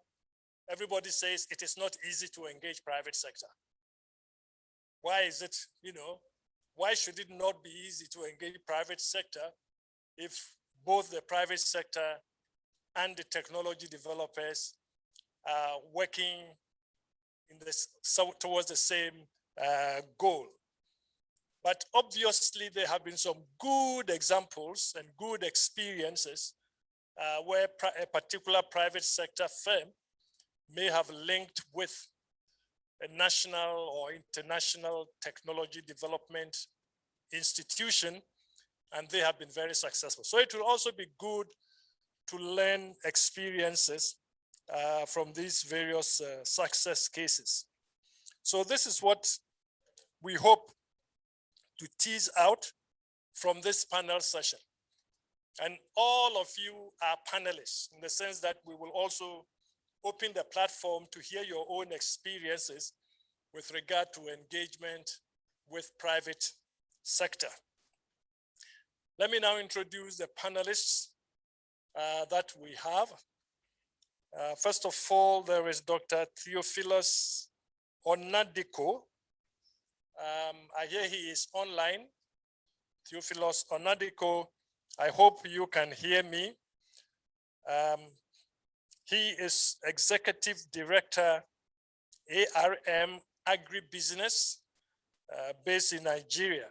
everybody says it is not easy to engage private sector? Why is it, you know, why should it not be easy to engage private sector if both the private sector and the technology developers are working in this, towards the same goal? But obviously there have been some good examples and good experiences where a particular private sector firm may have linked with a national or international technology development institution, and they have been very successful. So it will also be good to learn experiences from these various success cases. So this is what we hope to tease out from this panel session. And all of you are panelists, in the sense that we will also open the platform to hear your own experiences with regard to engagement with private sector. Let me now introduce the panelists that we have. First of all, there is Dr. Theophilus Onadiko. I hear he is online. Theophilus Onadiko, I hope you can hear me. He is Executive Director, ARM Agribusiness, based in Nigeria.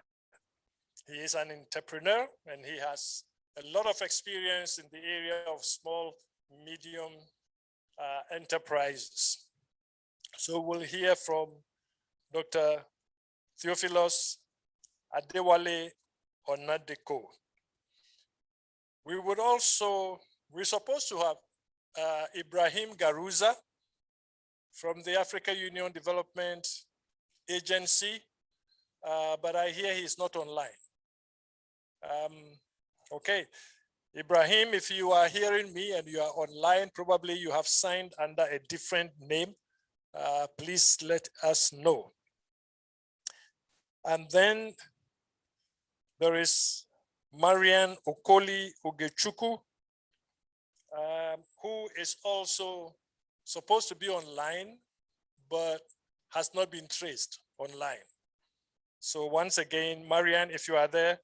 He is an entrepreneur, and he has a lot of experience in the area of small, medium enterprises. So we'll hear from Dr. Theophilus Adewale Onadiko. We're supposed to have Ibrahim Garuza from the Africa Union Development Agency, but I hear he's not online. Okay, Ibrahim, if you are hearing me and you are online, probably you have signed under a different name. Please let us know. And then there is Marian Okoli Ogechukwu, who is also supposed to be online, but has not been traced online. So once again, Marian, if you are there,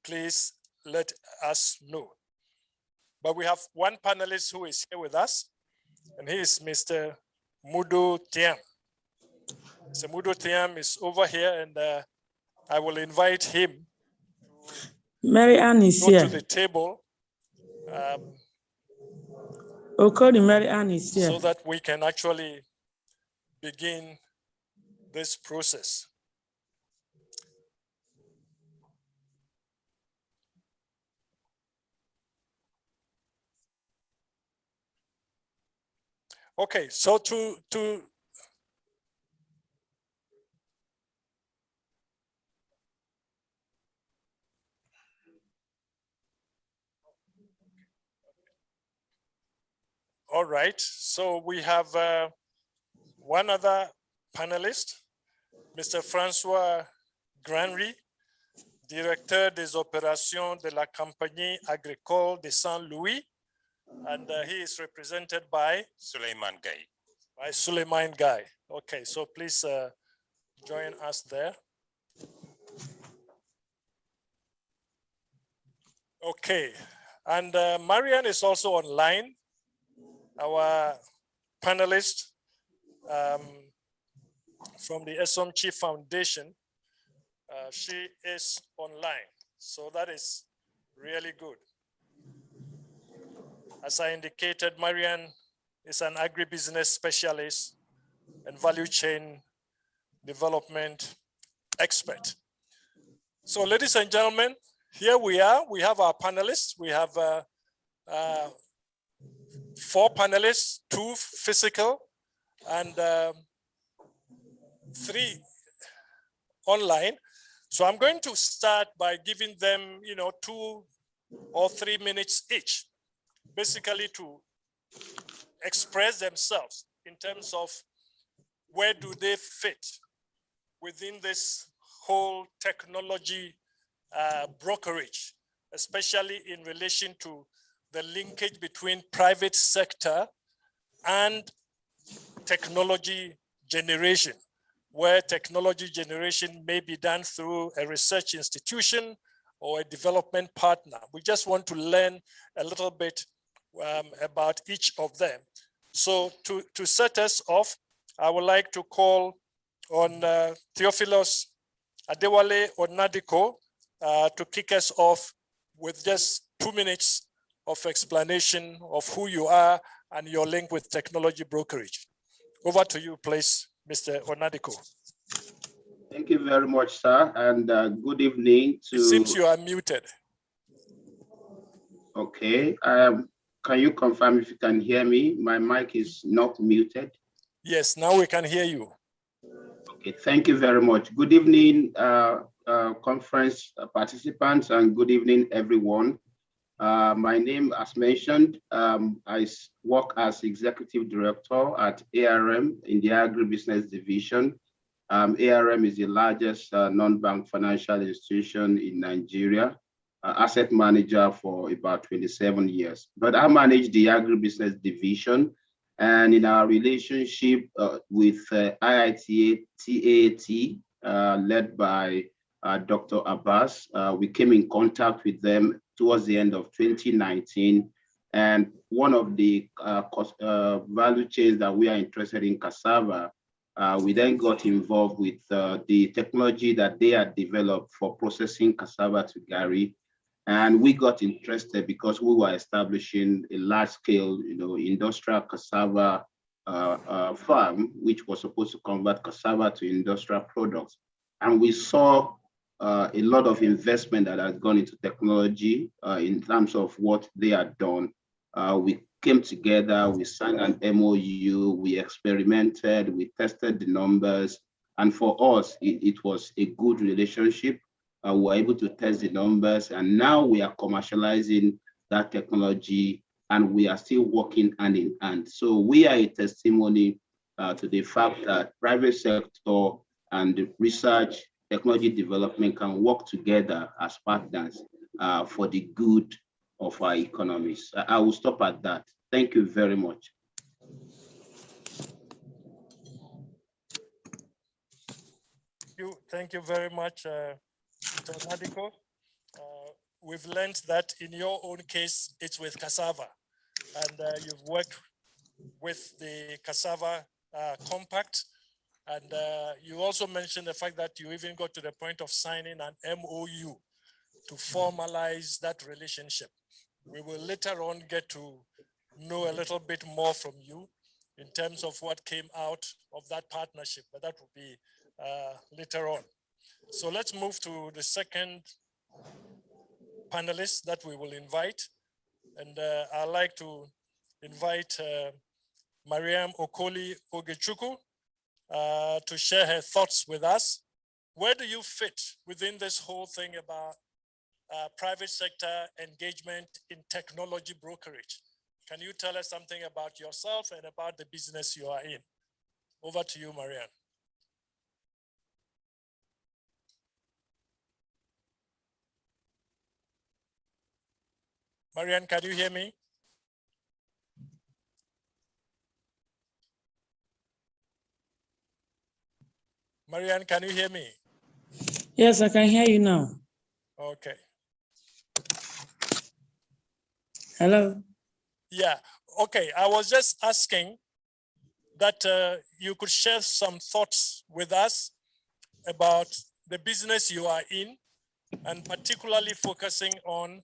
please let us know. But we have one panelist who is here with us, and he is Mr. Mudo Tiam. Mr. Mudo Tiam is over here, and I will invite him Mary-Ann is to go here. to the table Mary-Ann is here. so that we can actually begin this process. Okay, so all right, so we have one other panelist, Mr. Francois Granville, Directeur des Opérations de la Compagnie Agricole de Saint-Louis, and he is represented by Suleiman Guy. Suleiman Guy. Okay, so please join us there. Okay, and Marianne is also online, our panelist from the SMC Foundation. She is online, so that is really good. As I indicated, Marianne is an agribusiness specialist and value chain development expert. So ladies and gentlemen, here we are. We have our panelists. We have 4 panelists, 2 physical and 3 online. So I'm going to start by giving them, 2 or 3 minutes each, basically to express themselves in terms of where do they fit within this whole technology brokerage, especially in relation to the linkage between private sector and technology generation, where technology generation may be done through a research institution or a development partner. We just want to learn a little bit about each of them. So to set us off, I would like to call on Theophilus Adewale Onadiko to kick us off with just 2 minutes of explanation of who you are and your link with technology brokerage. Over to you, please, Mr. Onadiko. Thank you very much, sir, and good evening to— It seems you are muted. Okay, can you confirm if you can hear me? My mic is not muted. Yes, now we can hear you. Okay, thank you very much. Good evening, conference participants, and good evening, everyone. My name, as mentioned, I work as Executive Director at ARM in the Agribusiness Division. ARM is the largest non-bank financial institution in Nigeria, asset manager for about 27 years. But I manage the Agribusiness Division, and in our relationship with IITA TAAT, led by Dr. Abbas, we came in contact with them towards the end of 2019. And one of the value chains that we are interested in, cassava, we then got involved with the technology that they had developed for processing cassava to gari. And we got interested because we were establishing a large-scale, industrial cassava farm, which was supposed to convert cassava to industrial products. And we saw a lot of investment that has gone into technology in terms of what they had done. We came together, we signed an MOU, we experimented, we tested the numbers, and for us, it was a good relationship. We were able to test the numbers, and now we are commercializing that technology, and we are still working hand in hand. So we are a testimony to the fact that private sector and the research technology development can work together as partners for the good of our economies. I will stop at that. Thank you very much. Thank you very much, Mr. Nadiko. We've learned that in your own case, it's with cassava, and you've worked with the cassava compact. And you also mentioned the fact that you even got to the point of signing an MOU to formalize that relationship. We will later on get to know a little bit more from you in terms of what came out of that partnership, but that will be later on. So let's move to the second panelist that we will invite. And I'd like to invite Mariam Okoli Ogechukwu to share her thoughts with us. Where do you fit within this whole thing about private sector engagement in technology brokerage? Can you tell us something about yourself and about the business you are in? Over to you, Mariam. Marian, can you hear me? Marianne, can you hear me? Yes, I can hear you now. Okay. Hello. Yeah, okay. I was just asking that you could share some thoughts with us about the business you are in, and particularly focusing on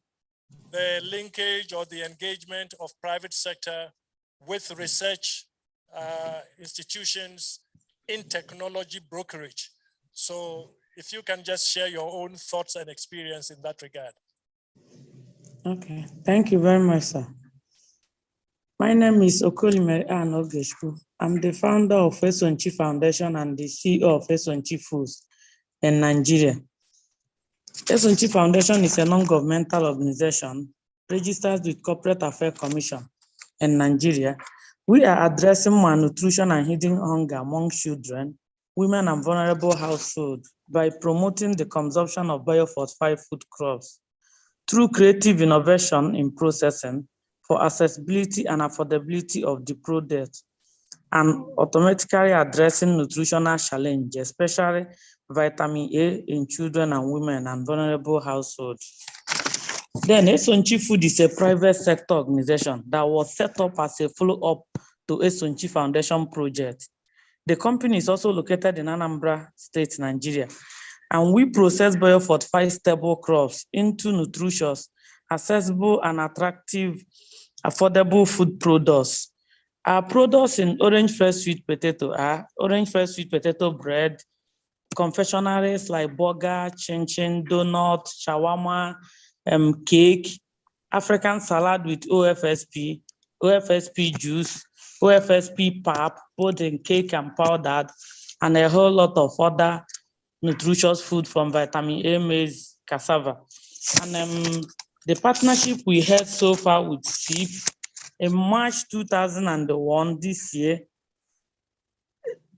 the linkage or the engagement of private sector with research institutions in technology brokerage. So if you can just share your own thoughts and experience in that regard. Okay, thank you very much, sir. My name is Okolimere Ogeshku. I'm the founder of Esonchi Foundation and the CEO of Esonchi Foods in Nigeria. Esonchi Foundation is a non-governmental organization registered with Corporate Affairs Commission in Nigeria. We are addressing malnutrition and hidden hunger among children, women, and vulnerable households by promoting the consumption of biofortified food crops through creative innovation in processing for accessibility and affordability of the product, and automatically addressing nutritional challenges, especially vitamin A in children and women and vulnerable households. Then Esonchi Food is a private sector organization that was set up as a follow-up to Esonchi Foundation project. The company is also located in Anambra State, Nigeria, and we process biofortified stable crops into nutritious, accessible, and attractive, affordable food products. Our products in orange fresh sweet potato are orange fresh sweet potato bread, confectionaries like burger, chin-chin, donut, shawarma, cake, African salad with OFSP, OFSP juice, OFSP pap, both in cake and powdered, and a whole lot of other nutritious food from vitamin A, maize, cassava. And the partnership we had so far with SIP in March 2001, this year,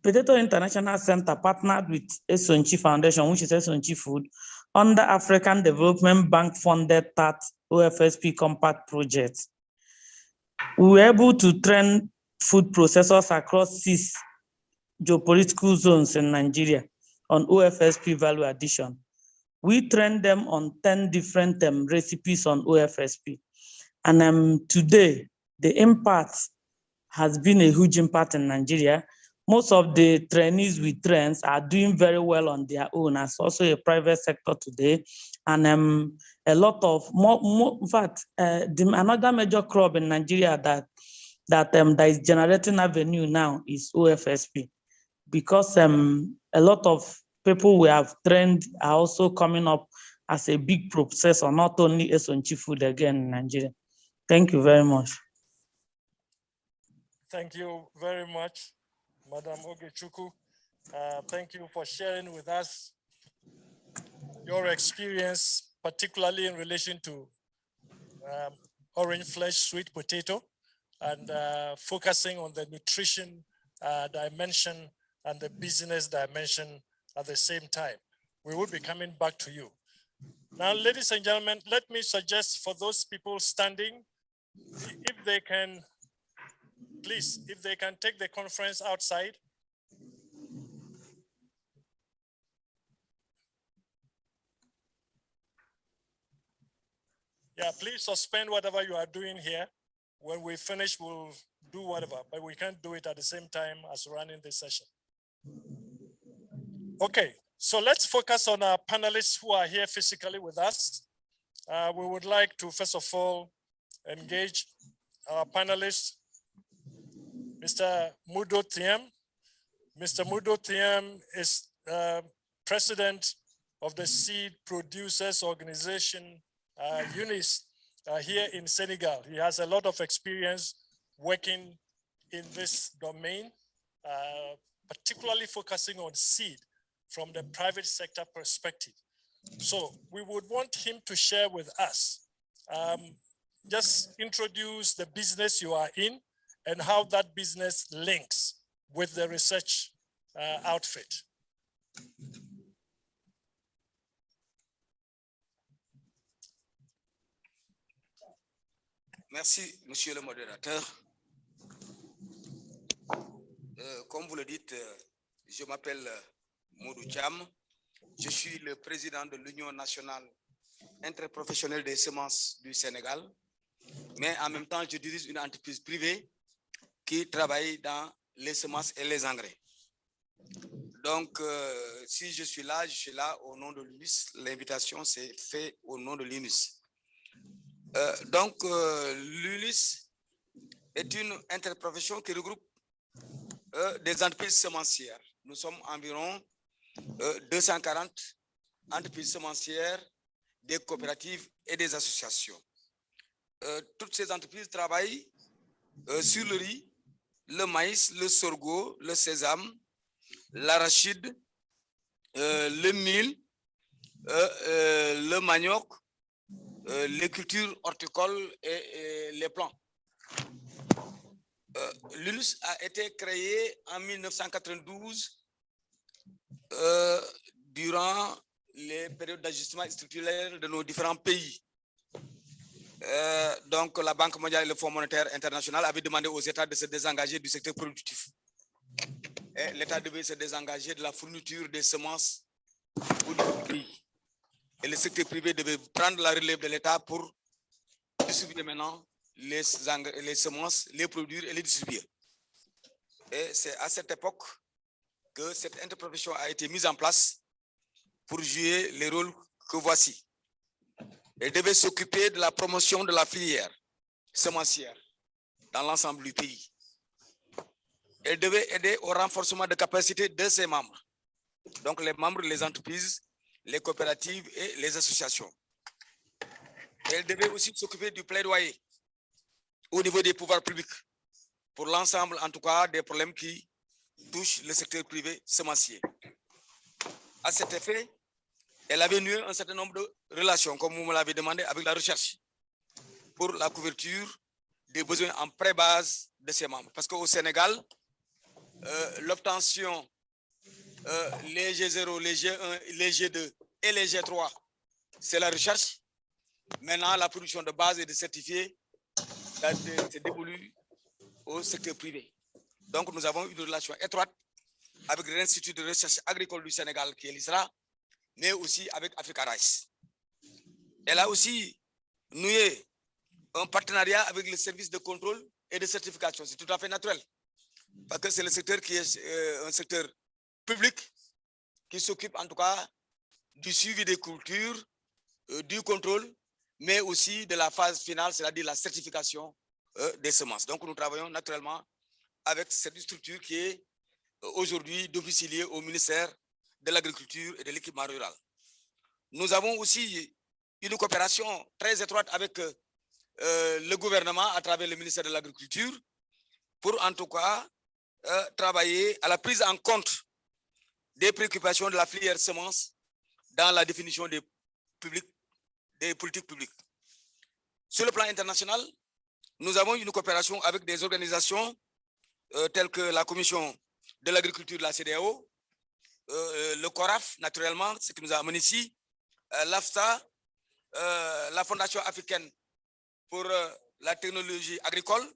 Potato International Center partnered with Esonchi Foundation, which is Esonchi Food, under African Development Bank funded TAAT OFSP Compact project. We were able to train food processors across 6 geopolitical zones in Nigeria on OFSP value addition. We trained them on 10 different recipes on OFSP. And today, the impact has been a huge impact in Nigeria. Most of the trainees we train are doing very well on their own, as also a private sector today. And a lot of in fact, another major crop in Nigeria that is generating revenue now is OFSP, because a lot of people we have trained are also coming up as a big processor, not only Esonchi Food again in Nigeria. Thank you very much. Thank you very much, Madam Ogechukwu. Thank you for sharing with us your experience, particularly in relation to orange flesh sweet potato, and focusing on the nutrition dimension and the business dimension at the same time. We will be coming back to you. Now, ladies and gentlemen, let me suggest for those people standing, if they can, please, if they can take the conference outside. Yeah, please suspend whatever you are doing here. When we finish, we'll do whatever, but we can't do it at the same time as running this session. Okay, so let's focus on our panelists who are here physically with us. We would like to, first of all, engage our panelists, Mr. Mudo Thiem. Mr. Mudo Thiem is president of the Seed Producers Organization, UNIS, here in Senegal. He has a lot of experience working in this domain, particularly focusing on seed from the private sector perspective. So we would want him to share with us, just introduce the business you are in and how that business links with the research outfit. Merci, monsieur le modérateur. Comme vous le dites, je m'appelle Modou Thiam. Je suis le président de l'Union nationale interprofessionnelle des semences du Sénégal, mais en même temps, je dirige une entreprise privée qui travaille dans les semences et les engrais. Donc, si je suis là au nom de l'UNIS. L'invitation s'est faite au nom de l'UNIS. L'UNIS est une interprofession qui regroupe des entreprises semencières. Nous sommes environ 240 entreprises semencières, des coopératives et des associations. Toutes ces entreprises travaillent sur le riz, le maïs, le sorgho, le sésame, l'arachide, le mil, le manioc, les cultures horticoles et les plants. L'UNIS a été créé en 1992 durant les périodes d'ajustement structurel de nos différents pays. Donc, la Banque mondiale et le Fonds monétaire international avaient demandé aux États de se désengager du secteur productif. Et l'État devait se désengager de la fourniture des semences au niveau du pays. Et le secteur privé devait prendre la relève de l'État pour distribuer maintenant les semences, les produire et les distribuer. Et c'est à cette époque que cette interprofession a été mise en place pour jouer les rôles que voici. Elle devait s'occuper de la promotion de la filière semencière dans l'ensemble du pays. Elle devait aider au renforcement de capacité de ses membres. Donc les membres, les entreprises, les coopératives et les associations. Elle devait aussi s'occuper du plaidoyer au niveau des pouvoirs publics pour l'ensemble, en tout cas, des problèmes qui touchent le secteur privé semencier. À cet effet, elle avait noué un certain nombre de relations, comme vous me l'avez demandé, avec la recherche pour la couverture des besoins en pré-base de ses membres. Parce qu'au Sénégal, l'obtention, les G0, les G1, les G2 et les G3, c'est la recherche. Maintenant, la production de base et de certifiés, c'est dévolu au secteur privé. Donc, nous avons une relation étroite avec l'Institut de recherche agricole du Sénégal, qui est l'ISRA, mais aussi avec Africa Rice. Elle a aussi noué un partenariat avec le service de contrôle et de certification. C'est tout à fait naturel, parce que c'est le secteur qui est un secteur public qui s'occupe en tout cas du suivi des cultures, du contrôle, mais aussi de la phase finale, c'est-à-dire la certification des semences. Donc, nous travaillons naturellement avec cette structure qui est aujourd'hui domiciliée au ministère de l'Agriculture et de l'Équipement rural. Nous avons aussi une coopération très étroite avec le gouvernement à travers le ministère de l'Agriculture pour en tout cas travailler à la prise en compte des préoccupations de la filière semences dans la définition des politiques publiques. Sur le plan international, nous avons une coopération avec des organisations telles que la Commission de l'agriculture de la CEDEAO, le CORAF, naturellement, ce qui nous a amené ici, l'AFTA, la Fondation africaine pour la technologie agricole.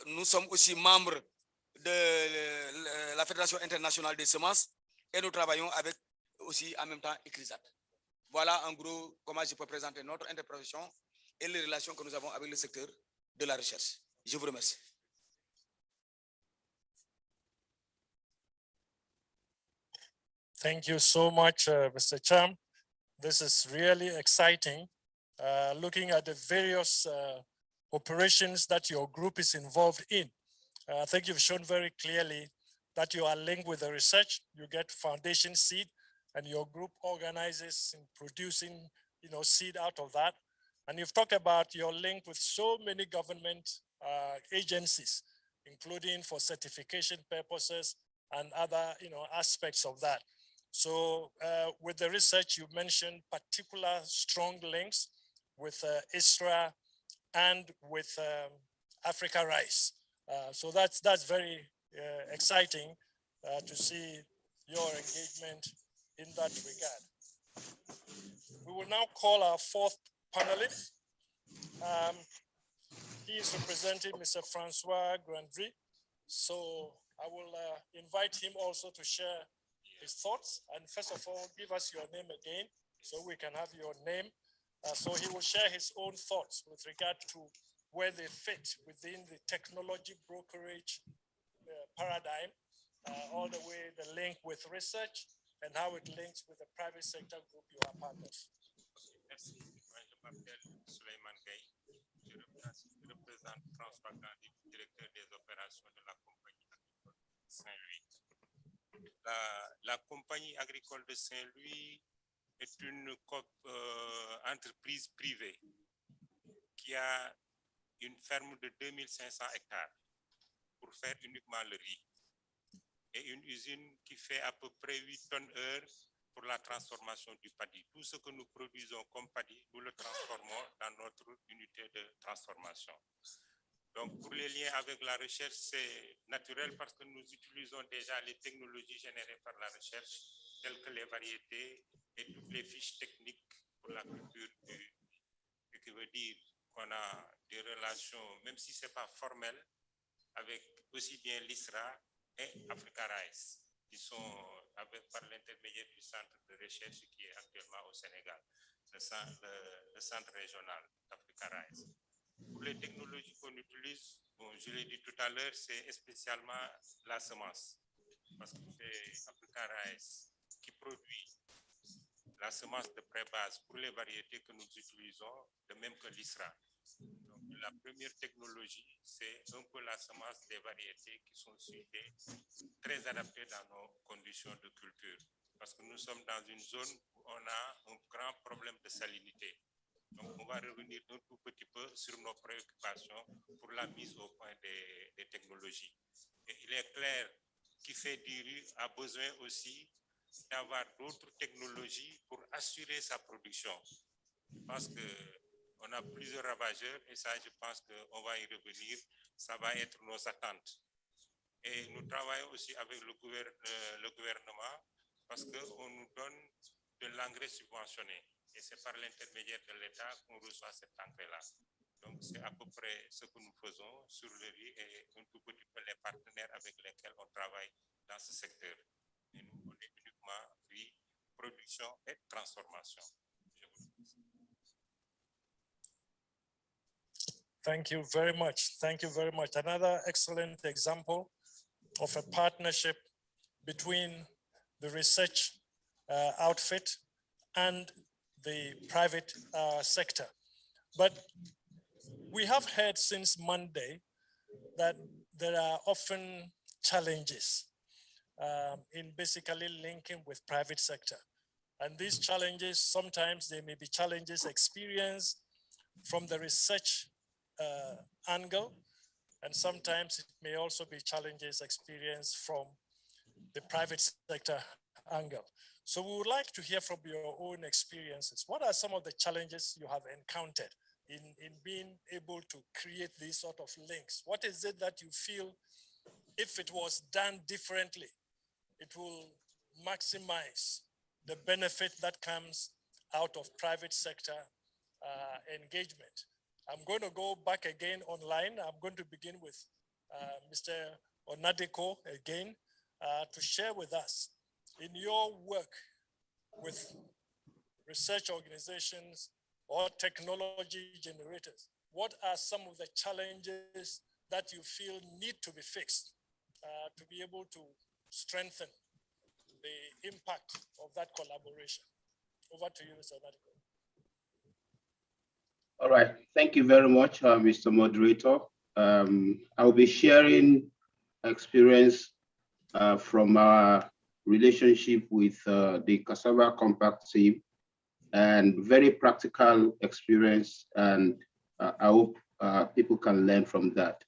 Nous sommes aussi membres de la Fédération internationale des semences et nous travaillons avec aussi en même temps ECOWAS. Voilà en gros comment je peux présenter notre interprofession et les relations que nous avons avec le secteur de la recherche. Je vous remercie. Thank you so much, Mr. Cham. This is really exciting. Looking at the various operations that your group is involved in. I think you've shown very clearly that you are linked with the research. You get foundation seed, and your group organizes in producing, seed out of that. And you've talked about your link with so many government agencies, including for certification purposes and other, aspects of that. So with the research, you mentioned particular strong links with ISRA and with Africa Rice. So that's very exciting to see your engagement in that regard. We will now call our fourth panelist. He is representing Mr. Francois Granville. So I will invite him also to share his thoughts. And first of all, give us your name again so we can have your name. So he will share his own thoughts with regard to where they fit within the technology brokerage paradigm, all the way the link with research and how it links with the private sector group you are part of. Merci. Moi, je m'appelle Suleiman Gay. Je représente Francois Granville, directeur des opérations de la compagnie agricole de Saint-Louis. La compagnie agricole de Saint-Louis est une entreprise privée qui a une ferme de 2500 hectares pour faire uniquement le riz et une usine qui fait à peu près 8 tonnes heure pour la transformation du paddy. Tout ce que nous produisons comme paddy, nous le transformons dans notre unité de transformation. Donc, pour les liens avec la recherche, c'est naturel parce que nous utilisons déjà les technologies générées par la recherche, telles que les variétés et toutes les fiches techniques pour la culture du riz. Ce qui veut dire qu'on a des relations, même si ce n'est pas formel, avec aussi bien l'ISRA et Africa Rice, qui sont par l'intermédiaire du centre de recherche qui est actuellement au Sénégal, le centre régional d'Africa Rice. Pour les technologies qu'on utilise, bon, je l'ai dit tout à l'heure, c'est spécialement la semence, parce que c'est Africa Rice qui produit la semence de pré-base pour les variétés que nous utilisons, de même que l'ISRA. Donc, la première technologie, c'est un peu la semence des variétés qui sont suivées, très adaptées dans nos conditions de culture. Parce que nous sommes dans une zone où on a un grand problème de salinité. Donc, on va revenir un tout petit peu sur nos préoccupations pour la mise au point des technologies. Et il est clair qui fait du riz a besoin aussi d'avoir d'autres technologies pour assurer sa production. Parce que on a plusieurs ravageurs et ça, je pense qu'on va y revenir. Ça va être nos attentes. Et nous travaillons aussi avec le gouvernement parce qu'on nous donne de l'engrais subventionné. Et c'est par l'intermédiaire de l'État qu'on reçoit cet engrais-là. Donc, c'est à peu près ce que nous faisons sur le riz et un tout petit peu les partenaires avec lesquels on travaille dans ce secteur. Et nous, on est uniquement riz, production et transformation. Thank you very much. Thank you very much. Another excellent example of a partnership between the research outfit and the private sector. But we have heard since Monday that there are often challenges in basically linking with private sector. And these challenges, sometimes they may be challenges experienced from the research angle, and sometimes it may also be challenges experienced from the private sector angle. So we would like to hear from your own experiences. What are some of the challenges you have encountered in being able to create these sort of links? What is it that you feel, if it was done differently, it will maximize the benefit that comes out of private sector engagement? I'm going to go back again online. I'm going to begin with Mr. Onadeko again to share with us, in your work with research organizations or technology generators, what are some of the challenges that you feel need to be fixed to be able to strengthen the impact of that collaboration? Over to you, Mr. Onadeko. All right, thank you very much, Mr. Moderator. I'll be sharing experience from our relationship with the Cassava Compact team and very practical experience, and I hope people can learn from that.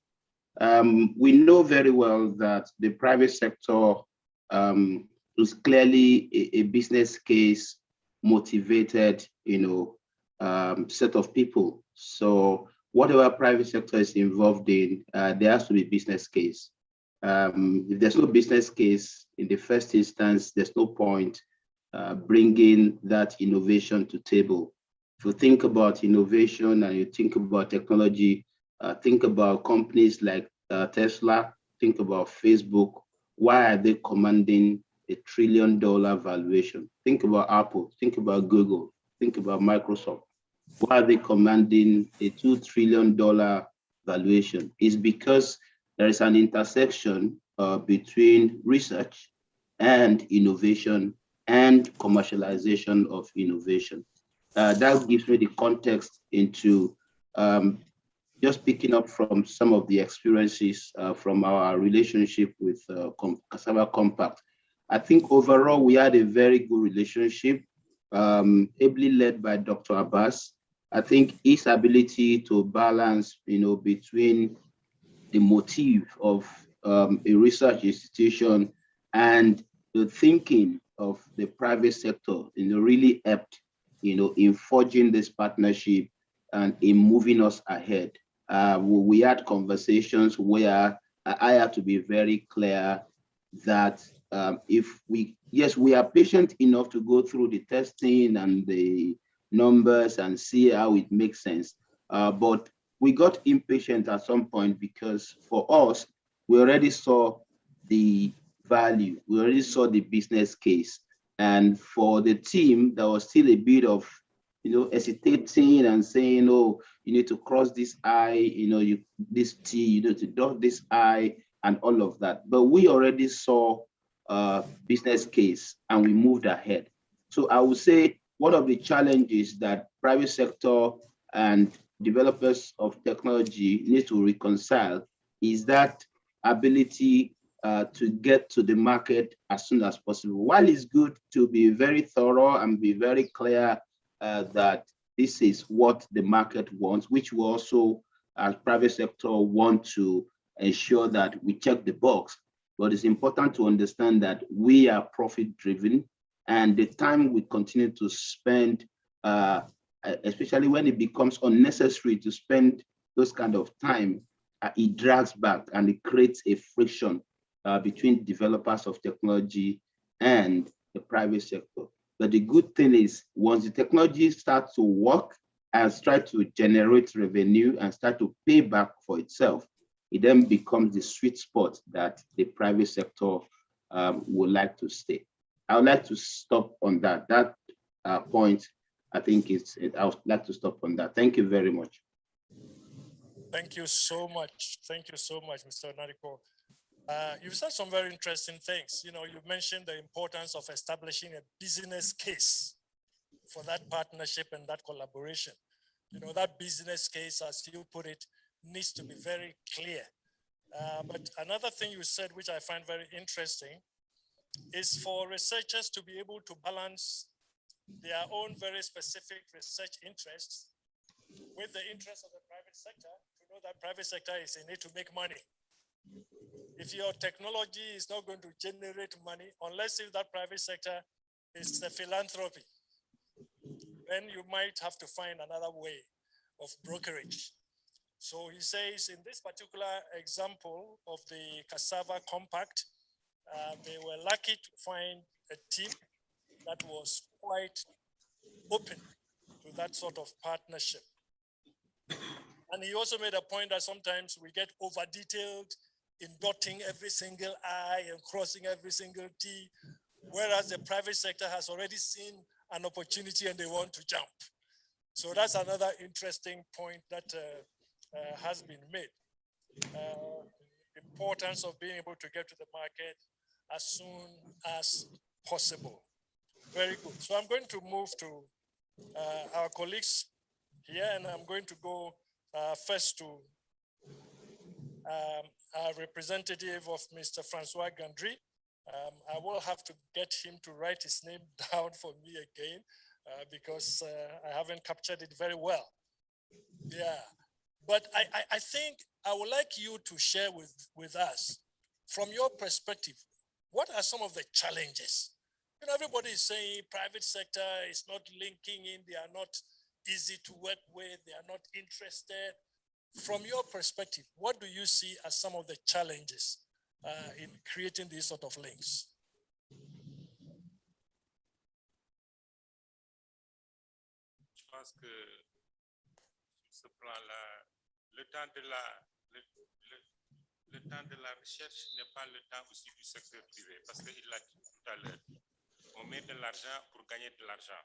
We know very well that the private sector is clearly a business case motivated, set of people. So whatever private sector is involved in, there has to be business case. If there's no business case in the first instance, there's no point bringing that innovation to table. If you think about innovation and you think about technology, think about companies like Tesla, think about Facebook. Why are they commanding $1 trillion valuation. Think about Apple, think about Google, think about Microsoft. Why are they commanding a $2 trillion valuation? It's because there is an intersection between research and innovation and commercialization of innovation. That gives me the context into just picking up from some of the experiences from our relationship with Cassava Compact. I think overall we had a very good relationship, ably led by Dr. Abbas. I think his ability to balance, between the motive of a research institution and the thinking of the private sector, really helped, in forging this partnership and in moving us ahead. We had conversations where I had to be very clear that we are patient enough to go through the testing and the numbers and see how it makes sense. But we got impatient at some point because for us, we already saw the value, we already saw the business case. And for the team, there was still a bit of, hesitating and saying, oh, you need to cross this I, this T, you need to dot this I, and all of that. But we already saw a business case and we moved ahead. So I would say one of the challenges that private sector and developers of technology need to reconcile is that ability to get to the market as soon as possible. While it's good to be very thorough and be very clear that this is what the market wants, which we also, as private sector, want to ensure that we check the box. But it's important to understand that we are profit-driven, and the time we continue to spend, especially when it becomes unnecessary to spend those kind of time, it drags back and it creates a friction between developers of technology and the private sector. But the good thing is, once the technology starts to work and start to generate revenue and start to pay back for itself, it then becomes the sweet spot that the private sector would like to stay. I would like to stop on that. That point, I think I would like to stop on that. Thank you very much. Thank you so much. Thank you so much, Mr. Nariko. You said some very interesting things. You mentioned the importance of establishing a business case for that partnership and that collaboration. That business case, as you put it, needs to be very clear. But another thing you said, which I find very interesting, is for researchers to be able to balance their own very specific research interests with the interests of the private sector, to know that private sector is in it to make money. If your technology is not going to generate money, unless if that private sector is a philanthropy, then you might have to find another way of brokerage. So he says in this particular example of the Cassava Compact, they were lucky to find a team that was quite open to that sort of partnership. And he also made a point that sometimes we get over-detailed in dotting every single I and crossing every single T, whereas the private sector has already seen an opportunity and they want to jump. So that's another interesting point that has been made. Importance of being able to get to the market as soon as possible. Very good. So I'm going to move to our colleagues here, and I'm going to go first to our representative of Mr. Francois Granville. I will have to get him to write his name down for me again because I haven't captured it very well. Yeah, but I think I would like you to share with us, from your perspective, what are some of the challenges? Everybody is saying private sector is not linking in, they are not easy to work with, they are not interested. From your perspective, what do you see as some of the challenges in creating these sort of links? Je pense que sur ce plan-là, le temps de le temps de la recherche n'est pas le temps aussi du secteur privé, parce qu'il l'a dit tout à l'heure. On met de l'argent pour gagner de l'argent.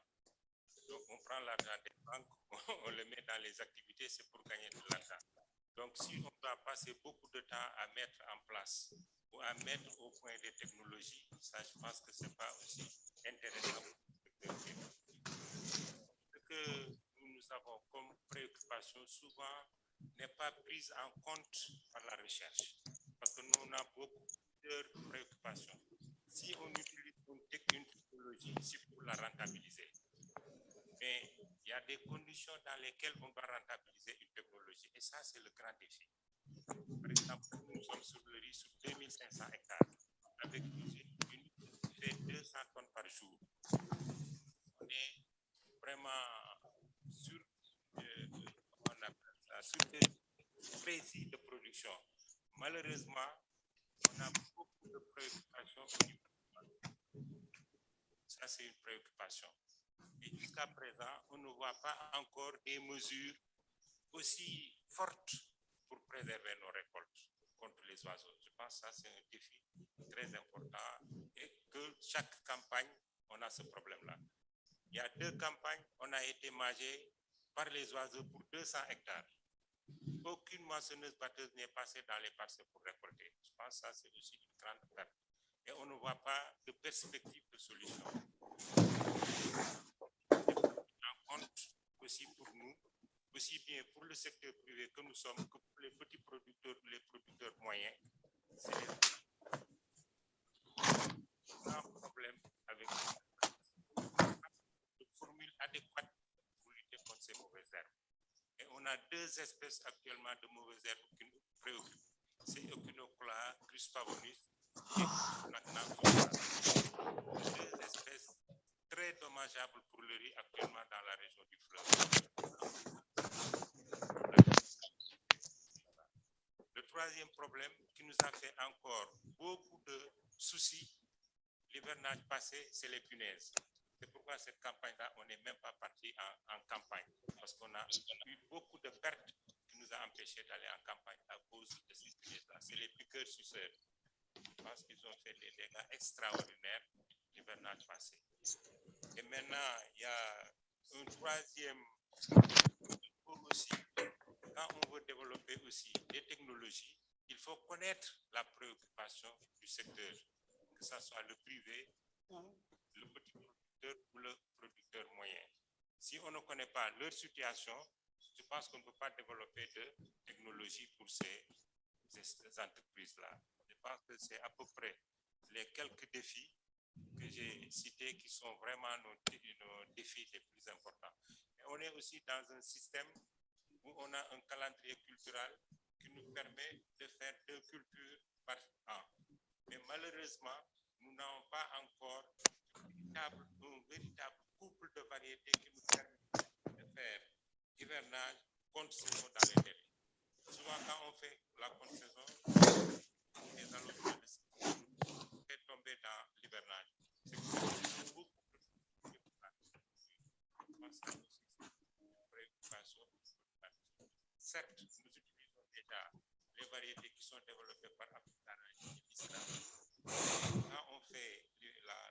Donc, on prend l'argent des banques, on le met dans les activités, c'est pour gagner de l'argent. Donc, si on doit passer beaucoup de temps à mettre en place ou à mettre au point des technologies, ça, je pense que ce n'est pas aussi intéressant pour le secteur privé. Ce que nous avons comme préoccupation souvent n'est pas prise en compte par la recherche, parce que nous avons beaucoup de préoccupations. Si on utilise une technologie, c'est pour la rentabiliser. Mais il y a des conditions dans lesquelles on doit rentabiliser une technologie, et ça, c'est le grand défi. Par exemple, nous sommes sur le riz sur 2500 hectares, avec une usine qui fait 200 tonnes par jour. On est vraiment sur, on appelle ça, sur des précis de production. Malheureusement, on a beaucoup de préoccupations au niveau. Ça, c'est une préoccupation. Et jusqu'à présent, on ne voit pas encore des mesures aussi fortes pour préserver nos récoltes contre les oiseaux. Je pense que ça, c'est un défi très important et que chaque campagne, on a ce problème-là. Il y a 2 campagnes, on a été mangé par les oiseaux pour 200 hectares. Aucune moissonneuse-batteuse n'est passée dans les parcelles pour récolter. Je pense que ça, c'est aussi une grande perte. Et on ne voit pas de perspective de solution. En compte aussi pour nous, aussi bien pour le secteur privé que nous sommes, que pour les petits producteurs, les producteurs moyens, c'est un problème avec les formules adéquates pour lutter contre ces mauvaises herbes. Et on a 2 espèces actuellement de mauvaises herbes qui nous préoccupent. C'est Echinoclea crispavonis et maintenant 2 espèces très dommageables pour le riz actuellement dans la région du fleuve. Le 3e problème qui nous a fait encore beaucoup de soucis l'hivernage passé, c'est les punaises. C'est pourquoi cette campagne-là, on n'est même pas parti en campagne, parce qu'on a eu beaucoup de pertes qui nous a empêchés d'aller en campagne à cause de ces punaises-là. C'est les piqueurs suceurs. Je pense qu'ils ont fait des dégâts extraordinaires l'hivernage passé. Et maintenant, il y a un 3e aussi. Quand on veut développer aussi des technologies, il faut connaître la préoccupation du secteur, que ce soit le privé ou le petit producteur ou le producteur moyen. Si on ne connaît pas leur situation, je pense qu'on ne peut pas développer de technologie pour ces entreprises-là. Je pense que c'est à peu près les quelques défis que j'ai cités qui sont vraiment nos défis les plus importants. Et on est aussi dans un système où on a un calendrier culturel qui nous permet de faire 2 cultures par an. Mais malheureusement, nous n'avons pas encore un véritable couple de variétés qui nous permet de faire hivernage, contre-saison dans les délais. Souvent, quand on fait la contre-saison, les allottements de cycle fait tomber dans l'hivernage. C'est beaucoup de préoccupations. Certes, nous utilisons déjà les variétés qui sont développées par application et l'ISRA. Quand on fait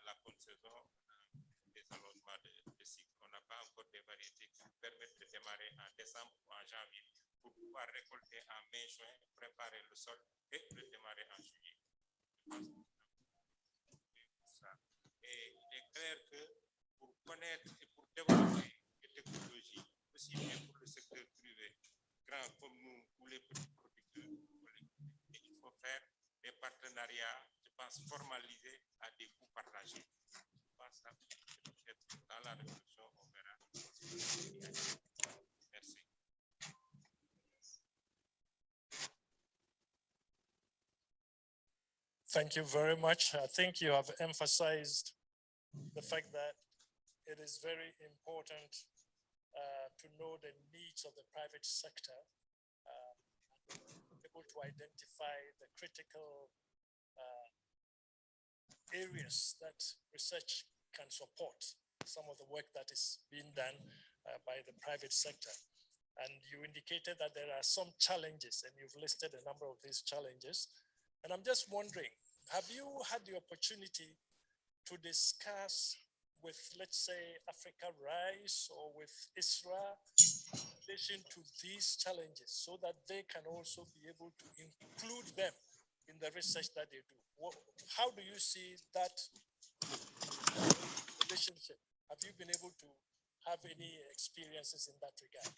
la contre-saison, on a des allongements de cycle. On n'a pas encore des variétés qui nous permettent de démarrer en décembre ou en janvier pour pouvoir récolter en mai-juin, préparer le sol et le démarrer en juillet. Et il est clair que pour connaître et pour développer les technologies, aussi bien pour le secteur privé, grand comme nous, ou les petits producteurs, il faut faire des partenariats, je pense, formalisés à des coûts partagés. Je pense que dans la réflexion, on verra. Merci. Thank you very much. I think you have emphasized the fact that it is very important to know the needs of the private sector, able to identify the critical areas that research can support some of the work that is being done by the private sector. And you indicated that there are some challenges, and you've listed a number of these challenges. And I'm just wondering, have you had the opportunity to discuss with, let's say, Africa Rice or with ISRA in relation to these challenges so that they can also be able to include them in the research that they do? How do you see that relationship? Have you been able to have any experiences in that regard?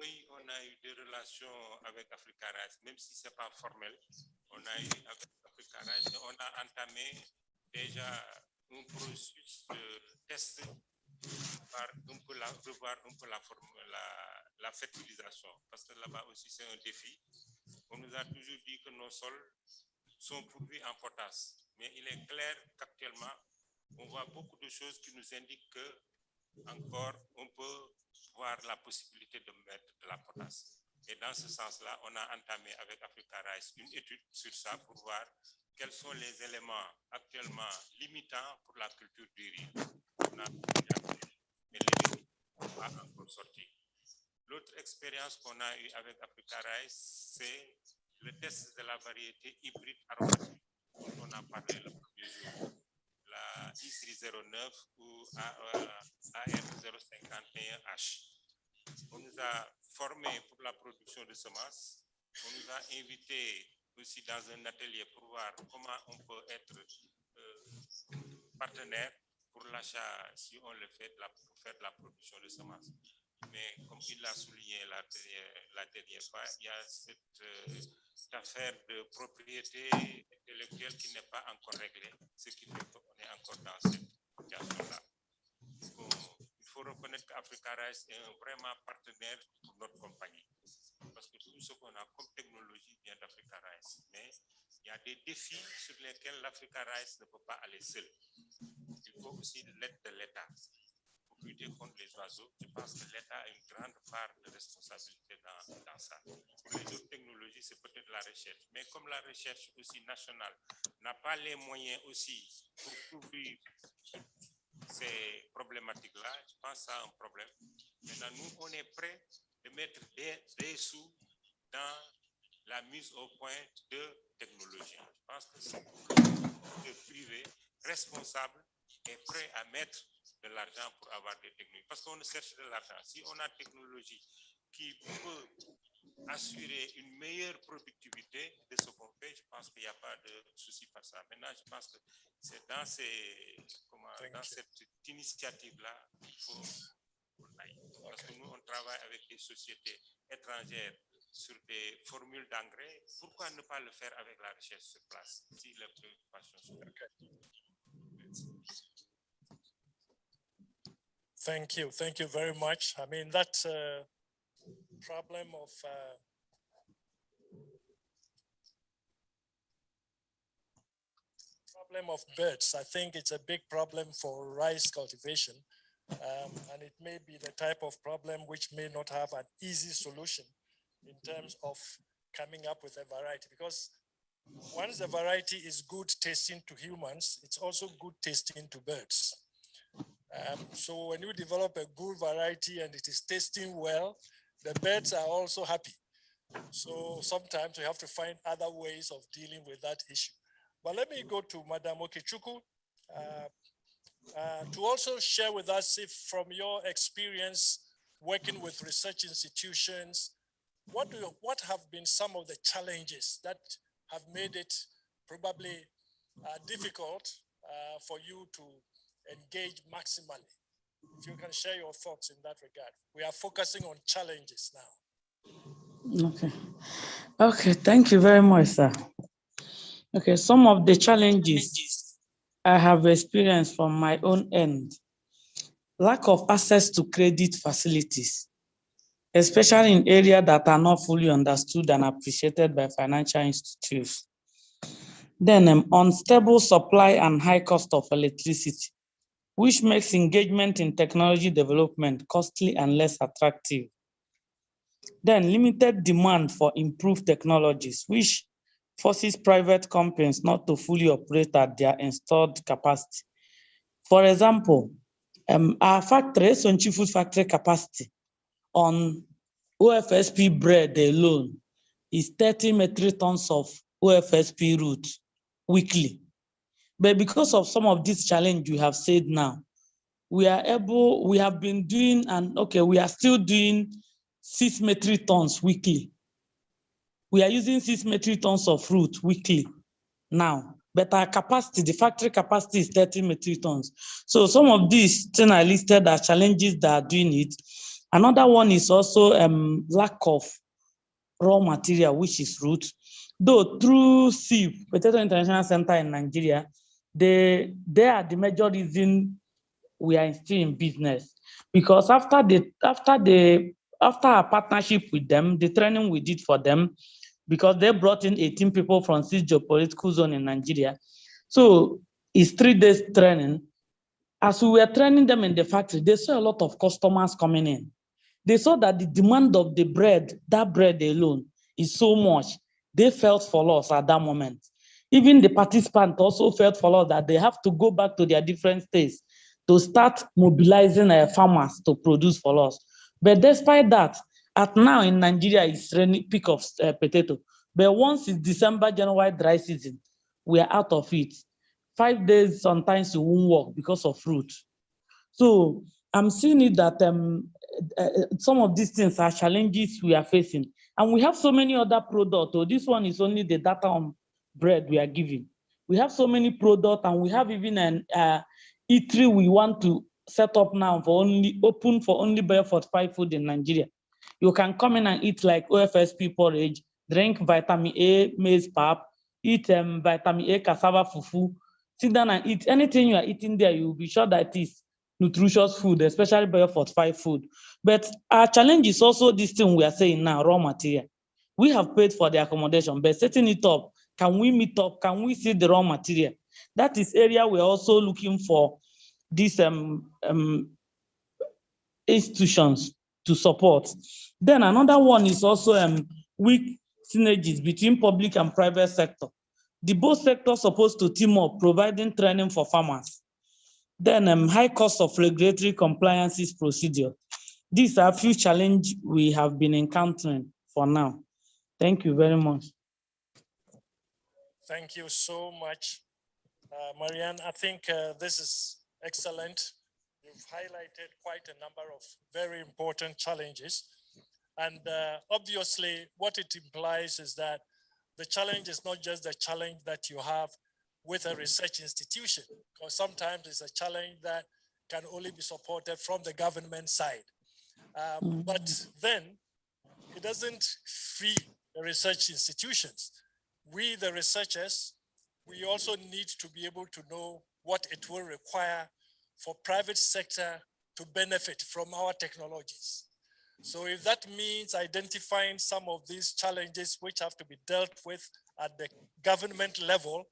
Oui, on a eu des relations avec Africa Rice, même si ce n'est pas formel. On a eu avec Africa Rice, on a entamé déjà un processus de test pour revoir un peu la fertilisation, parce que là-bas aussi c'est un défi. On nous a toujours dit que nos sols sont pourvus en potasse, mais il est clair qu'actuellement, on voit beaucoup de choses qui nous indiquent que encore on peut voir la possibilité de mettre de la potasse. Et dans ce sens-là, on a entamé avec Africa Rice une étude sur ça pour voir quels sont les éléments actuellement limitants pour la culture du riz. On a mais les n'ont pas encore sorti. L'autre expérience qu'on a eue avec Africa Rice, c'est le test de la variété hybride aromatique dont on a parlé le premier jour. La ISRI 09 ou AR051H. On nous a formés pour la production de semences. On nous a invités aussi dans un atelier pour voir comment on peut être partenaire pour l'achat, si on le fait, pour faire de la production de semences. Mais comme il l'a souligné la dernière fois, il y a cette affaire de propriété intellectuelle qui n'est pas encore réglée, ce qui fait qu'on est encore dans cette situation-là. Il faut reconnaître qu'Africa Rice est un vraiment partenaire pour notre compagnie. Parce que tout ce qu'on a comme technologie vient d'Africa Rice. Mais il y a des défis sur lesquels l'Africa Rice ne peut pas aller seul. Il faut aussi l'aide de l'État pour lutter contre les oiseaux. Je pense que l'État a une grande part de responsabilité dans ça. Pour les autres technologies, c'est peut-être la recherche. Mais comme la recherche aussi nationale n'a pas les moyens aussi pour couvrir ces problématiques-là, je pense que c'est un problème. Maintenant, nous, on est prêts de mettre des sous dans la mise au point de technologie. Je pense que c'est le privé responsable est prêt à mettre de l'argent pour avoir des technologies. Parce qu'on cherche de l'argent. Si on a une technologie qui peut assurer une meilleure productivité de ce qu'on fait, je pense qu'il n'y a pas de souci par ça. Maintenant, je pense que c'est dans cette initiative-là qu'il faut qu'on aille. Parce que nous, on travaille avec des sociétés étrangères sur des formules d'engrais. Pourquoi ne pas le faire avec la recherche sur place si les préoccupations sont Thank you very much. I mean, that problem of birds, I think it's a big problem for rice cultivation, and it may be the type of problem which may not have an easy solution in terms of coming up with a variety, because once the variety is good tasting to humans, it's also good tasting to birds. So when you develop a good variety and it is tasting well, the birds are also happy. So sometimes we have to find other ways of dealing with that issue. But let me go to Madam Okechukwu to also share with us, if from your experience working with research institutions, what have been some of the challenges that have made it probably difficult for you to engage maximally? If you can share your thoughts in that regard. We are focusing on challenges now. Okay, thank you very much, sir. Okay, some of the challenges I have experienced from my own end: lack of access to credit facilities, especially in areas that are not fully understood and appreciated by financial institutions. Then unstable supply and high cost of electricity, which makes engagement in technology development costly and less attractive. Then limited demand for improved technologies, which forces private companies not to fully operate at their installed capacity. For example, our factory, Sonchi Food Factory capacity on OFSP bread alone is 30 metric tons of OFSP root weekly. But because of some of this challenge you have said now, we have been doing, and okay, we are still doing 6 metric tons weekly. We are using 6 metric tons of fruit weekly now, but our capacity, the factory capacity is 30 metric tons. So some of these things are listed as challenges that are doing it. Another one is also lack of raw material, which is fruit. Though through CIP, Potato International Center in Nigeria, they are the major reason we are still in business, because after our partnership with them, the training we did for them, because they brought in 18 people from 6 geopolitical zone in Nigeria. So it's 3 days training. As we were training them in the factory, they saw a lot of customers coming in. They saw that the demand of the bread, that bread alone, is so much. They felt for loss at that moment. Even the participants also felt for loss that they have to go back to their different states to start mobilizing farmers to produce for us. But despite that, at now in Nigeria, it's rainy peak of potato. But once it's December, January dry season, we are out of it. 5 days, sometimes you won't work because of fruit. So I'm seeing it that some of these things are challenges we are facing. And we have so many other products. So this one is only the data on bread we are giving. We have so many products, and we have even an eatery we want to set up now for only Bio-45 food in Nigeria. You can come in and eat like OFSP porridge, drink vitamin A maize pap, eat vitamin A cassava fufu, sit down and eat anything you are eating there. You will be sure that it is nutritious food, especially Bio-45 food. But our challenge is also this thing we are saying now, raw material. We have paid for the accommodation, but setting it up, can we meet up? Can we see the raw material? That is area we're also looking for these institutions to support. Then another one is also weak synergies between public and private sector. The both sectors supposed to team up, providing training for farmers. Then high cost of regulatory compliances procedure. These are a few challenges we have been encountering for now. Thank you very much. Thank you so much, Marianne. I think this is excellent. You've highlighted quite a number of very important challenges. And obviously, what it implies is that the challenge is not just the challenge that you have with a research institution, because sometimes it's a challenge that can only be supported from the government side. But then it doesn't free the research institutions. We, the researchers, we also need to be able to know what it will require for private sector to benefit from our technologies. So if that means identifying some of these challenges which have to be dealt with at the government level,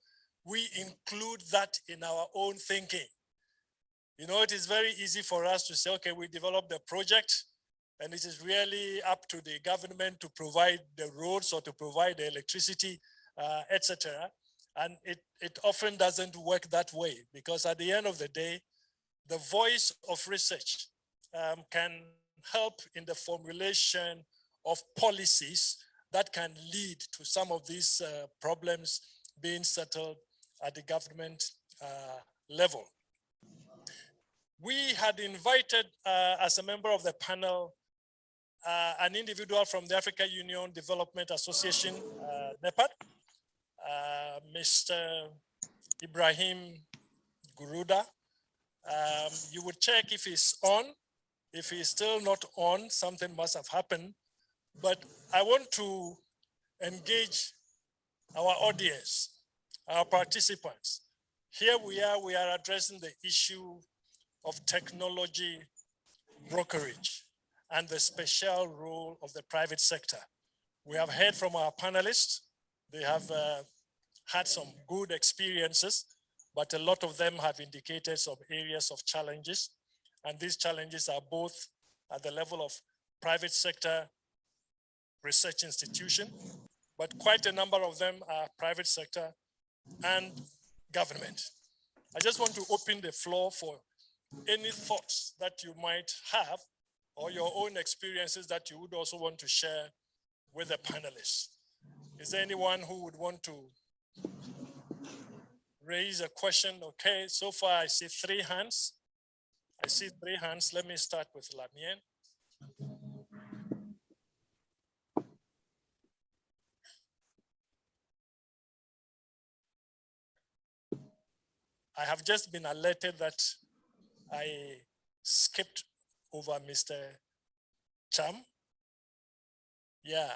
we include that in our own thinking. You know, it is very easy for us to say, okay, we developed the project, and it is really up to the government to provide the roads or to provide the electricity, etc. And it often doesn't work that way, because at the end of the day, the voice of research can help in the formulation of policies that can lead to some of these problems being settled at the government level. We had invited, as a member of the panel, an individual from the Africa Union Development Association, NEPAD, Mr. Ibrahim Guruda. You would check if he's on. If he's still not on, something must have happened. But I want to engage our audience, our participants. Here we are addressing the issue of technology brokerage and the special role of the private sector. We have heard from our panelists. They have had some good experiences, but a lot of them have indicated some areas of challenges. And these challenges are both at the level of private sector research institution, but quite a number of them are private sector and government. I just want to open the floor for any thoughts that you might have or your own experiences that you would also want to share with the panelists. Is there anyone who would want to raise a question? Okay, so far I see 3 hands. Let me start with Lamien. I have just been alerted that I skipped over Mr. Cham. Yeah,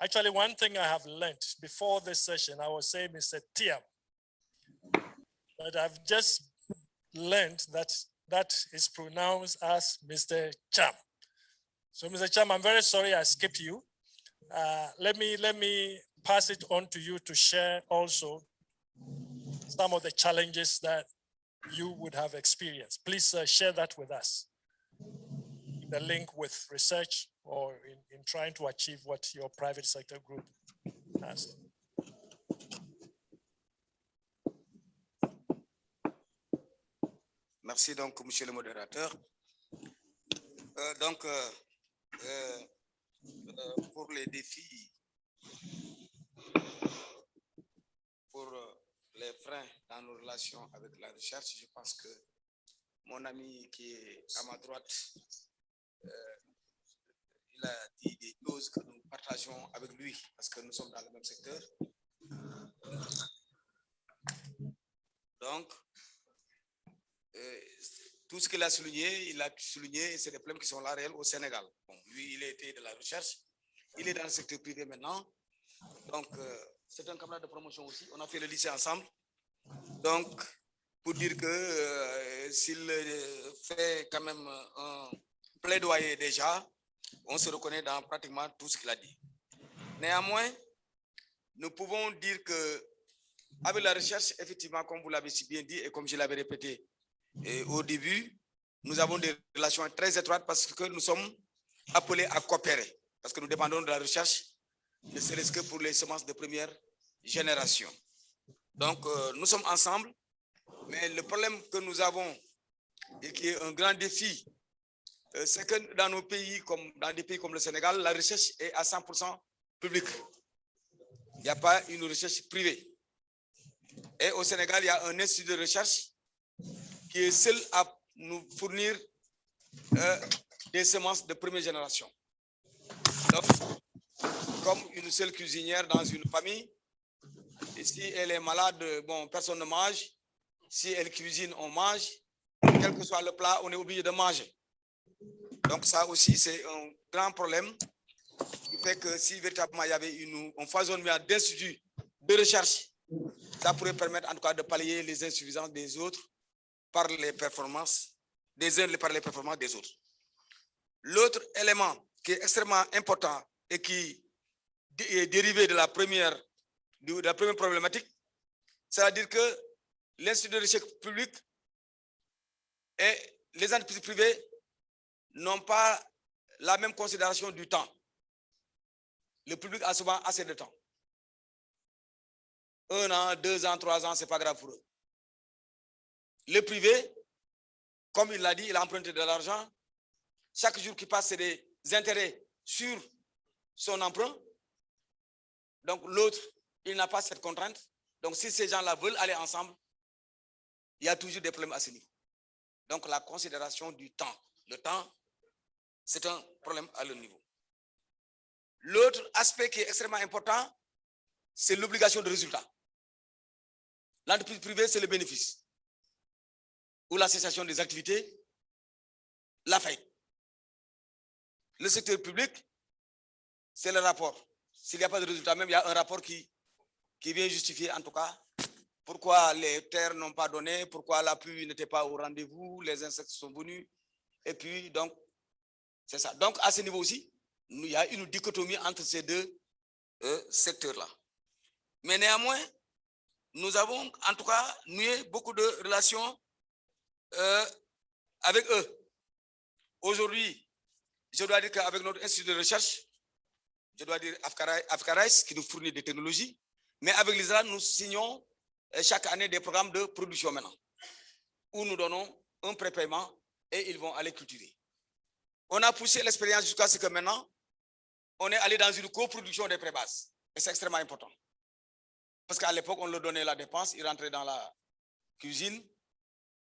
actually one thing I have learned before this session, I was saying Mr. Tiam, but I've just learned that that is pronounced as Mr. Cham. So Mr. Cham, I'm very sorry I skipped you. Let me pass it on to you to share also some of the challenges that you would have experienced. Please share that with us. The link with research or in trying to achieve what your private sector group has. Merci donc, monsieur le modérateur. Pour les défis, pour les freins dans nos relations avec la recherche, je pense que mon ami qui est à ma droite, il a dit des choses que nous partageons avec lui parce que nous sommes dans le même secteur. Donc, tout ce qu'il a souligné, c'est des problèmes qui sont là réels au Sénégal. Bon, lui, il a été de la recherche, il est dans le secteur privé maintenant. Donc, c'est un camarade de promotion aussi. On a fait le lycée ensemble. Donc, pour dire que s'il fait quand même un plaidoyer déjà, on se reconnaît dans pratiquement tout ce qu'il a dit. Néanmoins, nous pouvons dire que avec la recherche, effectivement, comme vous l'avez si bien dit et comme je l'avais répété au début, nous avons des relations très étroites parce que nous sommes appelés à coopérer, parce que nous dépendons de la recherche, ne serait-ce que pour les semences de première génération. Donc, nous sommes ensemble, mais le problème que nous avons et qui est un grand défi, c'est que dans nos pays, comme dans des pays comme le Sénégal, la recherche est à 100% publique. Il n'y a pas une recherche privée. Et au Sénégal, il y a un institut de recherche qui est seul à nous fournir des semences de première génération. Donc, comme une seule cuisinière dans une famille, et si elle est malade, bon, personne ne mange. Si elle cuisine, on mange. Quel que soit le plat, on est obligé de manger. Donc ça aussi, c'est un grand problème qui fait que si véritablement il y avait un foisonnement d'instituts de recherche, ça pourrait permettre en tout cas de pallier les insuffisances des autres par les performances des uns par les performances des autres. L'autre élément qui est extrêmement important et qui est dérivé de la première problématique, c'est-à-dire que l'Institut de recherche public et les entreprises privées n'ont pas la même considération du temps. Le public a souvent assez de temps. 1 an, 2 ans, 3 ans, ce n'est pas grave pour eux. Le privé, comme il l'a dit, il a emprunté de l'argent. Chaque jour qui passe, c'est des intérêts sur son emprunt. Donc l'autre, il n'a pas cette contrainte. Donc si ces gens-là veulent aller ensemble, il y a toujours des problèmes à ce niveau. Donc la considération du temps. Le temps, c'est un problème à leur niveau. L'autre aspect qui est extrêmement important, c'est l'obligation de résultat. L'entreprise privée, c'est le bénéfice. Ou la cessation des activités, la faillite. Le secteur public, c'est le rapport. S'il n'y a pas de résultat, même il y a un rapport qui vient justifier en tout cas pourquoi les terres n'ont pas donné, pourquoi la pluie n'était pas au rendez-vous, les insectes sont venus. Et puis, donc, c'est ça. Donc, à ce niveau aussi, il y a une dichotomie entre ces deux secteurs-là. Mais néanmoins, nous avons en tout cas noué beaucoup de relations avec eux. Aujourd'hui, je dois dire qu'avec notre institut de recherche, je dois dire AfCARAIS qui nous fournit des technologies, mais avec l'ISRA, nous signons chaque année des programmes de production maintenant. où nous donnons un prépaiement et ils vont aller cultiver. On a poussé l'expérience jusqu'à ce que maintenant, on est allé dans une coproduction des prébases. Et c'est extrêmement important. Parce qu'à l'époque, on leur donnait la dépense, ils rentraient dans la cuisine,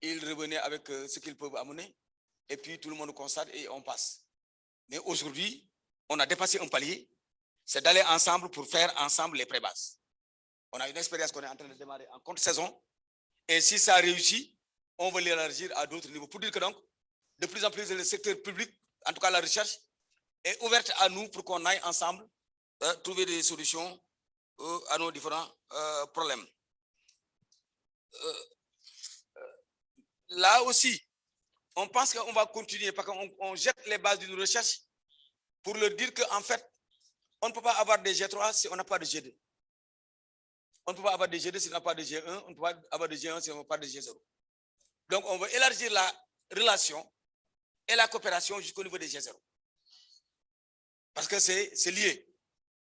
ils revenaient avec ce qu'ils peuvent amener, et puis tout le monde constate et on passe. Mais aujourd'hui, on a dépassé un palier, c'est d'aller ensemble pour faire ensemble les prébases. On a une expérience qu'on est en train de démarrer en contre-saison, et si ça réussit, on va l'élargir à d'autres niveaux. Pour dire que donc, de plus en plus, le secteur public, en tout cas la recherche, est ouverte à nous pour qu'on aille ensemble trouver des solutions à nos différents problèmes. Là aussi, on pense qu'on va continuer parce qu'on jette les bases d'une recherche pour leur dire qu'en fait, on ne peut pas avoir des G3 si on n'a pas de G2. On ne peut pas avoir des G2 si on n'a pas de G1, on ne peut pas avoir de G1 si on n'a pas de G0. Donc, on veut élargir la relation et la coopération jusqu'au niveau des G0. Parce que c'est lié.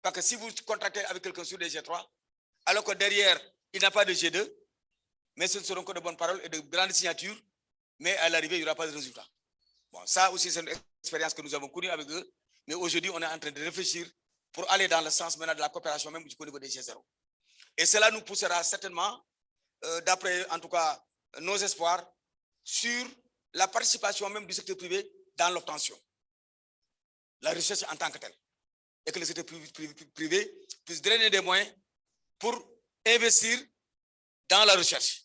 Parce que si vous contractez avec quelqu'un sur des G3, alors que derrière, il n'a pas de G2, mais ce ne seront que de bonnes paroles et de grandes signatures, mais à l'arrivée, il n'y aura pas de résultat. Bon, ça aussi, c'est une expérience que nous avons connue avec eux, mais aujourd'hui, on est en train de réfléchir pour aller dans le sens maintenant de la coopération, même jusqu'au niveau des G0. Et cela nous poussera certainement, d'après en tout cas nos espoirs, sur la participation même du secteur privé dans l'obtention. La recherche en tant que telle. Et que le secteur privé puisse drainer des moyens pour investir dans la recherche.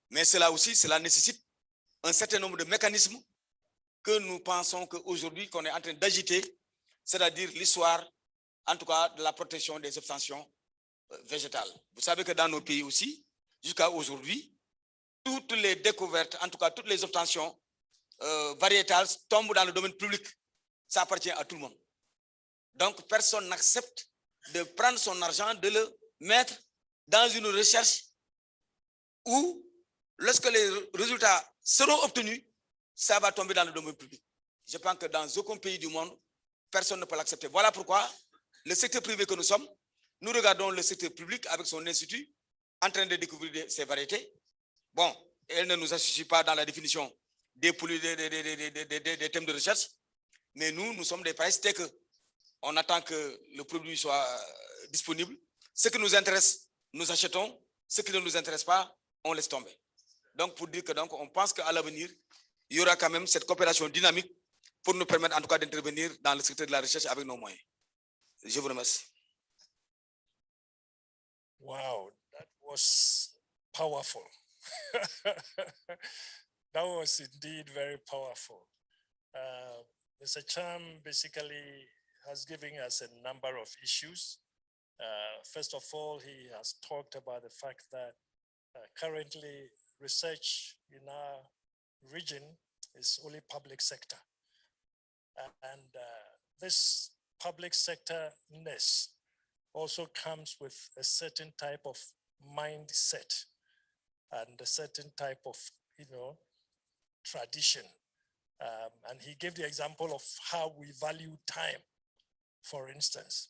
Mais cela aussi, cela nécessite un certain nombre de mécanismes que nous pensons qu'aujourd'hui, qu'on est en train d'agiter, c'est-à-dire l'histoire, en tout cas, de la protection des obtentions végétales. Vous savez que dans nos pays aussi, jusqu'à aujourd'hui, toutes les découvertes, en tout cas toutes les obtentions variétales tombent dans le domaine public. Ça appartient à tout le monde. Donc, personne n'accepte de prendre son argent, de le mettre dans une recherche où, lorsque les résultats seront obtenus, ça va tomber dans le domaine public. Je pense que dans aucun pays du monde, personne ne peut l'accepter. Voilà pourquoi le secteur privé que nous sommes, nous regardons le secteur public avec son institut en train de découvrir ces variétés. Bon, elle ne nous associe pas dans la définition des thèmes de recherche, mais nous sommes des price takers. On attend que le produit soit disponible. Ce qui nous intéresse, nous achetons. Ce qui ne nous intéresse pas, on laisse tomber. Donc, pour dire que donc, on pense qu'à l'avenir, il y aura quand même cette coopération dynamique pour nous permettre en tout cas d'intervenir dans le secteur de la recherche avec nos moyens. Je vous remercie. Wow, that was powerful. That was indeed very powerful. Mr. Cham basically has given us a number of issues. First of all, he has talked about the fact that currently research in our region is only public sector. And this public sector-ness also comes with a certain type of mindset and a certain type of, tradition. And he gave the example of how we value time, for instance.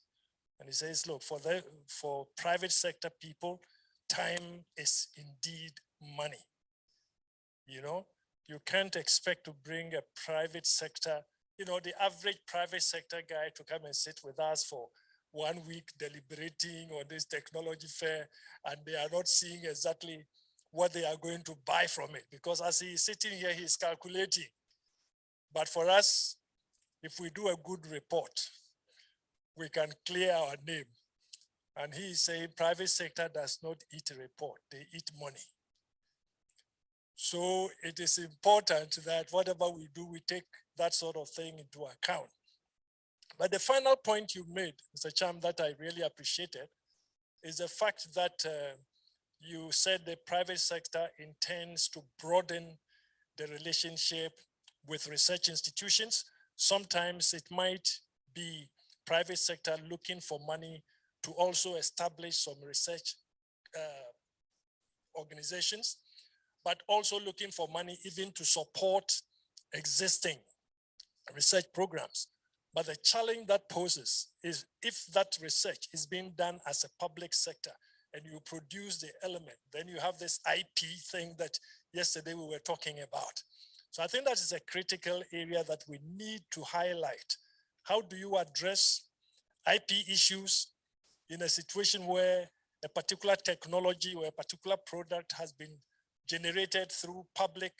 And he says, look, for private sector people, time is indeed money. You can't expect to bring a private sector, the average private sector guy to come and sit with us for 1 week deliberating on this technology fair, and they are not seeing exactly what they are going to buy from it, because as he is sitting here, he's calculating. But for us, if we do a good report, we can clear our name. And he is saying private sector does not eat a report, they eat money. So it is important that whatever we do, we take that sort of thing into account. But the final point you made, Mr. Cham, that I really appreciated, is the fact that you said the private sector intends to broaden the relationship with research institutions. Sometimes it might be private sector looking for money to also establish some research organizations, but also looking for money even to support existing research programs. But the challenge that poses is if that research is being done as a public sector and you produce the element, then you have this IP thing that yesterday we were talking about. So I think that is a critical area that we need to highlight. How do you address IP issues in a situation where a particular technology or a particular product has been generated through public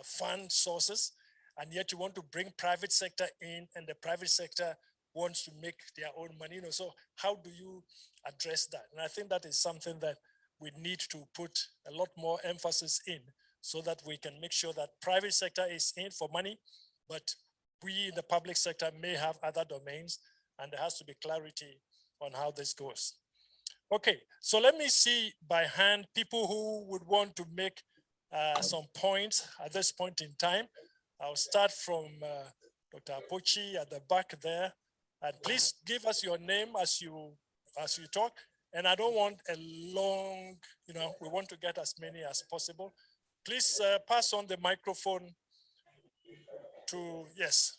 fund sources, and yet you want to bring private sector in, and the private sector wants to make their own money? So how do you address that? And I think that is something that we need to put a lot more emphasis in, so that we can make sure that private sector is in for money, but we in the public sector may have other domains, and there has to be clarity on how this goes. Okay, so let me see by hand people who would want to make some points at this point in time. I'll start from Dr. Apochi at the back there. And please give us your name as you talk. And I don't want a long, we want to get as many as possible. Please pass on the microphone to, yes.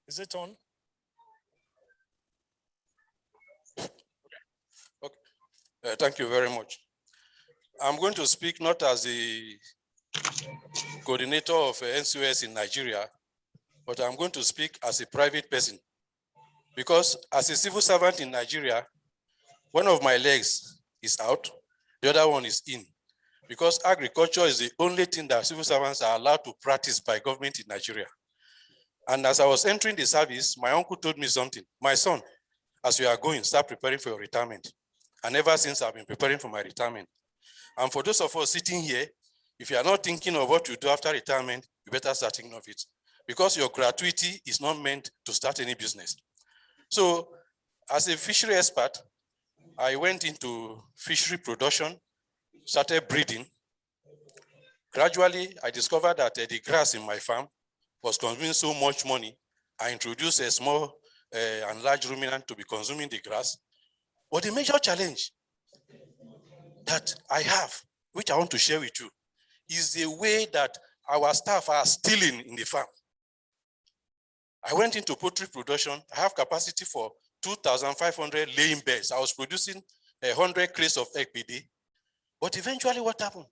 Is it on? Okay. Thank you very much. I'm going to speak not as the coordinator of NCOS in Nigeria, but I'm going to speak as a private person. Because as a civil servant in Nigeria, one of my legs is out, the other one is in. Because agriculture is the only thing that civil servants are allowed to practice by government in Nigeria. And as I was entering the service, my uncle told me something. My son, as you are going, start preparing for your retirement. And ever since, I've been preparing for my retirement. And for those of us sitting here, if you are not thinking of what you do after retirement, you better start thinking of it. Because your gratuity is not meant to start any business. So as a fishery expert, I went into fishery production, started breeding. Gradually, I discovered that the grass in my farm was consuming so much money. I introduced a small and large ruminant to be consuming the grass. But the major challenge that I have, which I want to share with you, is the way that our staff are stealing in the farm. I went into poultry production. I have capacity for 2,500 laying birds. I was producing 100 crates of egg per day. But eventually what happened?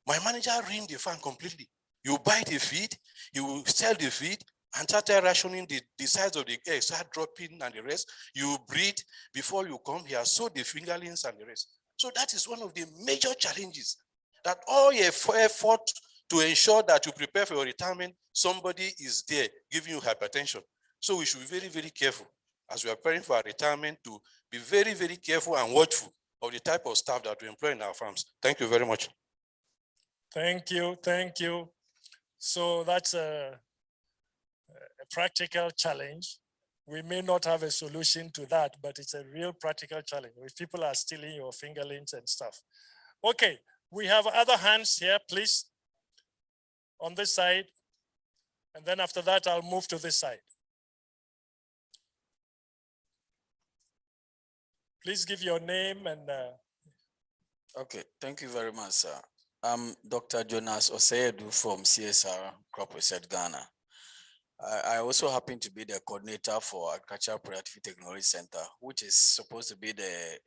My manager ruined the farm completely. You buy the feed, you sell the feed, and started rationing the size of the eggs, start dropping and the rest. You breed, before you come here, sow the fingerlings and the rest. So that is one of the major challenges, that all your effort to ensure that you prepare for your retirement, somebody is there giving you hypertension. So we should be very, very careful as we are preparing for our retirement, to be very, very careful and watchful of the type of staff that we employ in our farms. Thank you very much. Thank you, thank you. So that's a practical challenge. We may not have a solution to that, but it's a real practical challenge if people are stealing your fingerlings and stuff. Okay, we have other hands here, please, on this side. And then after that, I'll move to this side. Please give your name and... Okay, thank you very much, sir. I'm Dr. Jonas Oseyedu from CSR Crop Research Ghana. I also happen to be the coordinator for Agricultural Productivity Technology Center, which is supposed to be the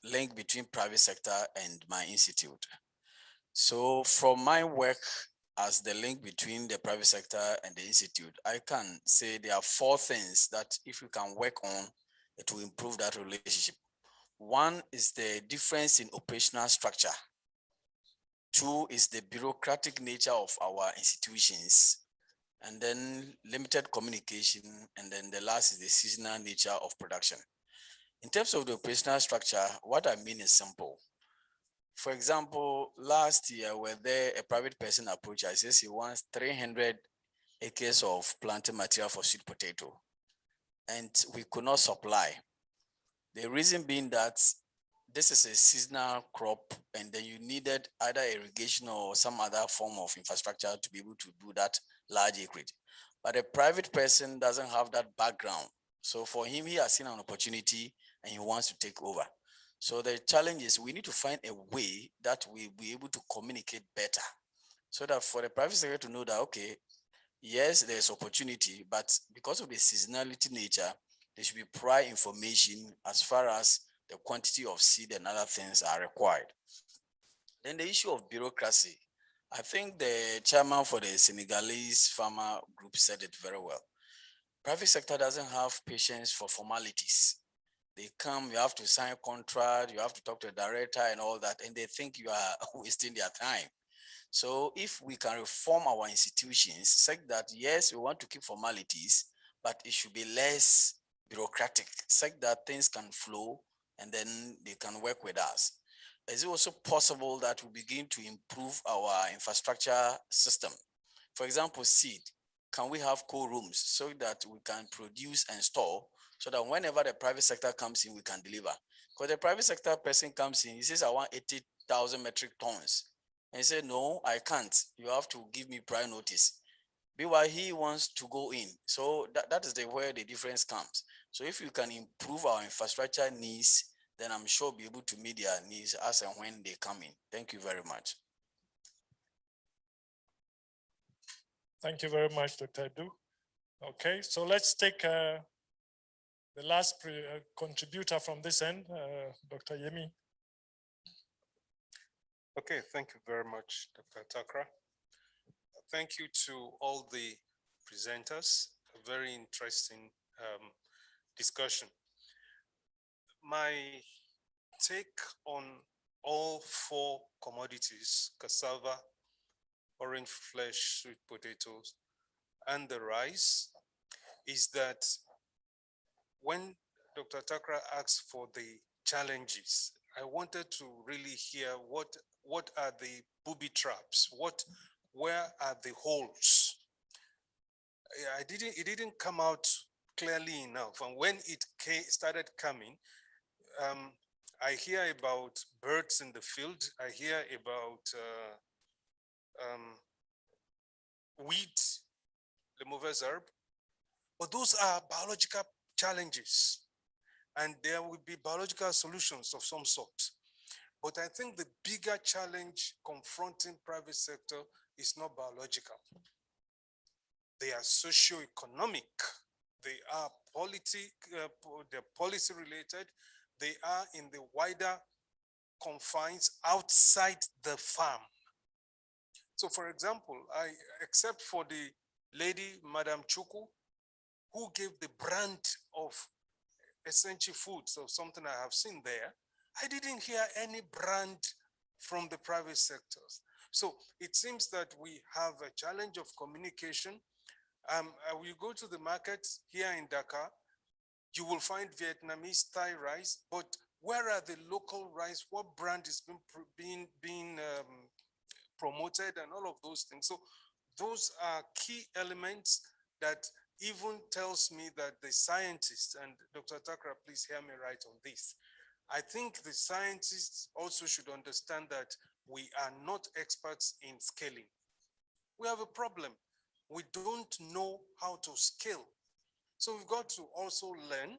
link between private sector and my institute. So from my work as the link between the private sector and the institute, I can say there are 4 things that if you can work on, it will improve that relationship. One is the difference in operational structure. 2 is the bureaucratic nature of our institutions. And then limited communication. And then the last is the seasonal nature of production. In terms of the operational structure, what I mean is simple. For example, last year, where there a private person approached, I says he wants 300 acres of planting material for sweet potato. And we could not supply. The reason being that this is a seasonal crop, and then you needed either irrigation or some other form of infrastructure to be able to do that large acreage. But a private person doesn't have that background. So for him, he has seen an opportunity and he wants to take over. So the challenge is we need to find a way that we'll be able to communicate better, so that for the private sector to know that, okay, yes, there's opportunity, but because of the seasonality nature, there should be prior information as far as the quantity of seed and other things are required. Then the issue of bureaucracy. I think the chairman for the Senegalese farmer group said it very well. Private sector doesn't have patience for formalities. They come, you have to sign a contract, you have to talk to the director and all that, and they think you are wasting their time. So if we can reform our institutions such that, yes, we want to keep formalities, but it should be less bureaucratic, such that things can flow and then they can work with us. Is it also possible that we begin to improve our infrastructure system? For example, seed. Can we have cold rooms so that we can produce and store so that whenever the private sector comes in, we can deliver? Because the private sector person comes in, he says, I want 80,000 metric tons. And he said, no, I can't. You have to give me prior notice. Meanwhile, he wants to go in. So that is where the difference comes. So if you can improve our infrastructure needs, then I'm sure we'll be able to meet their needs as and when they come in. Thank you very much. Thank you very much, Dr. Edu. Okay, so let's take the last contributor from this end, Dr. Yemi. Okay, thank you very much, Dr. Takra. Thank you to all the presenters. A very interesting discussion. My take on all four commodities, cassava, orange flesh, sweet potatoes, and the rice, is that when Dr. Takra asked for the challenges, I wanted to really hear what are the booby traps, where are the holes? It didn't come out clearly enough, and when it started coming, I hear about birds in the field. I hear about weed, the mauvaise herb, but those are biological challenges, and there will be biological solutions of some sort. But I think the bigger challenge confronting private sector is not biological. They are socio-economic. They are they're policy related. They are in the wider confines outside the farm. So for example, except for the lady, Madam Chuku, who gave the brand of essential foods or something I have seen there, I didn't hear any brand from the private sectors. So it seems that we have a challenge of communication. We go to the market here in Dakar, you will find Vietnamese Thai rice, but where are the local rice? What brand is being promoted and all of those things? So those are key elements that even tells me that the scientists, and Dr. Takra, please hear me right on this. I think the scientists also should understand that we are not experts in scaling. We have a problem. We don't know how to scale. So we've got to also learn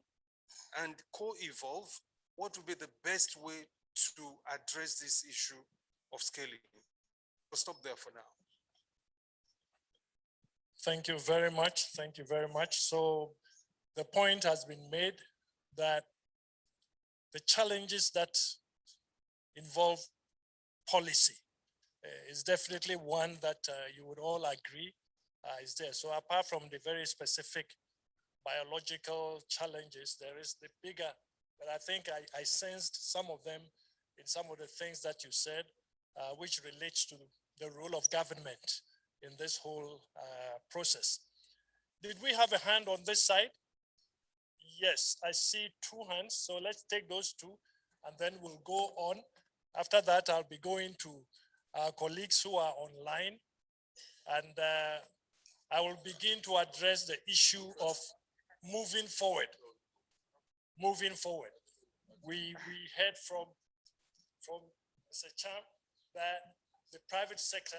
and co-evolve what would be the best way to address this issue of scaling. I'll stop there for now. Thank you very much. Thank you very much. So the point has been made that the challenges that involve policy is definitely one that you would all agree is there. So apart from the very specific biological challenges, there is the bigger, but I think I sensed some of them in some of the things that you said, which relates to the role of government in this whole process. Did we have a hand on this side? Yes, I see two hands. So let's take those two and then we'll go on. After that, I'll be going to our colleagues who are online, and I will begin to address the issue of moving forward. Moving forward. We heard from Mr. Chan that the private sector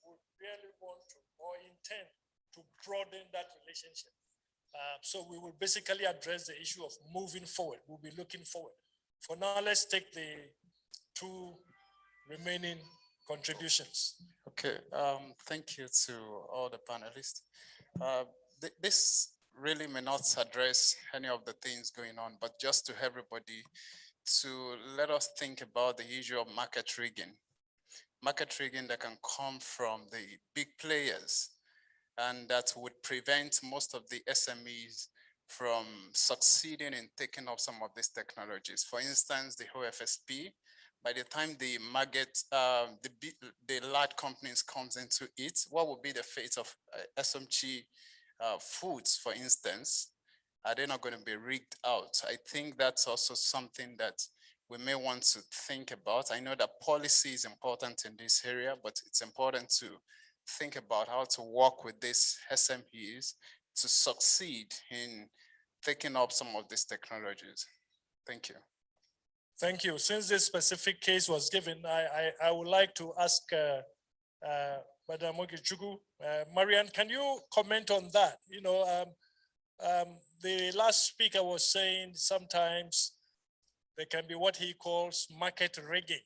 would really want to or intend to broaden that relationship. So we will basically address the issue of moving forward. We'll be looking forward. For now, let's take the two remaining contributions. Okay, thank you to all the panelists. This really may not address any of the things going on, but just to everybody to let us think about the issue of market rigging. Market rigging that can come from the big players and that would prevent most of the SMEs from succeeding in taking up some of these technologies. For instance, the OFSP, by the time the market, the large companies comes into it, what would be the fate of SMG foods, for instance? Are they not going to be rigged out? I think that's also something that we may want to think about. I know that policy is important in this area, but it's important to think about how to work with these SMEs to succeed in taking up some of these technologies. Thank you. Thank you. Since this specific case was given, I would like to ask Madam Ogechugu, Marian, can you comment on that? You know, the last speaker was saying sometimes there can be what he calls market rigging,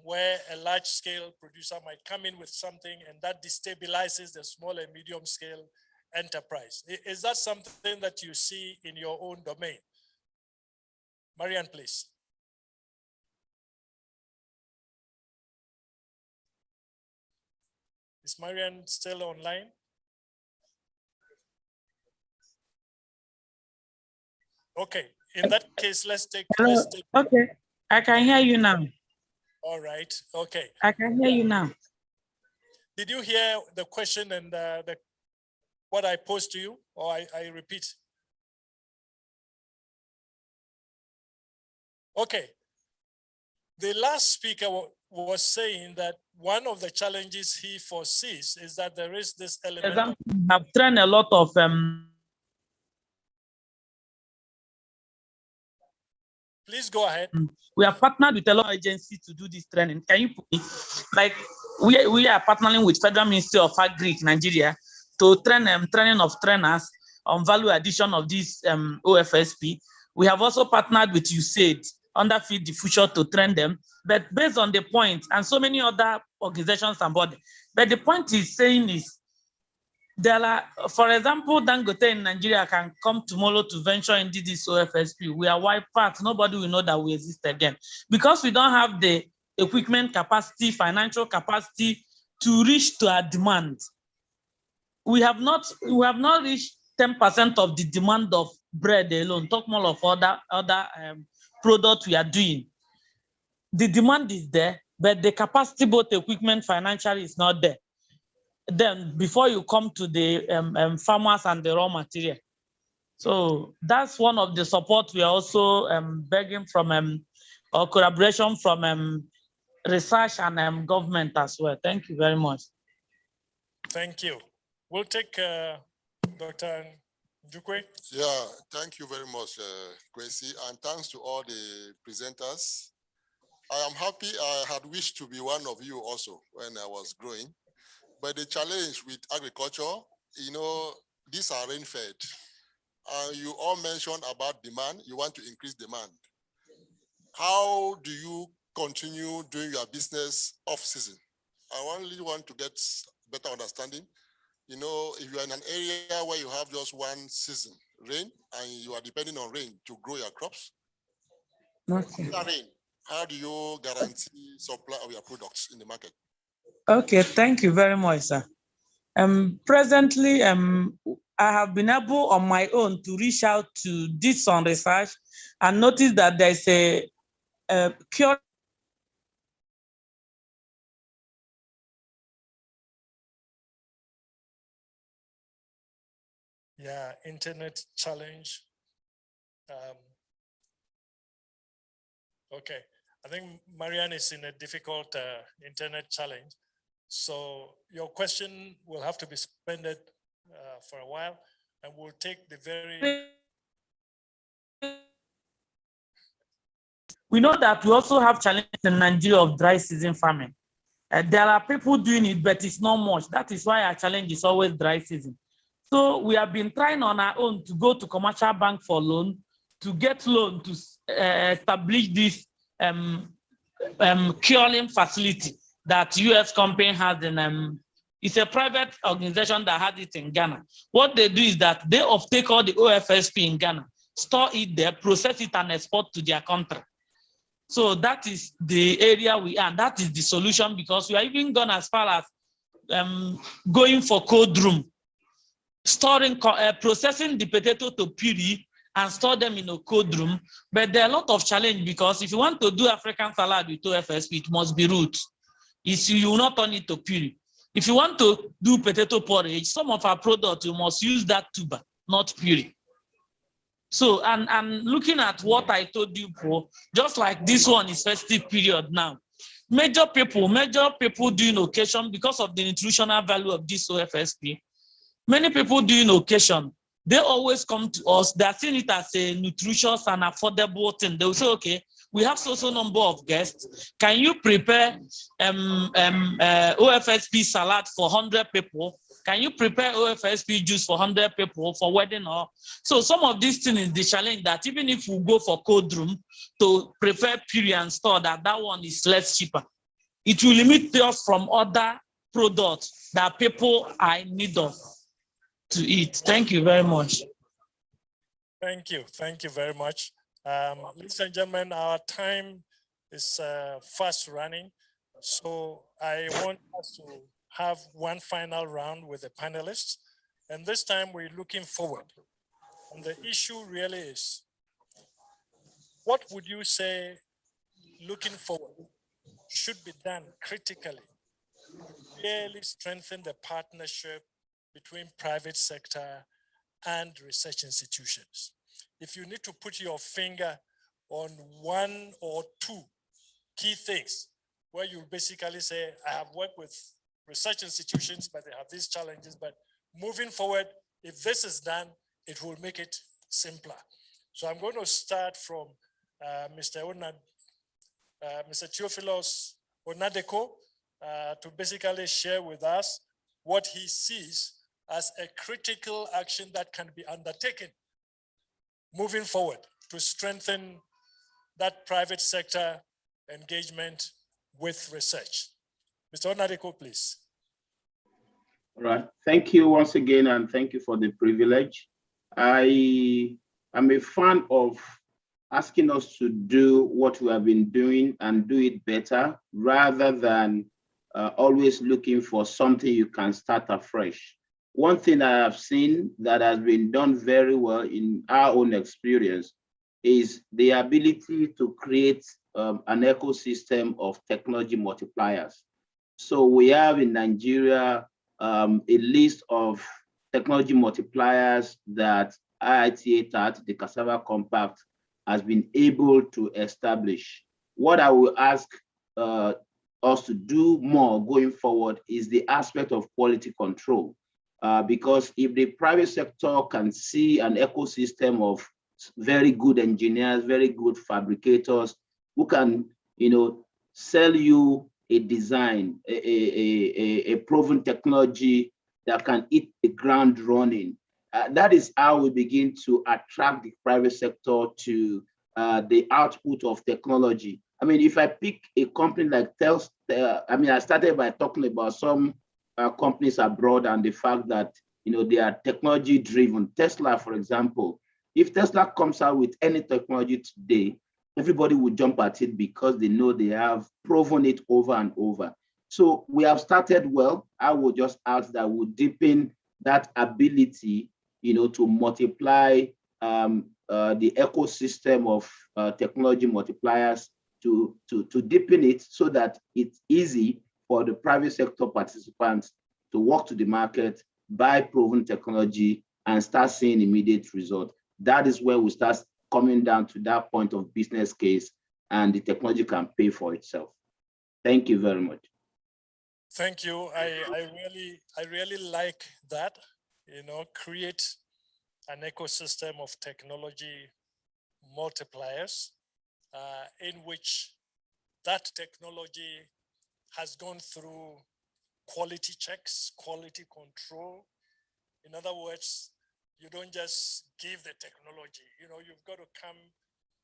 where a large scale producer might come in with something and that destabilizes the small and medium scale enterprise. Is that something that you see in your own domain? Marian, please. Is Marian still online? Okay, in that case, let's take. Okay, I can hear you now. All right, okay. I can hear you now. Did you hear the question and what I posed to you, or I repeat? Okay. The last speaker was saying that one of the challenges he foresees is that there is this element. I've trained a lot of Please go ahead. We are partnered with a lot of agencies to do this training. Can you put it? Like we are partnering with Federal Ministry of Agri Nigeria to train training of trainers on value addition of this OFSP. We have also partnered with USAID under Feed the Future to train them, but based on the point and so many other organizations and bodies. But the point is saying is there are, for example, Dangote in Nigeria can come tomorrow to venture into this OFSP. We are wiped out. Nobody will know that we exist again because we don't have the equipment capacity, financial capacity to reach to our demand. We have not reached 10% of the demand of bread alone. Talk more of other products we are doing. The demand is there, but the capacity, both equipment, financially, is not there. Then before you come to the farmers and the raw material. So that's one of the support we are also begging from or collaboration from research and government as well. Thank you very much. Thank you. We'll take Dr. Njukwe. Yeah, thank you very much, Kwesi, and thanks to all the presenters. I am happy. I had wished to be one of you also when I was growing. But the challenge with agriculture, you know, these are rain-fed. You all mentioned about demand. You want to increase demand. How do you continue doing your business off-season? I only want to get better understanding. You know, if you are in an area where you have just one season, rain, and you are depending on rain to grow your crops, okay. Rain, how do you guarantee supply of your products in the market? Okay, thank you very much, sir. Presently, I have been able on my own to reach out to do some research and notice that there's a cure. Yeah, internet challenge. Okay, I think Marianne is in a difficult internet challenge. So your question will have to be suspended for a while, and we'll take the very... We know that we also have challenges in Nigeria of dry season farming. There are people doing it, but it's not much. That is why our challenge is always dry season. So we have been trying on our own to go to commercial bank for loan, to get loan to establish this curing facility that US company has in It's a private organization that had it in Ghana. What they do is that they take all the OFSP in Ghana, store it there, process it, and export to their country. So that is the area we are. That is the solution, because we are even gone as far as going for cold room, processing the potato to puree and store them in a cold room. But there are a lot of challenge, because if you want to do African salad with OFSP, it must be root. You will not turn it to puree. If you want to do potato porridge, some of our products, you must use that tuber, not puree. So, and looking at what I told you before, just like this one is festive period now, major people doing occasion, because of the nutritional value of this OFSP, many people doing occasion, they always come to us. They're seeing it as a nutritious and affordable thing. They'll say, okay, we have so number of guests. Can you prepare OFSP salad for 100 people? Can you prepare OFSP juice for 100 people for wedding? So some of these things is the challenge, that even if we go for cold room to prepare puree and store, that one is less cheaper. It will limit us from other products that people are in need of to eat. Thank you very much. Thank you very much. Ladies and gentlemen, our time is fast running. So I want us to have one final round with the panelists. And this time we're looking forward. And the issue really is, what would you say, looking forward, should be done critically to really strengthen the partnership between private sector and research institutions? If you need to put your finger on one or two key things where you basically say, I have worked with research institutions, but they have these challenges, but moving forward, if this is done, it will make it simpler. So I'm going to start from Mr. Theophilos Onadeko to basically share with us what he sees as a critical action that can be undertaken moving forward to strengthen that private sector engagement with research. Mr. Onadeko, please. All right. Thank you once again, and thank you for the privilege. I am a fan of asking us to do what we have been doing and do it better, rather than always looking for something you can start afresh. One thing I have seen that has been done very well in our own experience is the ability to create an ecosystem of technology multipliers. So we have in Nigeria a list of technology multipliers that IITA TAAT, the Cassava Compact, has been able to establish. What I will ask us to do more going forward is the aspect of quality control. Because if the private sector can see an ecosystem of very good engineers, very good fabricators who can, sell you a design, a proven technology that can hit the ground running, that is how we begin to attract the private sector to the output of technology. I mean, if I pick a company like Telstra, I started by talking about some companies abroad and the fact that they are technology driven. Tesla, for example, if Tesla comes out with any technology today, everybody will jump at it because they know they have proven it over and over. So we have started well. I would just ask that we deepen that ability, to multiply the ecosystem of technology multipliers, to deepen it so that it's easy for the private sector participants to walk to the market, buy proven technology, and start seeing immediate results. That is where we start coming down to that point of business case, and the technology can pay for itself. Thank you very much. Thank you. I really like that, create an ecosystem of technology multipliers in which that technology has gone through quality checks, quality control. In other words, you don't just give the technology, you've got to come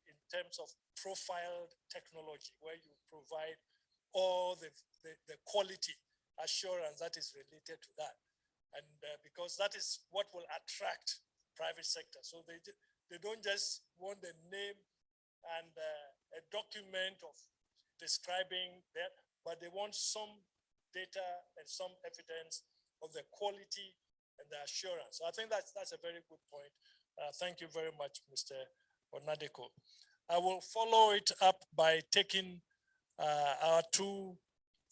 in terms of profiled technology where you provide all the quality assurance that is related to that. And because that is what will attract private sector. So they don't just want the name and a document of describing that, but they want some data and some evidence of the quality and the assurance. So I think that's a very good point. Thank you very much, Mr. Onadeko. I will follow it up by taking our two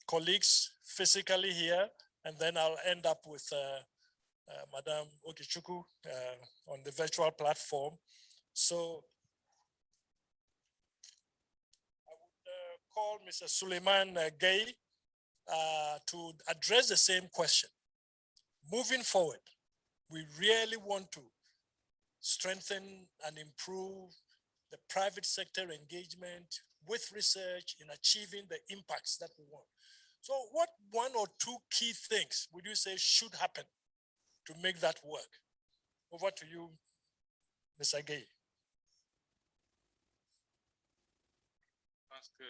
colleagues physically here, and then I'll end up with Madam Okichuku on the virtual platform. So I would call Mr. Suleiman Gay to address the same question. Moving forward, we really want to strengthen and improve the private sector engagement with research in achieving the impacts that we want. So what one or two key things would you say should happen to make that work? Over to you, Mr. Gay. Je pense que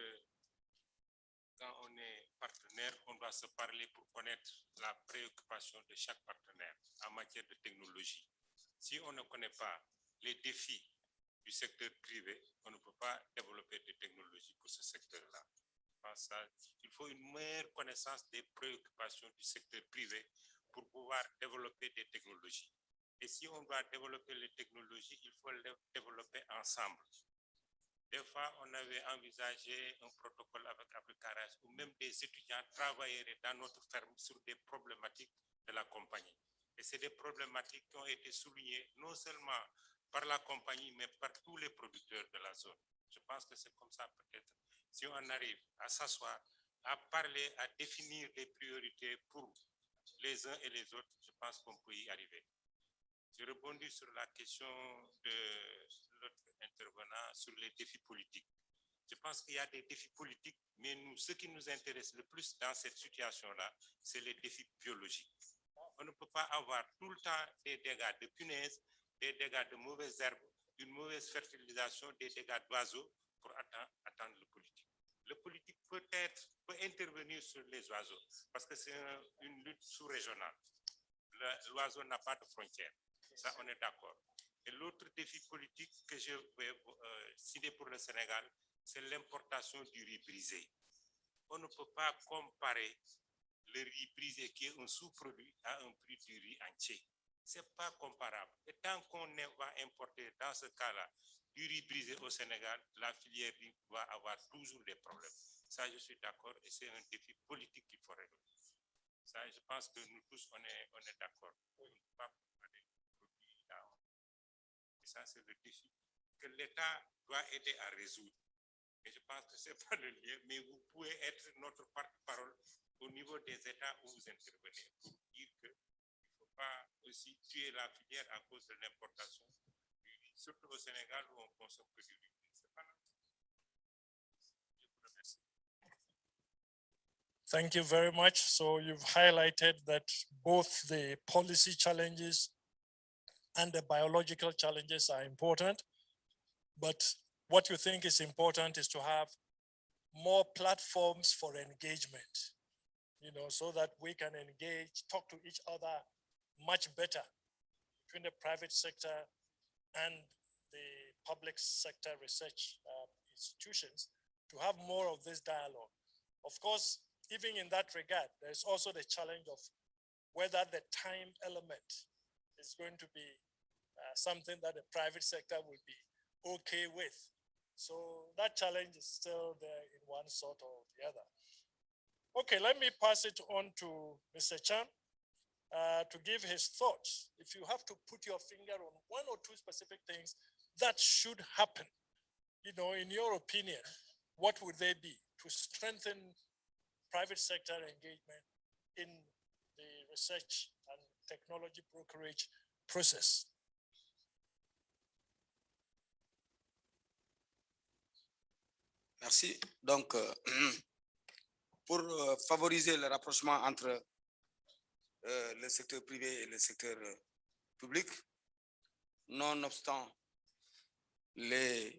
quand on est partenaire, on doit se parler pour connaître la préoccupation de chaque partenaire en matière de technologie. Si on ne connaît pas les défis du secteur privé, on ne peut pas développer des technologies pour ce secteur-là. Il faut une meilleure connaissance des préoccupations du secteur privé pour pouvoir développer des technologies. Et si on doit développer les technologies, il faut les développer ensemble. Des fois, on avait envisagé un protocole avec AfriCARAS où même des étudiants travailleraient dans notre ferme sur des problématiques de la compagnie. Et c'est des problématiques qui ont été soulignées non seulement par la compagnie, mais par tous les producteurs de la zone. Je pense que c'est comme ça peut-être. Si on arrive à s'asseoir, à parler, à définir les priorités pour les uns et les autres, je pense qu'on peut y arriver. Je rebondis sur la question de l'autre intervenant sur les défis politiques. Je pense qu'il y a des défis politiques, mais nous, ce qui nous intéresse le plus dans cette situation-là, c'est les défis biologiques. On ne peut pas avoir tout le temps des dégâts de punaises, des dégâts de mauvaises herbes, une mauvaise fertilisation, des dégâts d'oiseaux pour attendre le politique. Le politique peut intervenir sur les oiseaux parce que c'est une lutte sous-régionale. L'oiseau n'a pas de frontières. Ça, on est d'accord. Et l'autre défi politique que je vais citer pour le Sénégal, c'est l'importation du riz brisé. On ne peut pas comparer le riz brisé qui est un sous-produit à un prix du riz entier. Ce n'est pas comparable. Et tant qu'on va importer dans ce cas-là du riz brisé au Sénégal, la filière riz va avoir toujours des problèmes. Ça, je suis d'accord et c'est un défi politique qu'il faut régler. Ça, je pense que nous tous, on est d'accord. On ne peut pas comparer les produits là. Et ça, c'est le défi que l'État doit aider à résoudre. Et je pense que ce n'est pas le lien, mais vous pouvez être notre porte-parole au niveau des États où vous intervenez pour dire qu'il ne faut pas aussi tuer la filière à cause de l'importation du riz, surtout au Sénégal où on consomme que du riz. C'est pas normal. Je vous remercie. Thank you very much. So you've highlighted that both the policy challenges and the biological challenges are important, but what you think is important is to have more platforms for engagement, so that we can engage, talk to each other much better between the private sector and the public sector research institutions to have more of this dialogue. Of course, even in that regard, there's also the challenge of whether the time element is going to be something that the private sector will be okay with. So that challenge is still there in one sort or the other. Okay, let me pass it on to Mr. Chan to give his thoughts. If you have to put your finger on one or two specific things that should happen, in your opinion, what would they be to strengthen private sector engagement in the research and technology brokerage process? Merci. Donc, pour favoriser le rapprochement entre le secteur privé et le secteur public, nonobstant les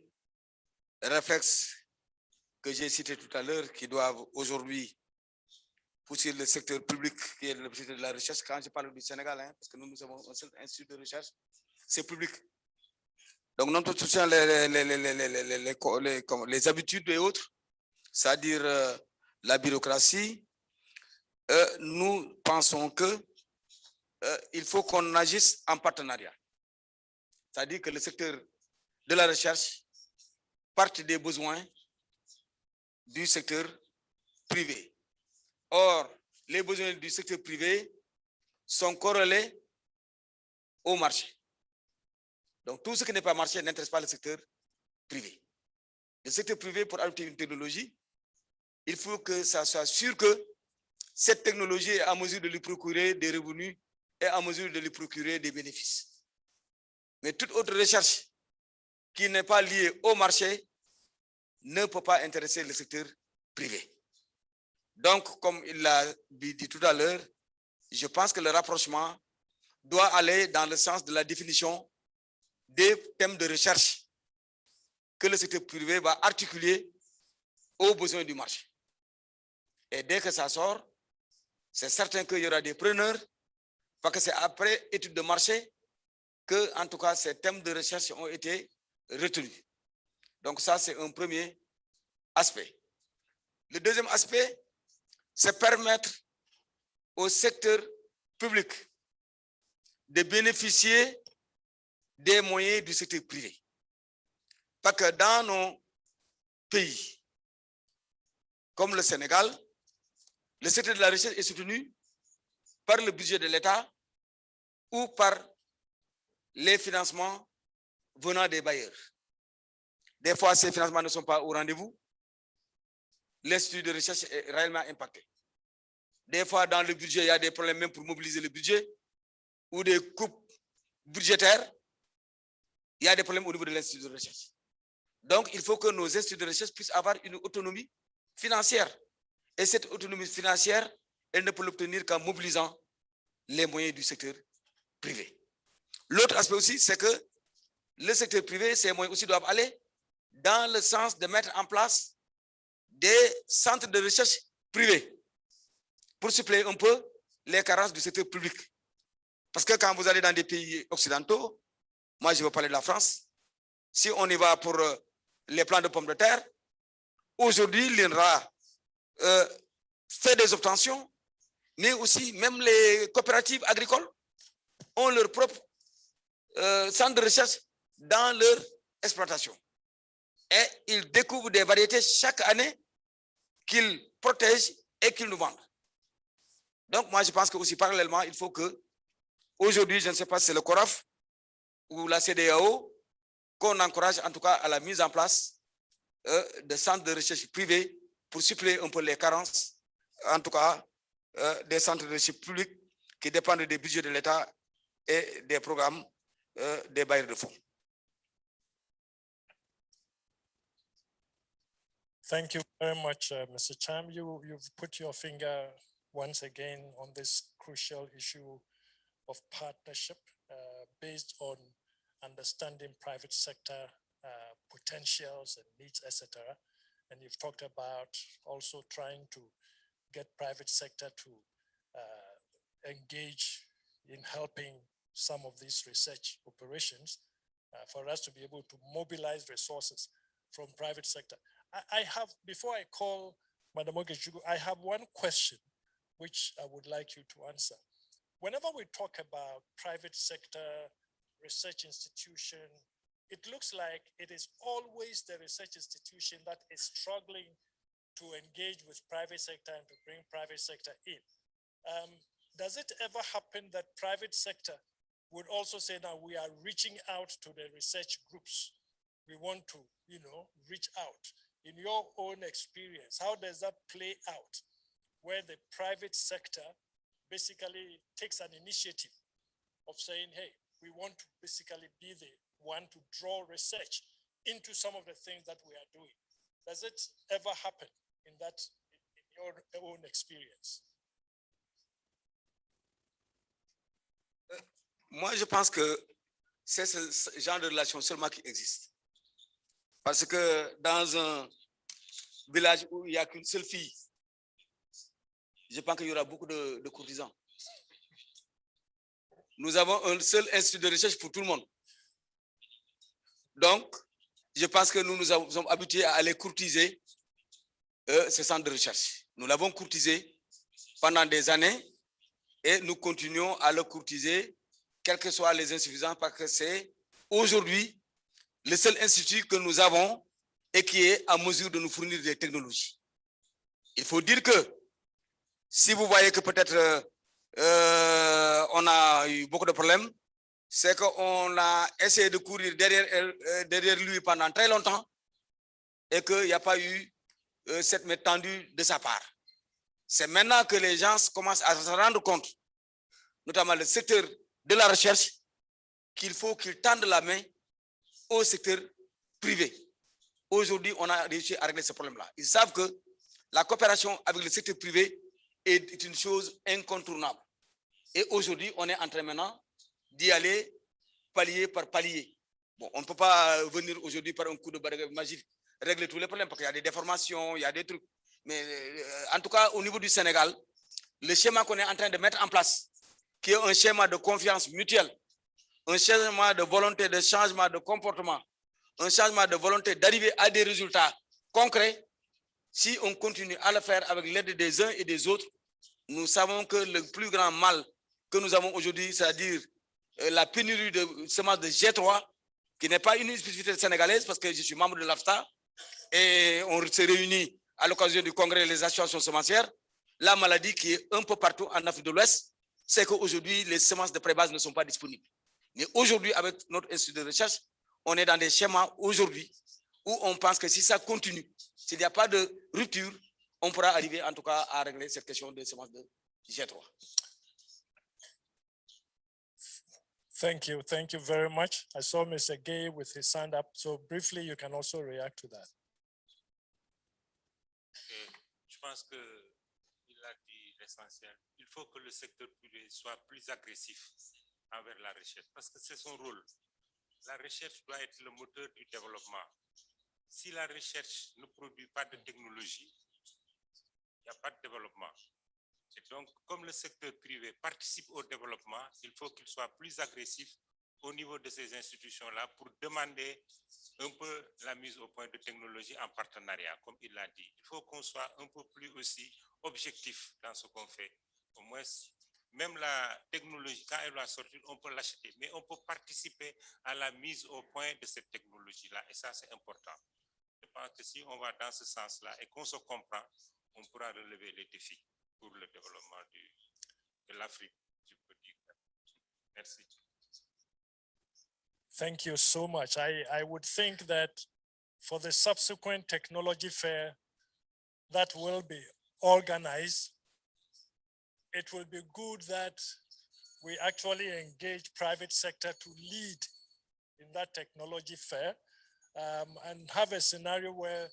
réflexes que j'ai cités tout à l'heure qui doivent aujourd'hui pour le secteur public qui est le secteur de la recherche. Quand je parle du Sénégal, hein, parce que nous avons un seul institut de recherche, c'est public. Donc, notre soutien les habitudes et autres, c'est-à-dire la bureaucratie, nous pensons que il faut qu'on agisse en partenariat. C'est-à-dire que le secteur de la recherche parte des besoins du secteur privé. Or, les besoins du secteur privé sont corrélés au marché. Donc, tout ce qui n'est pas marché n'intéresse pas le secteur privé. Le secteur privé, pour adopter une technologie, il faut que ça soit sûr que cette technologie est en mesure de lui procurer des revenus et en mesure de lui procurer des bénéfices. Mais toute autre recherche qui n'est pas liée au marché ne peut pas intéresser le secteur privé. Donc, comme il l'a dit tout à l'heure, je pense que le rapprochement doit aller dans le sens de la définition des thèmes de recherche que le secteur privé va articuler aux besoins du marché. Et dès que ça sort, c'est certain qu'il y aura des preneurs, parce que c'est après étude de marché que, en tout cas, ces thèmes de recherche ont été retenus. Donc ça, c'est un premier aspect. Le deuxième aspect, c'est permettre au secteur public de bénéficier des moyens du secteur privé. Parce que dans nos pays, comme le Sénégal, le secteur de la recherche est soutenu par le budget de l'État ou par les financements venant des bailleurs. Des fois, ces financements ne sont pas au rendez-vous. L'institut de recherche est réellement impacté. Des fois, dans le budget, il y a des problèmes même pour mobiliser le budget ou des coupes budgétaires. Il y a des problèmes au niveau de l'institut de recherche. Donc, il faut que nos instituts de recherche puissent avoir une autonomie financière. Et cette autonomie financière, elle ne peut l'obtenir qu'en mobilisant les moyens du secteur privé. L'autre aspect aussi, c'est que le secteur privé, ces moyens aussi doivent aller dans le sens de mettre en place des centres de recherche privés pour suppléer un peu les carences du secteur public. Parce que quand vous allez dans des pays occidentaux, moi je veux parler de la France, si on y va pour les plants de pommes de terre, aujourd'hui l'INRA fait des obtentions, mais aussi même les coopératives agricoles ont leur propre centre de recherche dans leur exploitation. Et ils découvrent des variétés chaque année qu'ils protègent et qu'ils nous vendent. Donc moi je pense que aussi parallèlement, il faut que, aujourd'hui, je ne sais pas si c'est le CORAF ou la CEDEAO, qu'on encourage en tout cas à la mise en place de centres de recherche privés pour suppléer un peu les carences, en tout cas des centres de recherche publics qui dépendent des budgets de l'État et des programmes des bailleurs de fonds. Thank you very much, Mr. Cham. You've put your finger once again on this crucial issue of partnership based on understanding private sector potentials and needs, etc. And you've talked about also trying to get private sector to engage in helping some of these research operations for us to be able to mobilize resources from private sector. I have, before I call Madam Ogejugu, I have one question which I would like you to answer. Whenever we talk about private sector research institution, it looks like it is always the research institution that is struggling to engage with private sector and to bring private sector in. Does it ever happen that private sector would also say, now we are reaching out to the research groups? We want to, reach out. In your own experience, how does that play out, where the private sector basically takes an initiative of saying, hey, we want to basically be the one to draw research into some of the things that we are doing? Does it ever happen in your own experience? Moi, je pense que c'est ce genre de relation seulement qui existe. Parce que dans un village où il n'y a qu'une seule fille, je pense qu'il y aura beaucoup de courtisans. Nous avons un seul institut de recherche pour tout le monde. Donc, je pense que nous sommes habitués à aller courtiser ce centre de recherche. Nous l'avons courtisé pendant des années et nous continuons à le courtiser, quelles que soient les insuffisances, parce que c'est aujourd'hui le seul institut que nous avons et qui est à mesure de nous fournir des technologies. Il faut dire que si vous voyez que peut-être on a eu beaucoup de problèmes, c'est qu'on a essayé de courir derrière lui pendant très longtemps et qu'il n'y a pas eu cette main tendue de sa part. C'est maintenant que les gens commencent à se rendre compte, notamment le secteur de la recherche, qu'il faut qu'ils tendent la main au secteur privé. Aujourd'hui, on a réussi à régler ce problème-là. Ils savent que la coopération avec le secteur privé est une chose incontournable. Et aujourd'hui, on est en train maintenant d'y aller palier par palier. Bon, on ne peut pas venir aujourd'hui par un coup de baguette magique régler tous les problèmes parce qu'il y a des déformations, il y a des trucs. Mais en tout cas, au niveau du Sénégal, le schéma qu'on est en train de mettre en place, qui est un schéma de confiance mutuelle, un schéma de volonté de changement de comportement, un changement de volonté d'arriver à des résultats concrets, si on continue à le faire avec l'aide des uns et des autres, nous savons que le plus grand mal que nous avons aujourd'hui, c'est-à-dire la pénurie de semences de G3, qui n'est pas une spécificité sénégalaise, parce que je suis membre de l'AFTA, et on s'est réunis à l'occasion du congrès des associations semencières. La maladie qui est un peu partout en Afrique de l'Ouest, c'est qu'aujourd'hui, les semences de pré-base ne sont pas disponibles. Mais aujourd'hui, avec notre institut de recherche, on est dans des schémas aujourd'hui où on pense que si ça continue, s'il n'y a pas de rupture, on pourra arriver en tout cas à régler cette question des semences de G3. Thank you very much. I saw Mr. Gay with his hand up, so briefly you can also react to that. Je pense qu'il a dit l'essentiel. Il faut que le secteur privé soit plus agressif envers la recherche, parce que c'est son rôle. La recherche doit être le moteur du développement. Si la recherche ne produit pas de technologie, il n'y a pas de développement. Et donc, comme le secteur privé participe au développement, il faut qu'il soit plus agressif au niveau de ces institutions-là pour demander un peu la mise au point de technologie en partenariat, comme il l'a dit. Il faut qu'on soit un peu plus aussi objectif dans ce qu'on fait. Au moins, même la technologie, quand elle va sortir, on peut l'acheter, mais on peut participer à la mise au point de cette technologie-là, et ça, c'est important. Je pense que si on va dans ce sens-là et qu'on se comprend, on pourra relever les défis pour le développement de l'Afrique, je peux dire. Merci. Thank you so much. I would think that for the subsequent technology fair that will be organized, it will be good that we actually engage private sector to lead in that technology fair and have a scenario where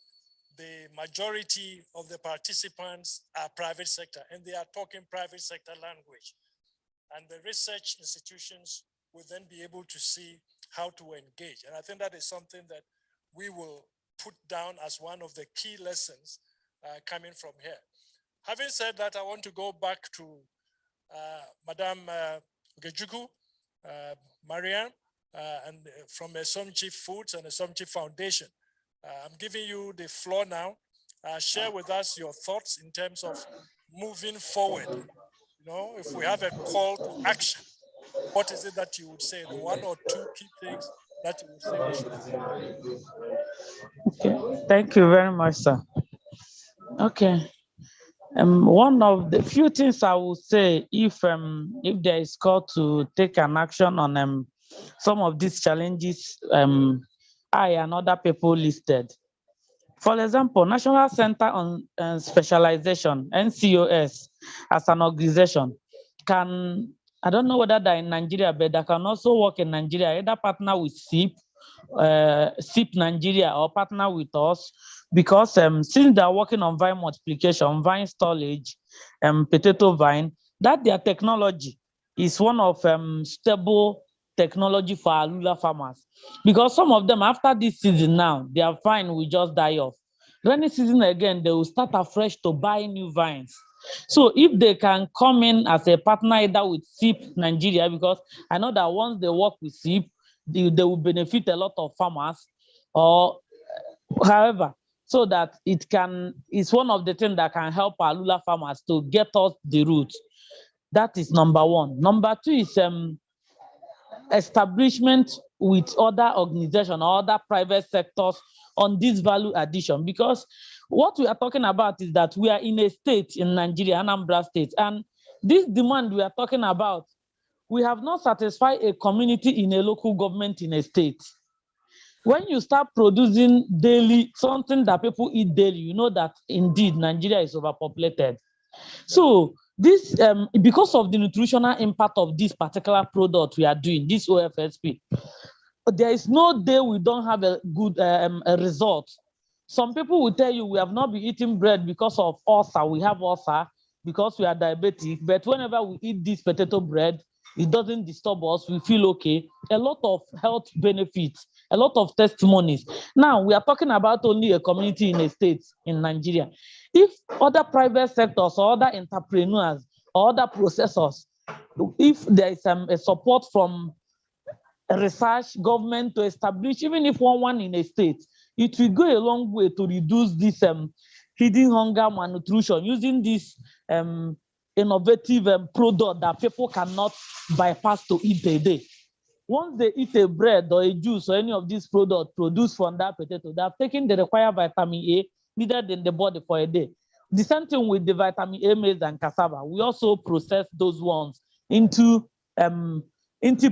the majority of the participants are private sector and they are talking private sector language. And the research institutions will then be able to see how to engage. And I think that is something that we will put down as one of the key lessons coming from here. Having said that, I want to go back to Madame Gejuku, Marianne, and from Esomchi Foods and Esomchi Foundation. I'm giving you the floor now. Share with us your thoughts in terms of moving forward. You know, if we have a call to action, what is it that you would say? The one or two key things that you would say we should do? Okay, thank you very much, sir. Okay. One of the few things I would say, if there is call to take an action on some of these challenges I and other people listed. For example, National Center on Specialization, NCOS, as an organization, can, I don't know whether they're in Nigeria, but they can also work in Nigeria, either partner with SIP Nigeria, or partner with us, because since they're working on vine multiplication, vine storage, potato vine, that their technology is one of stable technology for our rural farmers. Because some of them, after this season now, their vine will just die off. Rainy season again, they will start afresh to buy new vines. So if they can come in as a partner either with SIP Nigeria, because I know that once they work with SIP, they will benefit a lot of farmers, or however, so that it's one of the things that can help our Lula farmers to get us the route. That is number one. Number two is establishment with other organizations or other private sectors on this value addition, because what we are talking about is that we are in a state in Nigeria, Anambra State, and this demand we are talking about, we have not satisfied a community in a local government in a state. When you start producing daily, something that people eat daily, you know that indeed Nigeria is overpopulated. So this, because of the nutritional impact of this particular product we are doing, this OFSP, there is no day we don't have a good a result. Some people will tell you we have not been eating bread because of ulcer. We have ulcer because we are diabetic, but whenever we eat this potato bread, it doesn't disturb us. We feel okay. A lot of health benefits, a lot of testimonies. Now we are talking about only a community in a state in Nigeria. If other private sectors or other entrepreneurs or other processors, if there is a support from research government to establish, even if one in a state, it will go a long way to reduce this hidden hunger, malnutrition, using this innovative product that people cannot bypass to eat a day. Once they eat a bread or a juice or any of these products produced from that potato, they have taken the required vitamin A needed in the body for a day. The same thing with the vitamin A maize and cassava. We also process those ones into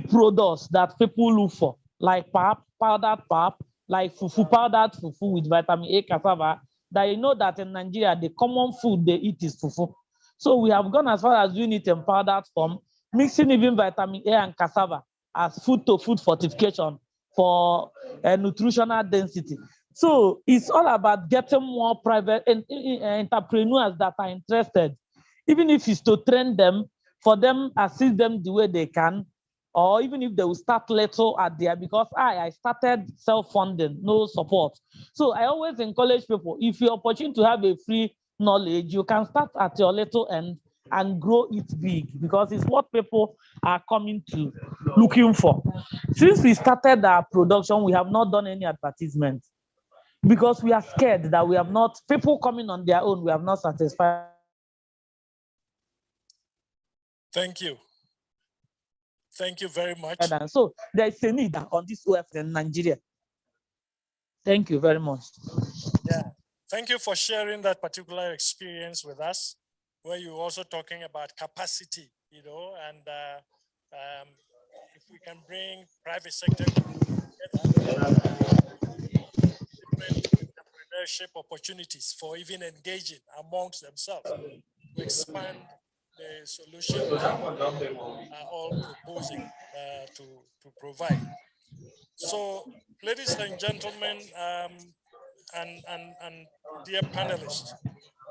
products that people look for, like pap, powdered pap, like fufu, powdered fufu with vitamin A cassava, that you know that in Nigeria, the common food they eat is fufu. So we have gone as far as doing it in powdered form, mixing even vitamin A and cassava as food-to-food fortification for nutritional density. So it's all about getting more private entrepreneurs that are interested, even if it's to train them, for them, assist them the way they can, or even if they will start little at there, because I started self-funding, no support. So I always encourage people, if you're opportunity to have a free knowledge, you can start at your little end and grow it big, because it's what people are coming to looking for. Since we started our production, we have not done any advertisement because we are scared that we have not, people coming on their own, we have not satisfied. Thank you. Thank you very much. And so there is a need on this OF in Nigeria. Thank you very much. Yeah, thank you for sharing that particular experience with us, where you're also talking about capacity, you know, and if we can bring private sector together, different entrepreneurship opportunities for even engaging amongst themselves to expand the solution that we are all proposing to provide. So, ladies and gentlemen, and dear panelists,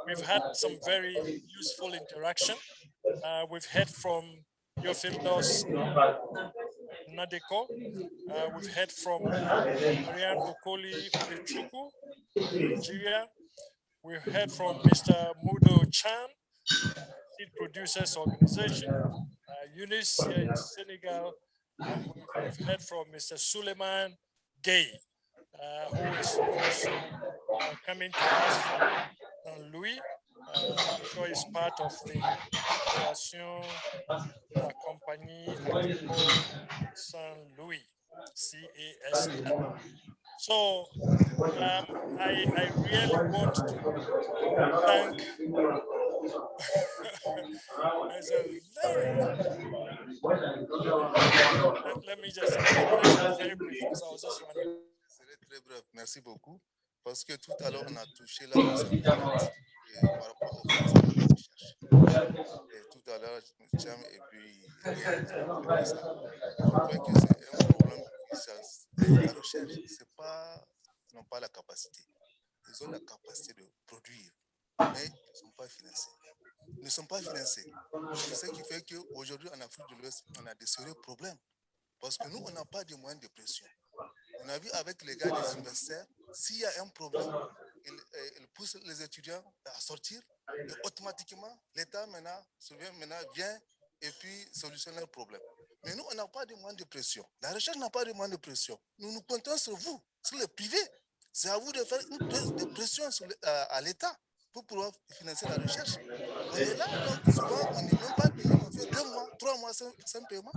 we've had some very useful interaction. We've heard from Theophilus Nadeko. We've heard from Marianne Okoli Udechuku in Nigeria. We've heard from Mr. Mudo Chan, Seed Producers Organization, Eunice here in Senegal, and we've heard from Mr. Suleiman Gay, who is also coming to us from Saint-Louis. I'm sure he's part of the Fédération de la Compagnie Agricole Saint-Louis, CASL. So I really want to thank as a very, let me just be very brief because I was just running. Très bref, merci beaucoup. Parce que tout à l'heure, on a touché là où ça m'arrête par rapport au financement de la recherche. Et tout à l'heure, Cham et puis Gaël ont parlé de ça. Je crois que c'est un problème. La recherche, c'est pas, ils n'ont pas la capacité. Ils ont la capacité de produire, mais ils ne sont pas financés. Ils ne sont pas financés. C'est ce qui fait qu'aujourd'hui, en Afrique de l'Ouest, on a des sérieux problèmes. Parce que nous, on n'a pas de moyens de pression. On a vu avec les gars des universitaires, s'il y a un problème, il pousse les étudiants à sortir et automatiquement, l'État maintenant vient et puis solutionne le problème. Mais nous, on n'a pas de moyens de pression. La recherche n'a pas de moyens de pression. Nous nous comptons sur vous, sur le privé. C'est à vous de faire une pression à l'État pour pouvoir financer la recherche. On est là, donc souvent, on n'est même pas payé. On fait 2 mois, 3 mois sans paiement.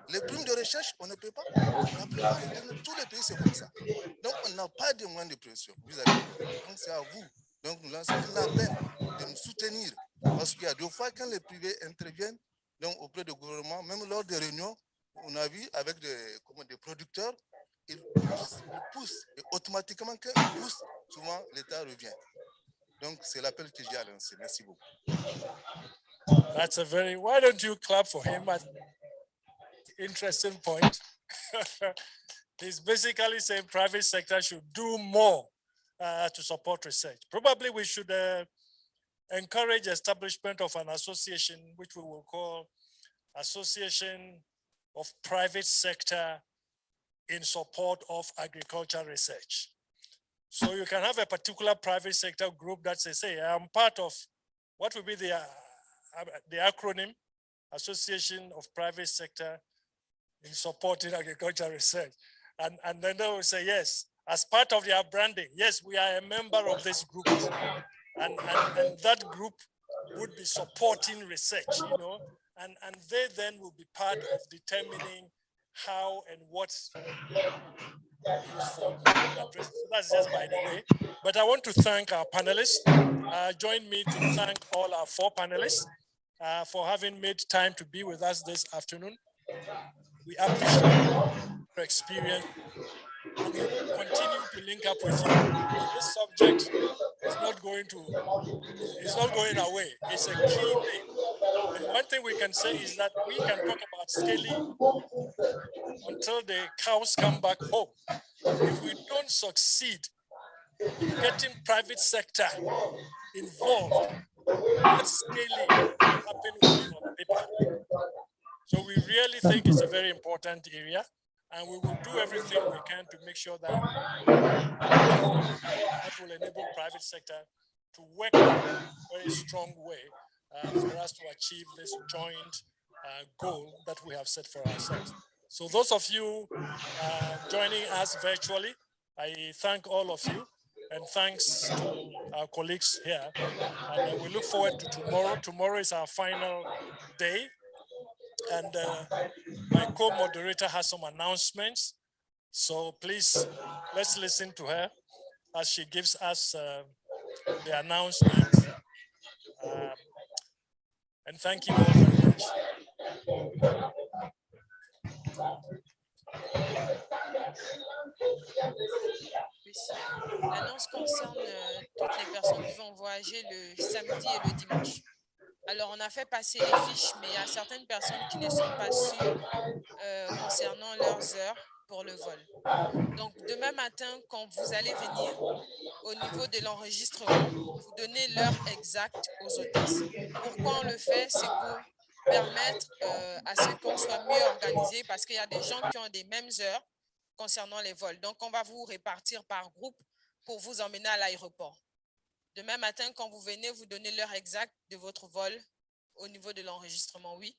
Les primes de recherche, on ne paie pas. La plupart, tous les pays, c'est comme ça. Donc, on n'a pas de moyens de pression vis-à-vis de vous. Donc, c'est à vous. Donc, nous lançons un appel de nous soutenir. Parce qu'il y a 2 fois, quand les privés interviennent donc, auprès du gouvernement, même lors des réunions, on a vu avec des producteurs, ils poussent. Et automatiquement, quand ils poussent, souvent, l'État revient. Donc, c'est l'appel que j'ai à lancer. Merci beaucoup. That's a very, why don't you clap for him? Interesting point. He's basically saying private sector should do more to support research. Probably we should encourage establishment of an association, which we will call Association of Private Sector in Support of Agriculture Research. So you can have a particular private sector group that says, hey, I'm part of what will be the acronym, Association of Private Sector in Supporting Agriculture Research. And then they will say, yes, as part of their branding, yes, we are a member of this group. And that group would be supporting research, you know, and they then will be part of determining how and what's useful. That's just by the way. But I want to thank our panelists. Join me to thank all our 4 panelists for having made time to be with us this afternoon. We appreciate your experience and we will continue to link up with you. This subject is not going away. It's a key thing. And one thing we can say is that we can talk about scaling until the cows come back home. If we don't succeed in getting private sector involved, that scaling happen only on paper. So we really think it's a very important area, and we will do everything we can to make sure that that will enable private sector to work in a very strong way for us to achieve this joint goal that we have set for ourselves. So those of you joining us virtually, I thank all of you, and thanks to our colleagues here. And we look forward to tomorrow. Tomorrow is our final day. And my co-moderator has some announcements. So please, let's listen to her as she gives us the announcements. And thank you all very much. L'annonce concerne toutes les personnes qui vont voyager le samedi et le dimanche. Alors, on a fait passer les fiches, mais il y a certaines personnes qui ne sont pas sûres concernant leurs heures pour le vol. Donc, demain matin, quand vous allez venir, au niveau de l'enregistrement, vous donnez l'heure exacte aux hôtesses. Pourquoi on le fait? C'est pour permettre à ce qu'on soit mieux organisé parce qu'il y a des gens qui ont des mêmes heures concernant les vols. Donc, on va vous répartir par groupe pour vous emmener à l'aéroport. Demain matin, quand vous venez, vous donnez l'heure exacte de votre vol au niveau de l'enregistrement, oui.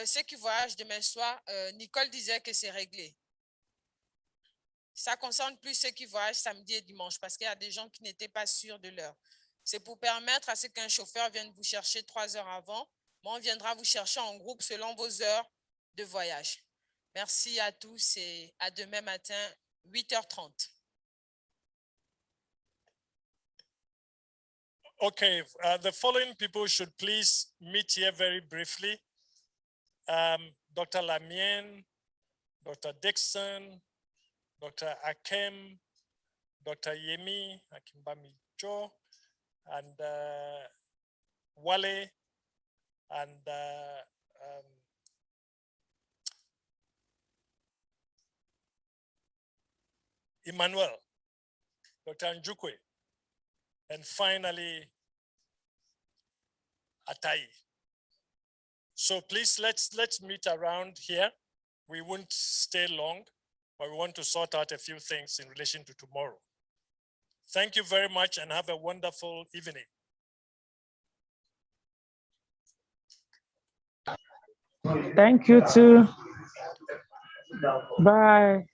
Ceux qui voyagent demain soir, Nicole disait que c'est réglé. Ça concerne plus ceux qui voyagent samedi et dimanche parce qu'il y a des gens qui n'étaient pas sûrs de l'heure. C'est pour permettre à ce qu'un chauffeur vienne vous chercher 3 heures avant, mais on viendra vous chercher en groupe selon vos heures de voyage. Merci à tous et à demain matin, 8h30. Okay, the following people should please meet here very briefly. Dr. Lamien, Dr. Dixon, Dr. Akem, Dr. Yemi Akimbami Joe, and Wale, and Emmanuel, Dr. Njukwe, and finally, Atai. So please, let's meet around here. We won't stay long. but we want to sort out a few things in relation to tomorrow. Thank you very much and have a wonderful evening. Thank you too. Bye.